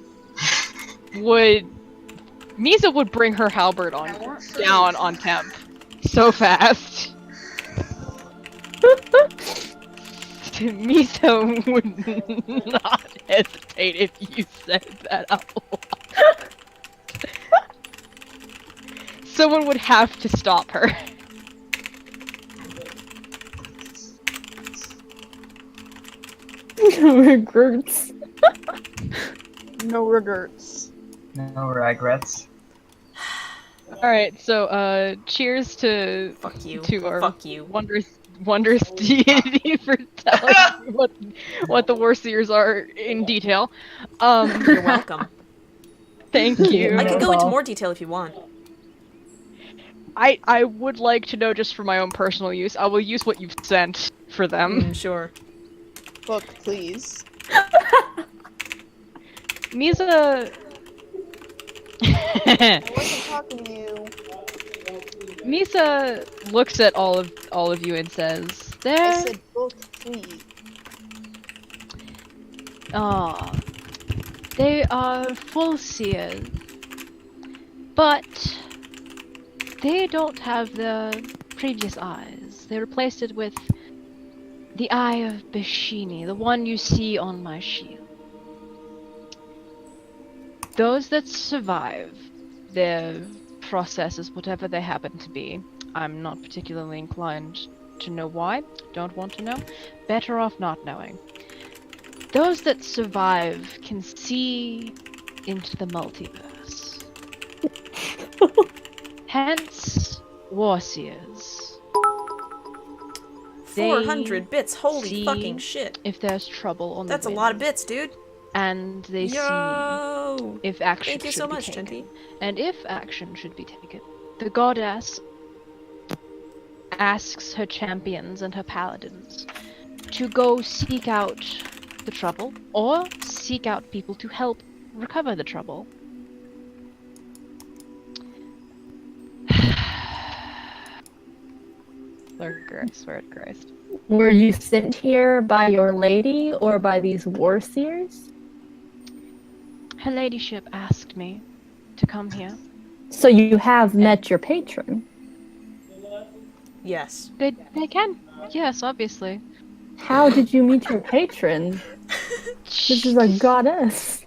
would bring her halberd down on temp so fast. Mizha would not hesitate if you said that out loud. Someone would have to stop her.
Regrets.
No regrets.
No regrets.
Alright, so cheers to
Fuck you.
to our
Fuck you.
wondrous deity for telling me what the warseers are in detail.
You're welcome.
Thank you.
I can go into more detail if you want.
I would like to know just for my own personal use. I will use what you've sent for them.
Sure.
Look, please.
Mizha...
I wasn't talking to you.
Mizha looks at all of you and says,
I
"There,
said book, please.
they are full seers, but they don't have the previous eyes. They replaced it with The Eye of Bashini, the one you see on my shield. Those that survive their processes, whatever they happen to be, I'm not particularly inclined to know why, don't want to know, better off not knowing. Those that survive can see into the multiverse. Hence, Warseers.
400 bits, holy
see
fucking shit.
If there's trouble on
That's
the
a
wind,
lot of bits, dude.
and they
Yo!
see if action
Thank you
should
so
be
much,
taken.
Tinty.
And if action should be taken, the goddess asks her champions and her paladins to go seek out the trouble, or seek out people to help recover the trouble. Swear to Christ.
Were you sent here by your lady or by these warseers?
Her ladyship asked me to come here.
So you have met your patron.
Yes.
They can. Yes, obviously.
How did you meet your patron? This is a goddess.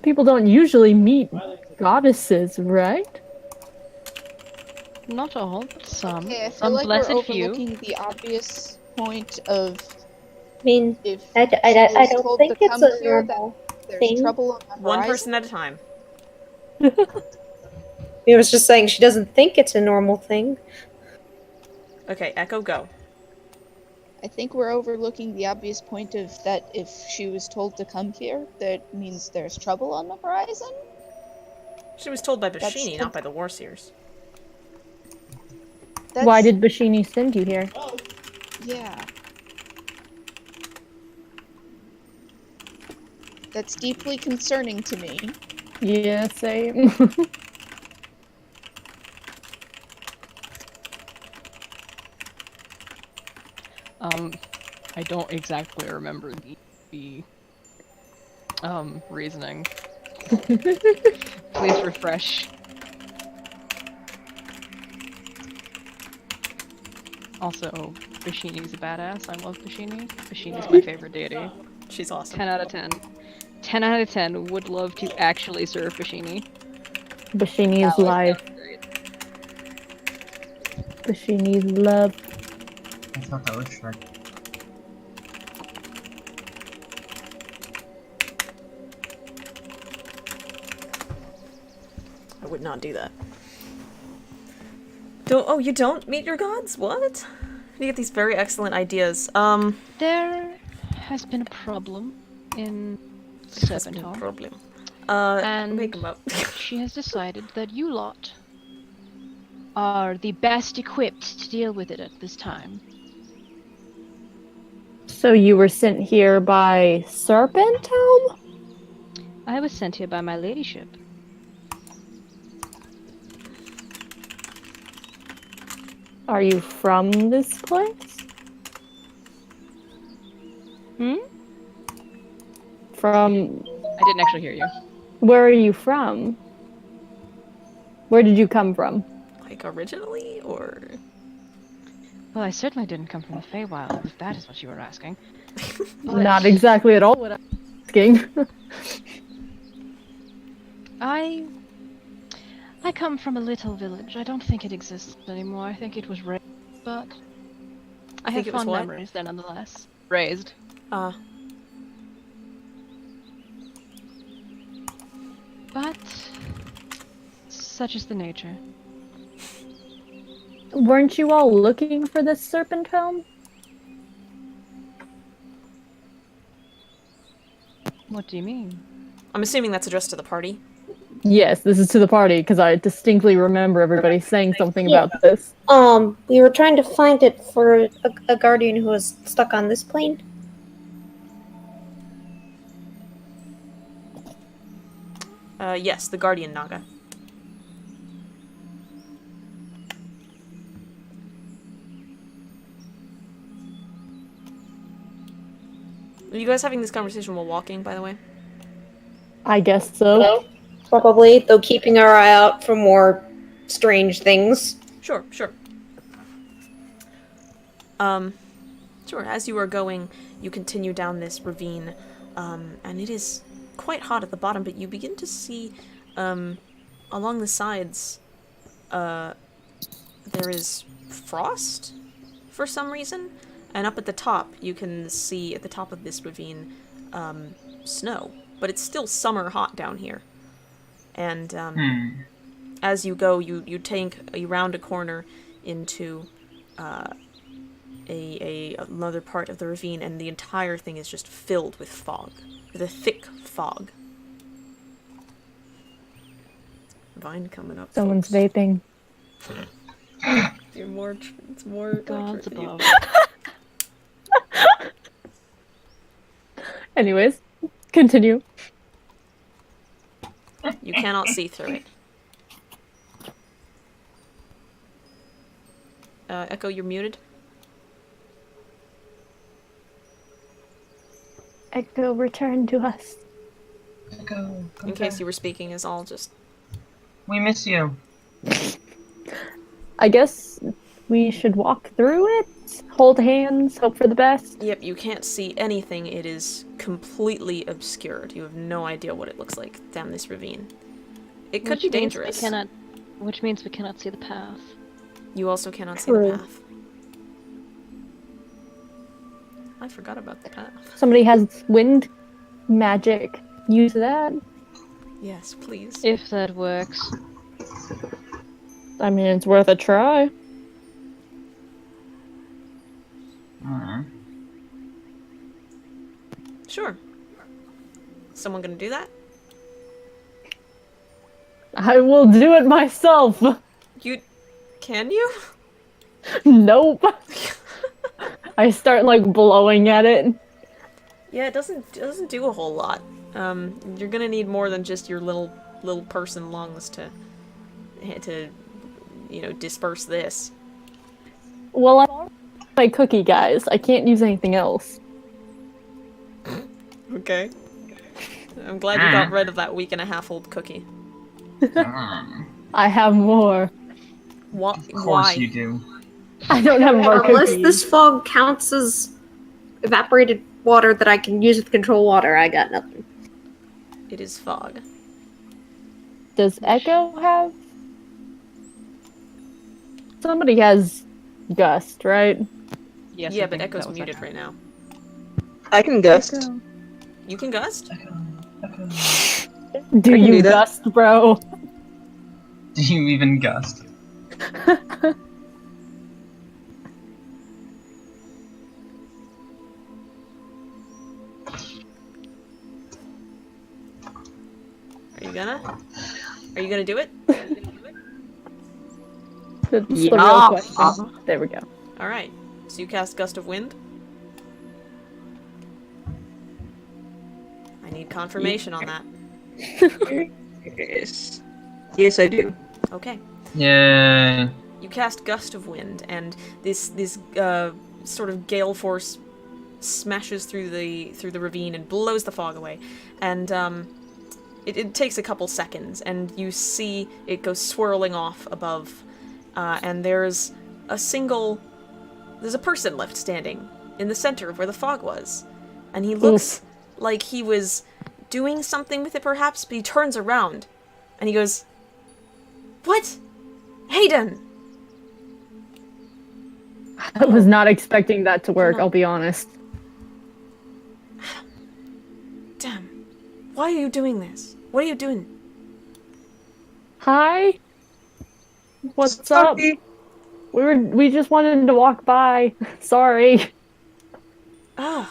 People don't usually meet goddesses, right?
Not all, some.
Okay, I feel
Some
like
blessed
we're
few.
overlooking the obvious point of
I mean,
if
I
she was
don't
told
think
to
it's
come
a
here,
normal
that there's
thing.
trouble on the
One
horizon.
person at a time.
I was just saying she doesn't think it's a normal thing.
Okay, Echo, go.
I think we're overlooking the obvious point of that if she was told to come here, that means there's trouble on the horizon.
She was told by
That's
Bashini,
the-
not by the Warseers.
Why did Bashini send you here?
Yeah. That's deeply concerning to me.
Yeah, same.
I don't exactly remember the reasoning. Please refresh. Also, Bashini's a badass. I love Bashini. Bashini's my favorite deity.
She's awesome.
10 out of 10. 10 out of 10 would love to actually serve Bashini.
Bashini is life. Bashini is love.
I thought that was short.
I would not do that. Oh, you don't meet your gods? What? You get these very excellent ideas.
There has been a problem in Serpent Hall.
Problem.
And
make 'em up.
she has decided that you lot are the best equipped to deal with it at this time.
So you were sent here by Serpent Home?
I was sent here by my ladyship.
Are you from this place?
Hmm?
From...
I didn't actually hear you.
Where are you from? Where did you come from?
Like, originally, or...?
Well, I certainly didn't come from the Feywild, if that is what you were asking.
Not exactly at all what I'm asking.
I come from a little village. I don't think it exists anymore. I think it was raised, but I have
think it was
fond
what?
memories there nonetheless. Raised. But such is the nature.
Weren't you all looking for this Serpent Home?
What do you mean?
I'm assuming that's addressed to the party.
Yes, this is to the party, because I distinctly remember everybody saying something
Yeah.
about this.
We were trying to find it for a guardian who was stuck on this plane.
Yes, the Guardian Naga. Are you guys having this conversation while walking, by the way?
I guess so.
Probably, though keeping our eye out for more strange things.
Sure, sure. Sure, as you are going, you continue down this ravine, and it is quite hot at the bottom, but you begin to see, along the sides, there is frost, for some reason, and up at the top, you can see, at the top of this ravine, snow. But it's still summer hot down here. And, as you go, you round a corner into, another part of the ravine, and the entire thing is just filled with fog. With a thick fog. Vine coming up.
Someone's
folks.
vaping.
It's more
God's
for you.
above.
Anyways, continue.
You cannot see through it. Echo, you're muted.
Echo, return to us.
Go.
In case you were speaking, is all just...
We miss you.
I guess we should walk through it, hold hands, hope for the best.
Yep, you can't see anything. It is completely obscured. You have no idea what it looks like down this ravine. It could be dangerous.
Which means we cannot see the path.
You also cannot see
True.
the path. I forgot about the path.
Somebody has wind magic. Use that.
Yes, please.
If that works.
I mean, it's worth a try.
Sure. Someone gonna do that?
I will do it myself.
Can you?
Nope. I start like blowing at it.
Yeah, it doesn't do a whole lot. You're gonna need more than just your little person lungs to disperse this.
Well, I'm my cookie, guys. I can't use anything else.
Okay. I'm glad you got rid of that week and a half old cookie.
I have more.
What?
Of course
Why?
you do.
I don't have more
Unless
cookies.
this fog counts as evaporated water that I can use to control water, I got nothing.
It is fog.
Does Echo have? Somebody has Gust, right?
Yes.
Yeah,
I
but
think
Echo's
that was
muted
Echo.
right now.
I can gust.
Echo.
You can gust?
Do
I can
you
do that.
Gust, bro?
Do you even gust?
Are you gonna? Are you gonna do it?
That's the
Yeah.
real question. There we go.
Alright. So you cast Gust of Wind? I need confirmation on that.
Yes. Yes, I do.
Okay.
Yay.
You cast Gust of Wind, and this sort of gale force smashes through the ravine and blows the fog away. And it takes a couple seconds, and you see it go swirling off above, and there's a person left standing in the center of where the fog was, and he looks like he was doing something with it perhaps, but he turns around, and he goes, "What? Hayden!"
I was not expecting that to work, I'll be honest.
Damn. Why are you doing this? What are you doing?
Hi? What's up?
Sorry.
We just wanted to walk by. Sorry.
Ugh.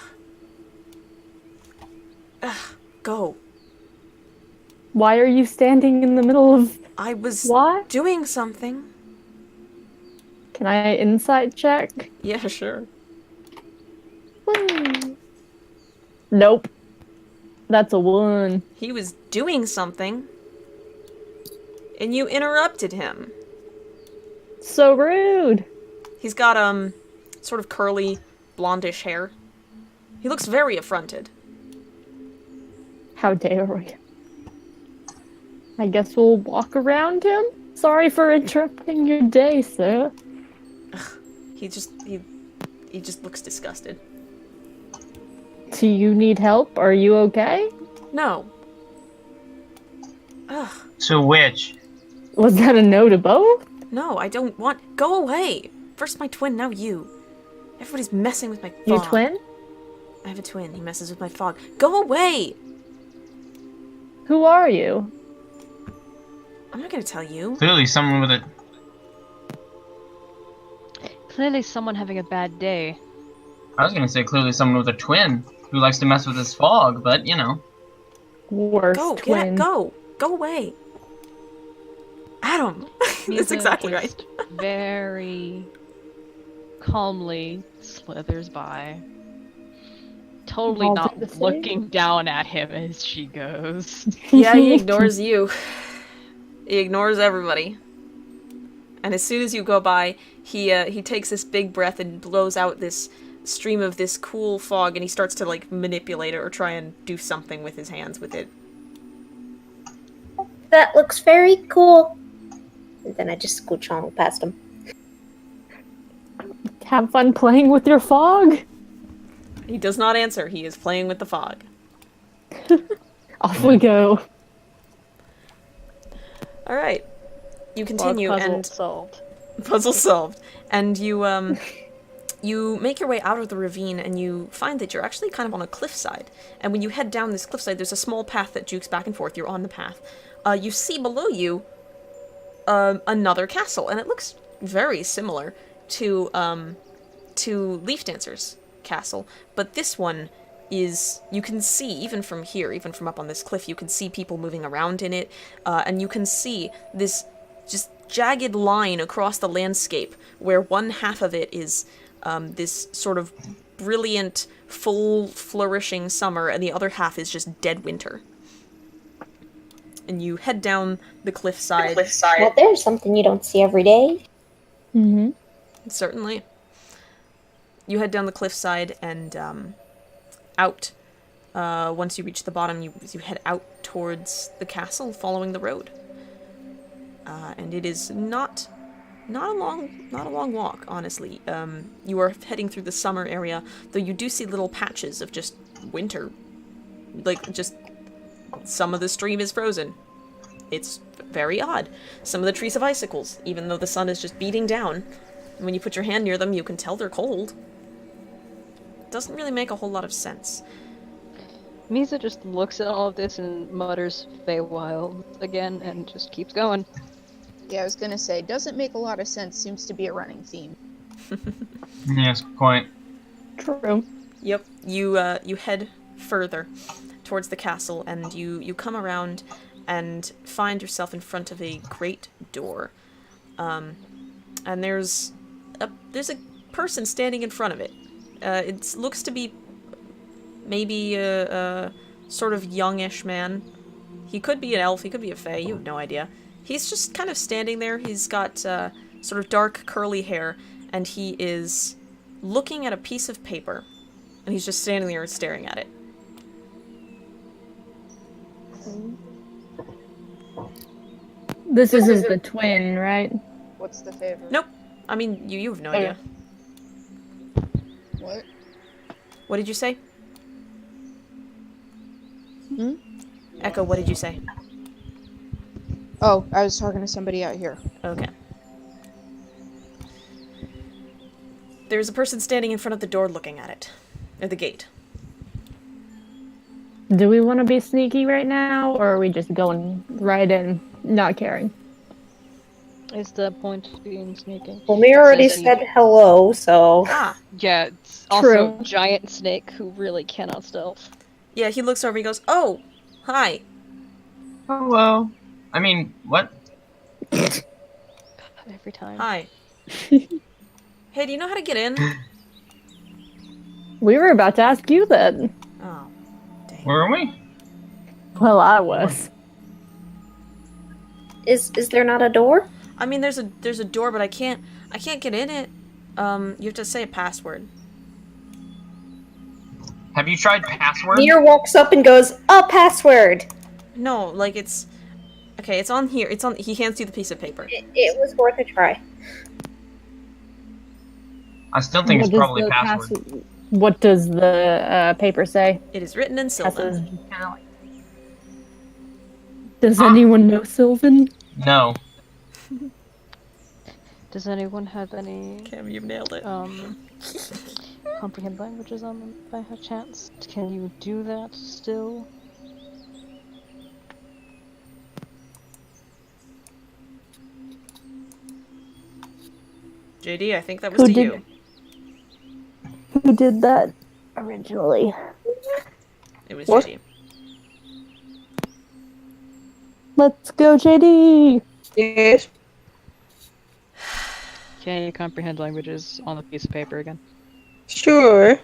Go.
Why are you standing in the middle of
I was
what?
doing something.
Can I insight check?
Yeah, sure.
Nope. That's a 1.
He was doing something, and you interrupted him.
So rude.
He's got, sort of curly, blondish hair. He looks very affronted.
How dare we? I guess we'll walk around him? Sorry for interrupting your day, sir.
He he just looks disgusted.
Do you need help? Are you okay?
No. Ugh.
To which?
Was that a no to both?
No, I don't want... Go away! First my twin, now you. Everybody's messing with my fog.
Your twin?
I have a twin. He messes with my fog. Go away!
Who are you?
I'm not gonna tell you.
Clearly someone with a...
Clearly someone having a bad day.
I was gonna say clearly someone with a twin who likes to mess with his fog, but, you know.
Worst
Go,
twin.
go! Go away! Adam! That's
Mizha
exactly right.
just very calmly slithers by. Totally
All
not
did the same?
looking down at him as she goes.
Yeah, he ignores you. He ignores everybody. And as soon as you go by, he takes this big breath and blows out this stream of this cool fog, and he starts to, like, manipulate it or try and do something with his hands with it.
That looks very cool. And then I just scooch on past him.
Have fun playing with your fog.
He does not answer. He is playing with the fog.
Off we go.
Alright. You continue
Fog puzzle
and...
solved.
Puzzle solved. And you, you make your way out of the ravine, and you find that you're actually kind of on a cliffside. And when you head down this cliffside, there's a small path that jukes back and forth. You're on the path. You see below you another castle, and it looks very similar to Leaf Dancer's castle. But this one is, you can see, even from here, even from up on this cliff, you can see people moving around in it, and you can see this just jagged line across the landscape where one half of it is this sort of brilliant, full, flourishing summer, and the other half is just dead winter. And you head down the cliffside.
Well, there's something you don't see every day.
Mm-hmm.
Certainly. You head down the cliffside and out. Once you reach the bottom, you head out towards the castle, following the road. And it is not a long walk, honestly. You are heading through the summer area, though you do see little patches of just winter. Like, just some of the stream is frozen. It's very odd. Some of the trees have icicles, even though the sun is just beating down. And when you put your hand near them, you can tell they're cold. Doesn't really make a whole lot of sense.
Mizha just looks at all of this and mutters Feywild again and just keeps going.
Yeah, I was gonna say, doesn't make a lot of sense, seems to be a running theme.
Yes, quite.
True.
Yep, you head further towards the castle, and you come around and find yourself in front of a great door. And there's a person standing in front of it. It looks to be maybe a sort of youngish man. He could be an elf, he could be a fae, you have no idea. He's just kind of standing there. He's got sort of dark curly hair, and he is looking at a piece of paper. And he's just standing there staring at it.
This isn't the twin, right?
What's the favor?
Nope. I mean, you have no idea.
What?
What did you say?
Hmm?
Echo, what did you say?
Oh, I was talking to somebody out here.
Okay. There's a person standing in front of the door looking at it. At the gate.
Do we want to be sneaky right now, or are we just going right in, not caring?
Is the point of being sneaking?
Well, we already
Says he-
said hello, so...
Ah!
Yeah, it's also
True.
giant snake who really cannot stealth.
Yeah, he looks over, he goes, "Oh! Hi!"
Hello. I mean, what?
Every time.
Hi. Hey, do you know how to get in?
We were about to ask you that.
Oh, dang.
Where are we?
Well, I was.
Is there not a door?
I mean, there's a door, but I can't get in it. You have to say a password.
Have you tried password?
Nier walks up and goes, "A password!"
No, like it's... Okay, it's on here. It's on... He hands you the piece of paper.
It was worth a try.
I still think it's probably a password.
What does the paper say?
It is written in Sylvan.
Does anyone know Sylvan?
No.
Does anyone have any
Cam, you've nailed it.
comprehend languages on them by a chance? Can you do that still?
JD, I think that was to you.
Who did that originally?
It was
What?
JD.
Let's go, JD!
Yes.
Can you comprehend languages on a piece of paper again?
Sure.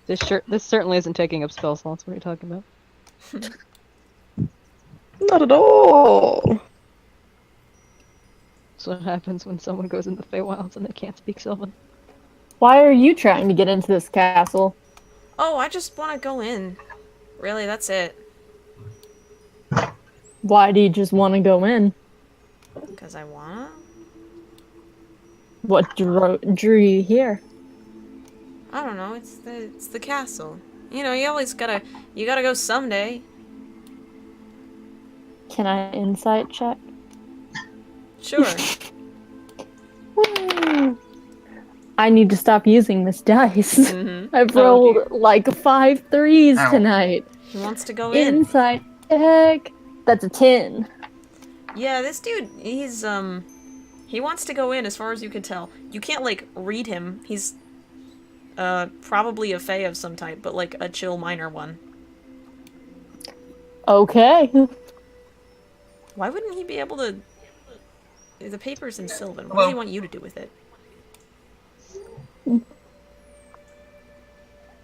This certainly isn't taking up spell slots. What are you talking about?
Not at all.
That's what happens when someone goes into Feywilds and they can't speak Sylvan.
Why are you trying to get into this castle?
Oh, I just want to go in. Really, that's it.
Why do you just want to go in?
Because I wanna?
What drew you here?
I don't know, it's the castle. You know, you gotta go someday.
Can I insight check?
Sure.
Woo! I need to stop using this dice.
Mm-hmm.
I've rolled like 5 threes
Ow.
tonight.
He wants to go in.
Insight check. That's a 10.
Yeah, this dude, he's, he wants to go in as far as you can tell. You can't, like, read him. He's, probably a Fey of some type, but, like, a chill minor one.
Okay.
Why wouldn't he be able to... The paper's in Sylvan. What
Well-
does he want you to do with it?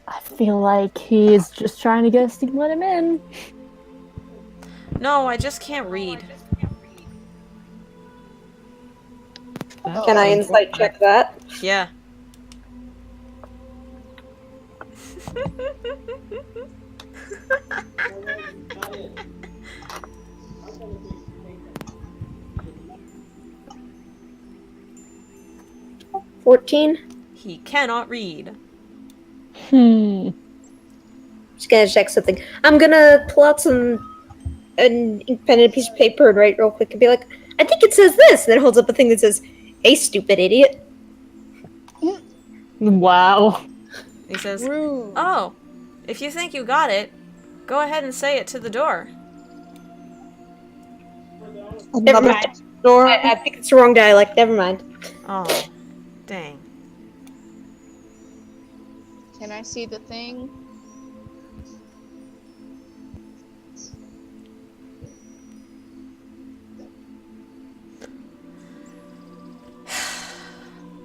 I feel like he's just trying to get us to let him in.
No, I just can't read.
Can I insight check that?
Yeah.
$14.
He cannot read.
Just gonna check something. I'm gonna pull out an ink pen and a piece of paper and write real quick and be like, I think it says this. And then it holds up a thing that says, "Hey, stupid idiot."
Wow.
He says,
Rude.
"Oh, if you think you got it, go ahead and say it to the door."
Never mind. I think it's the wrong dialect. Never mind.
Oh, dang.
Can I see the thing?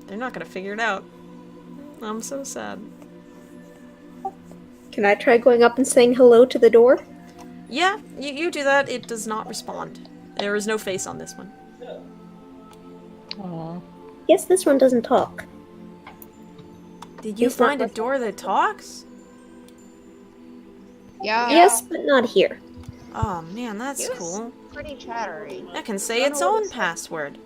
They're not gonna figure it out. I'm so sad.
Can I try going up and saying hello to the door?
Yeah, you do that. It does not respond. There is no face on this one.
Aww.
Yes, this one doesn't talk.
Did you
It's not
find a
listening.
door that talks?
Yeah.
Yes, but not here.
Oh man, that's
It was
cool.
pretty chattery.
It can say its own password.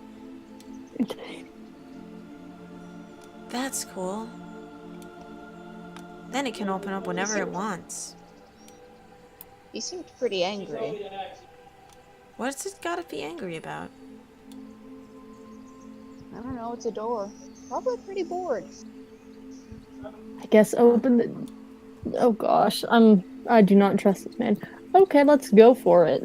That's cool. Then it can open up whenever it wants.
He seemed pretty angry.
What's it gotta be angry about?
I don't know, it's a door. Probably pretty bored.
I guess open the... Oh gosh, I do not trust this man. Okay, let's go for it.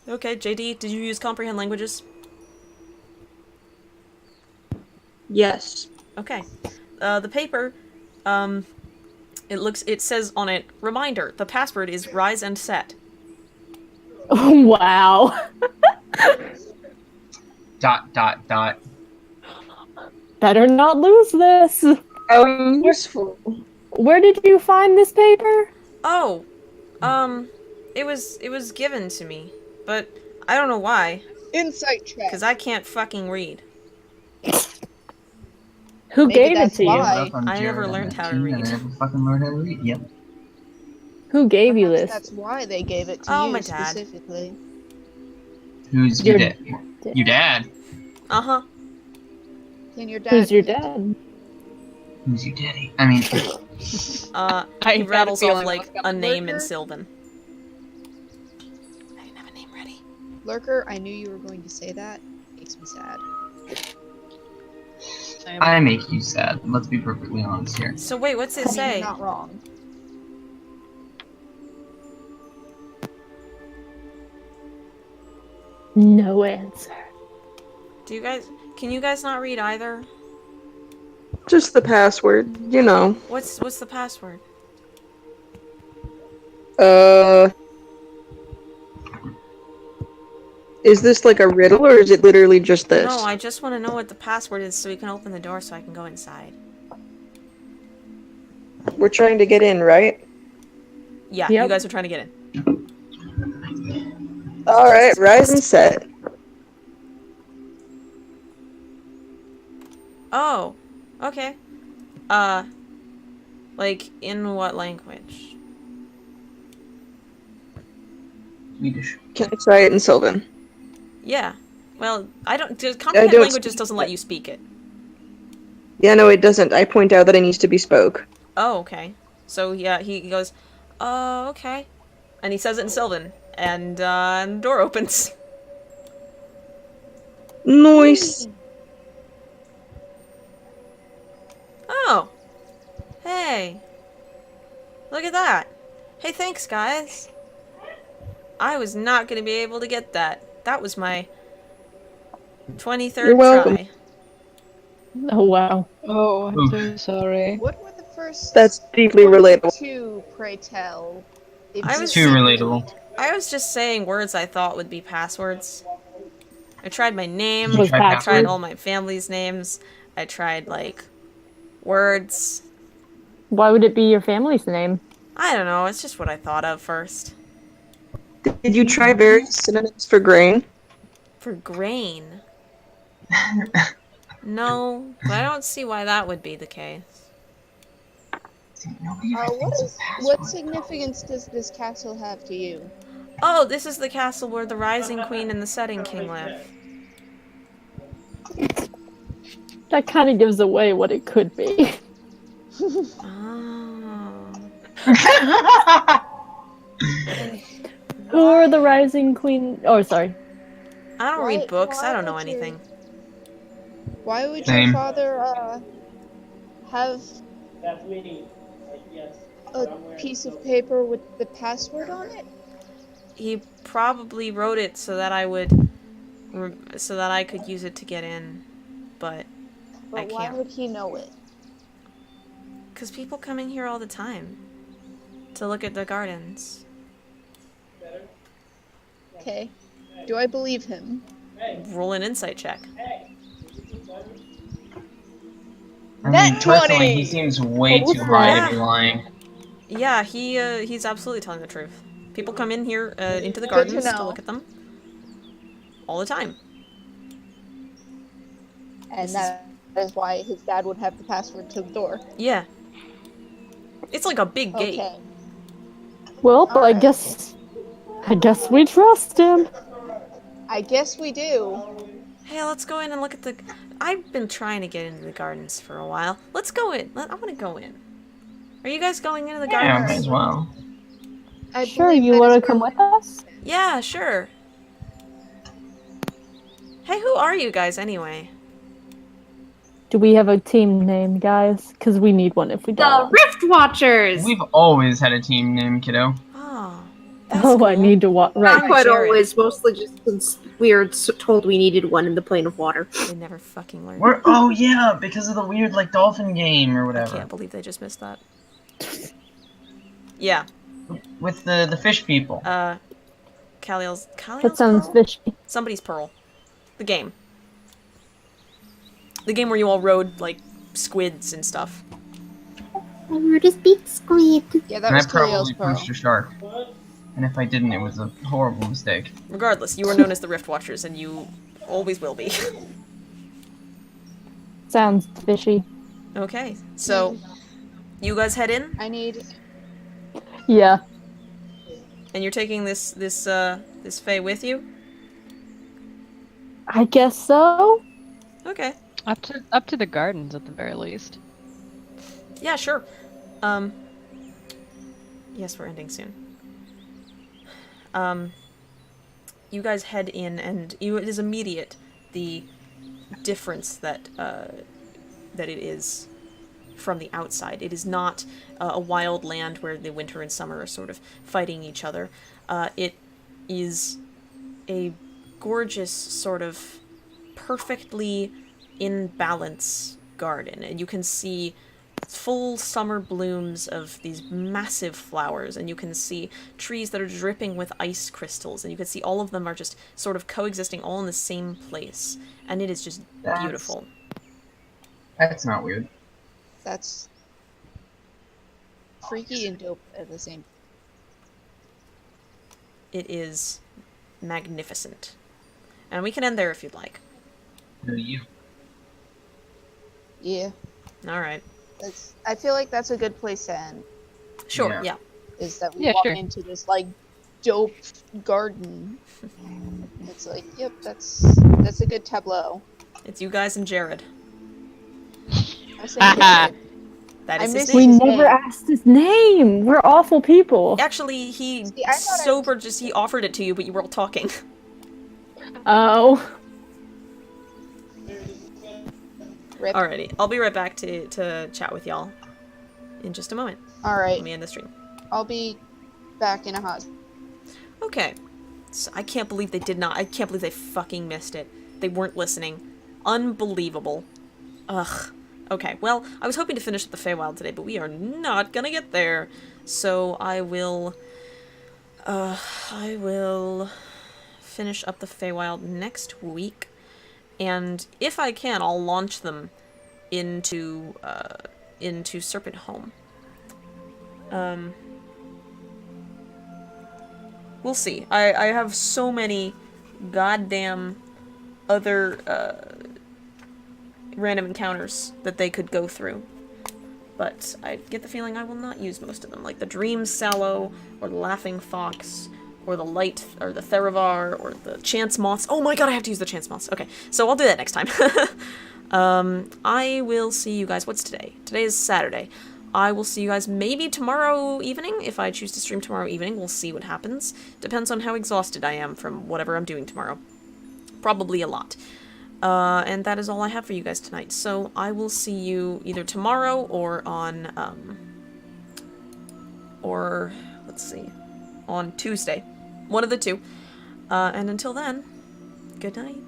Okay, JD, did you use comprehend languages?
Yes.
Okay. The paper, it says on it, reminder, the password is rise and set.
Wow. ... Better not lose this.
How useful.
Where did you find this paper?
Oh, it was given to me, but I don't know why,
Insight check.
because I can't fucking read.
Who
Maybe
gave it
that's
to you?
why.
I never learned how to read.
I never fucking learned how to read. Yep.
Who gave you
Perhaps
this?
That's why they gave it to
Oh,
you
my dad.
specifically.
Who's
Your
your dad? Your dad?
Uh-huh.
Can your dad
Who's your
read?
dad?
Who's your daddy? I mean,
He rattles off, like, a name in
Lurker?
Sylvan. I didn't have a name ready.
Lurker, I knew you were going to say that. Makes me sad.
I make you sad. Let's be perfectly honest here.
So wait, what's it
I mean,
say?
you're not wrong.
No answer.
Can you guys not read either?
Just the password, you know.
What's the password?
Is this like a riddle or is it literally just this?
No, I just want to know what the password is so we can open the door so I can go inside.
We're trying to get in, right?
Yeah,
Yep.
you guys are trying to get in.
Alright, rise and set.
Oh, okay. Like, in what language?
Swedish.
Can I try it in Sylvan?
Yeah. Well, comprehend
don't
languages
speak
doesn't let you speak it.
Yeah, no, it doesn't. I point out that it needs to be spoke.
Oh, okay. So, yeah, he goes, oh, okay. And he says it in Sylvan. And the door opens.
Nice.
Oh. Hey. Look at that. Hey, thanks, guys. I was not going to be able to get that. That was my 23rd
You're welcome.
try.
Oh wow.
Oh,
Oof.
so sorry.
What were the first
That's deeply relatable.
two, pray tell? If
I
you
was
Too
see-
relatable.
I was just saying words I thought would be passwords. I tried my name.
You
Was
tried
I
password?
tried all my family's names. I tried, like, words.
Why would it be your family's name?
I don't know. It's just what I thought of first.
Did you try various synonyms for grain?
For grain. No, but I don't see why that would be the case.
Nobody ever
what
thinks of
is what
passwords.
significance does this castle have to you?
Oh, this is the castle where the Rising Queen and the Setting King live.
That kind of gives away what it could be.
Oh.
Who are the Rising Queen? Oh, sorry.
I don't
Why-
read books. I
why
don't know
would you-
anything.
Why would
Same.
your father have a piece of paper with the password on it?
He probably wrote it so that I could use it to get in, but
But
I
why
can't.
would he know it?
Because people come in here all the time to look at the gardens.
Okay. Do I believe him?
Roll an insight check.
I
That
mean, personally,
20!
he seems way
What
too
was
high
that?
to be lying.
Yeah, he's absolutely telling the truth. People come in here into the
Good to
gardens to
know.
look at them all the time.
And that is why his dad would have the password to the door.
Yeah. It's like a big gate.
Okay.
Well, but
Alright.
I guess we trust him.
I guess we do.
Hey, let's go in and look at the... I've been trying to get into the gardens for a while. Let's go in. I want to go in. Are you guys going into the
Yeah,
gardens?
might as well.
I
Sure,
believe
you
that
want
is
to come
where-
with us?
Yeah, sure. Hey, who are you guys anyway?
Do we have a team name, guys? Because we need one if we
The
don't.
Riftwatchers!
We've always had a team name, kiddo.
Oh.
Oh, I need to
Not
right.
quite
Jared.
always, mostly just since we were told we needed one in the plane of water.
They never fucking learned.
Oh yeah, because of the weird like dolphin game or
I
whatever.
can't believe they just missed that. Yeah.
With the fish people.
Kaliel's
That sounds
Pearl?
fishy.
Somebody's Pearl. The game. The game where you all rode, like, squids and stuff.
My word is big squid.
Yeah, that
And I
was Kaliel's
probably
pearl.
punched a shark. And if I didn't, it was a horrible mistake.
Regardless, you are known as the Riftwatchers, and you always will be.
Sounds fishy.
Okay, so you guys head in,
I need
Yeah.
and you're taking this Fae with you.
I guess so.
Okay.
Up to the gardens at the very least.
Yeah, sure. Yes, we're ending soon. You guys head in, and it is immediate, the difference that it is from the outside. It is not a wild land where the winter and summer are sort of fighting each other. It is a gorgeous, sort of perfectly in balance garden, and you can see full summer blooms of these massive flowers, and you can see trees that are dripping with ice crystals, and you can see all of them are just sort of coexisting all in the same place, and it is just beautiful.
That's not weird.
That's freaky and dope at the same.
It is magnificent. And we can end there if you'd like.
Who are you?
Yeah,
Alright.
I feel like that's a good place to end.
Sure, yeah.
Is that we
Yeah,
walk
sure.
into this like dope garden. It's like, yep, that's a good tableau.
It's you guys and Jared.
I say Jared.
That
I
is his
miss
name.
We
his
never
name.
asked his name. We're awful people.
Actually, he
See, I thought
he offered it to you, but you were all talking.
Oh.
Rip.
Alrighty, I'll be right back to chat with y'all in just a moment.
All right,
Let me end the stream.
I'll be back in a hot.
Okay. So I can't believe they did not. I can't believe they fucking missed it. They weren't listening. Unbelievable. Ugh. Okay, well, I was hoping to finish up the Feywild today, but we are not gonna get there. So I will finish up the Feywild next week. And if I can, I'll launch them into Serpent Home. We'll see. I have so many goddamn other random encounters that they could go through. But I get the feeling I will not use most of them, like the Dream Sallow, or the Laughing Fox, or the Light, or the Theravar, or the Chance Moths. Oh my god, I have to use the Chance Moths. Okay, so I'll do that next time. I will see you guys. What's today? Today is Saturday. I will see you guys maybe tomorrow evening. If I choose to stream tomorrow evening, we'll see what happens. Depends on how exhausted I am from whatever I'm doing tomorrow. Probably a lot. And that is all I have for you guys tonight. So I will see you either tomorrow or on, on Tuesday. One of the two. And until then, good night.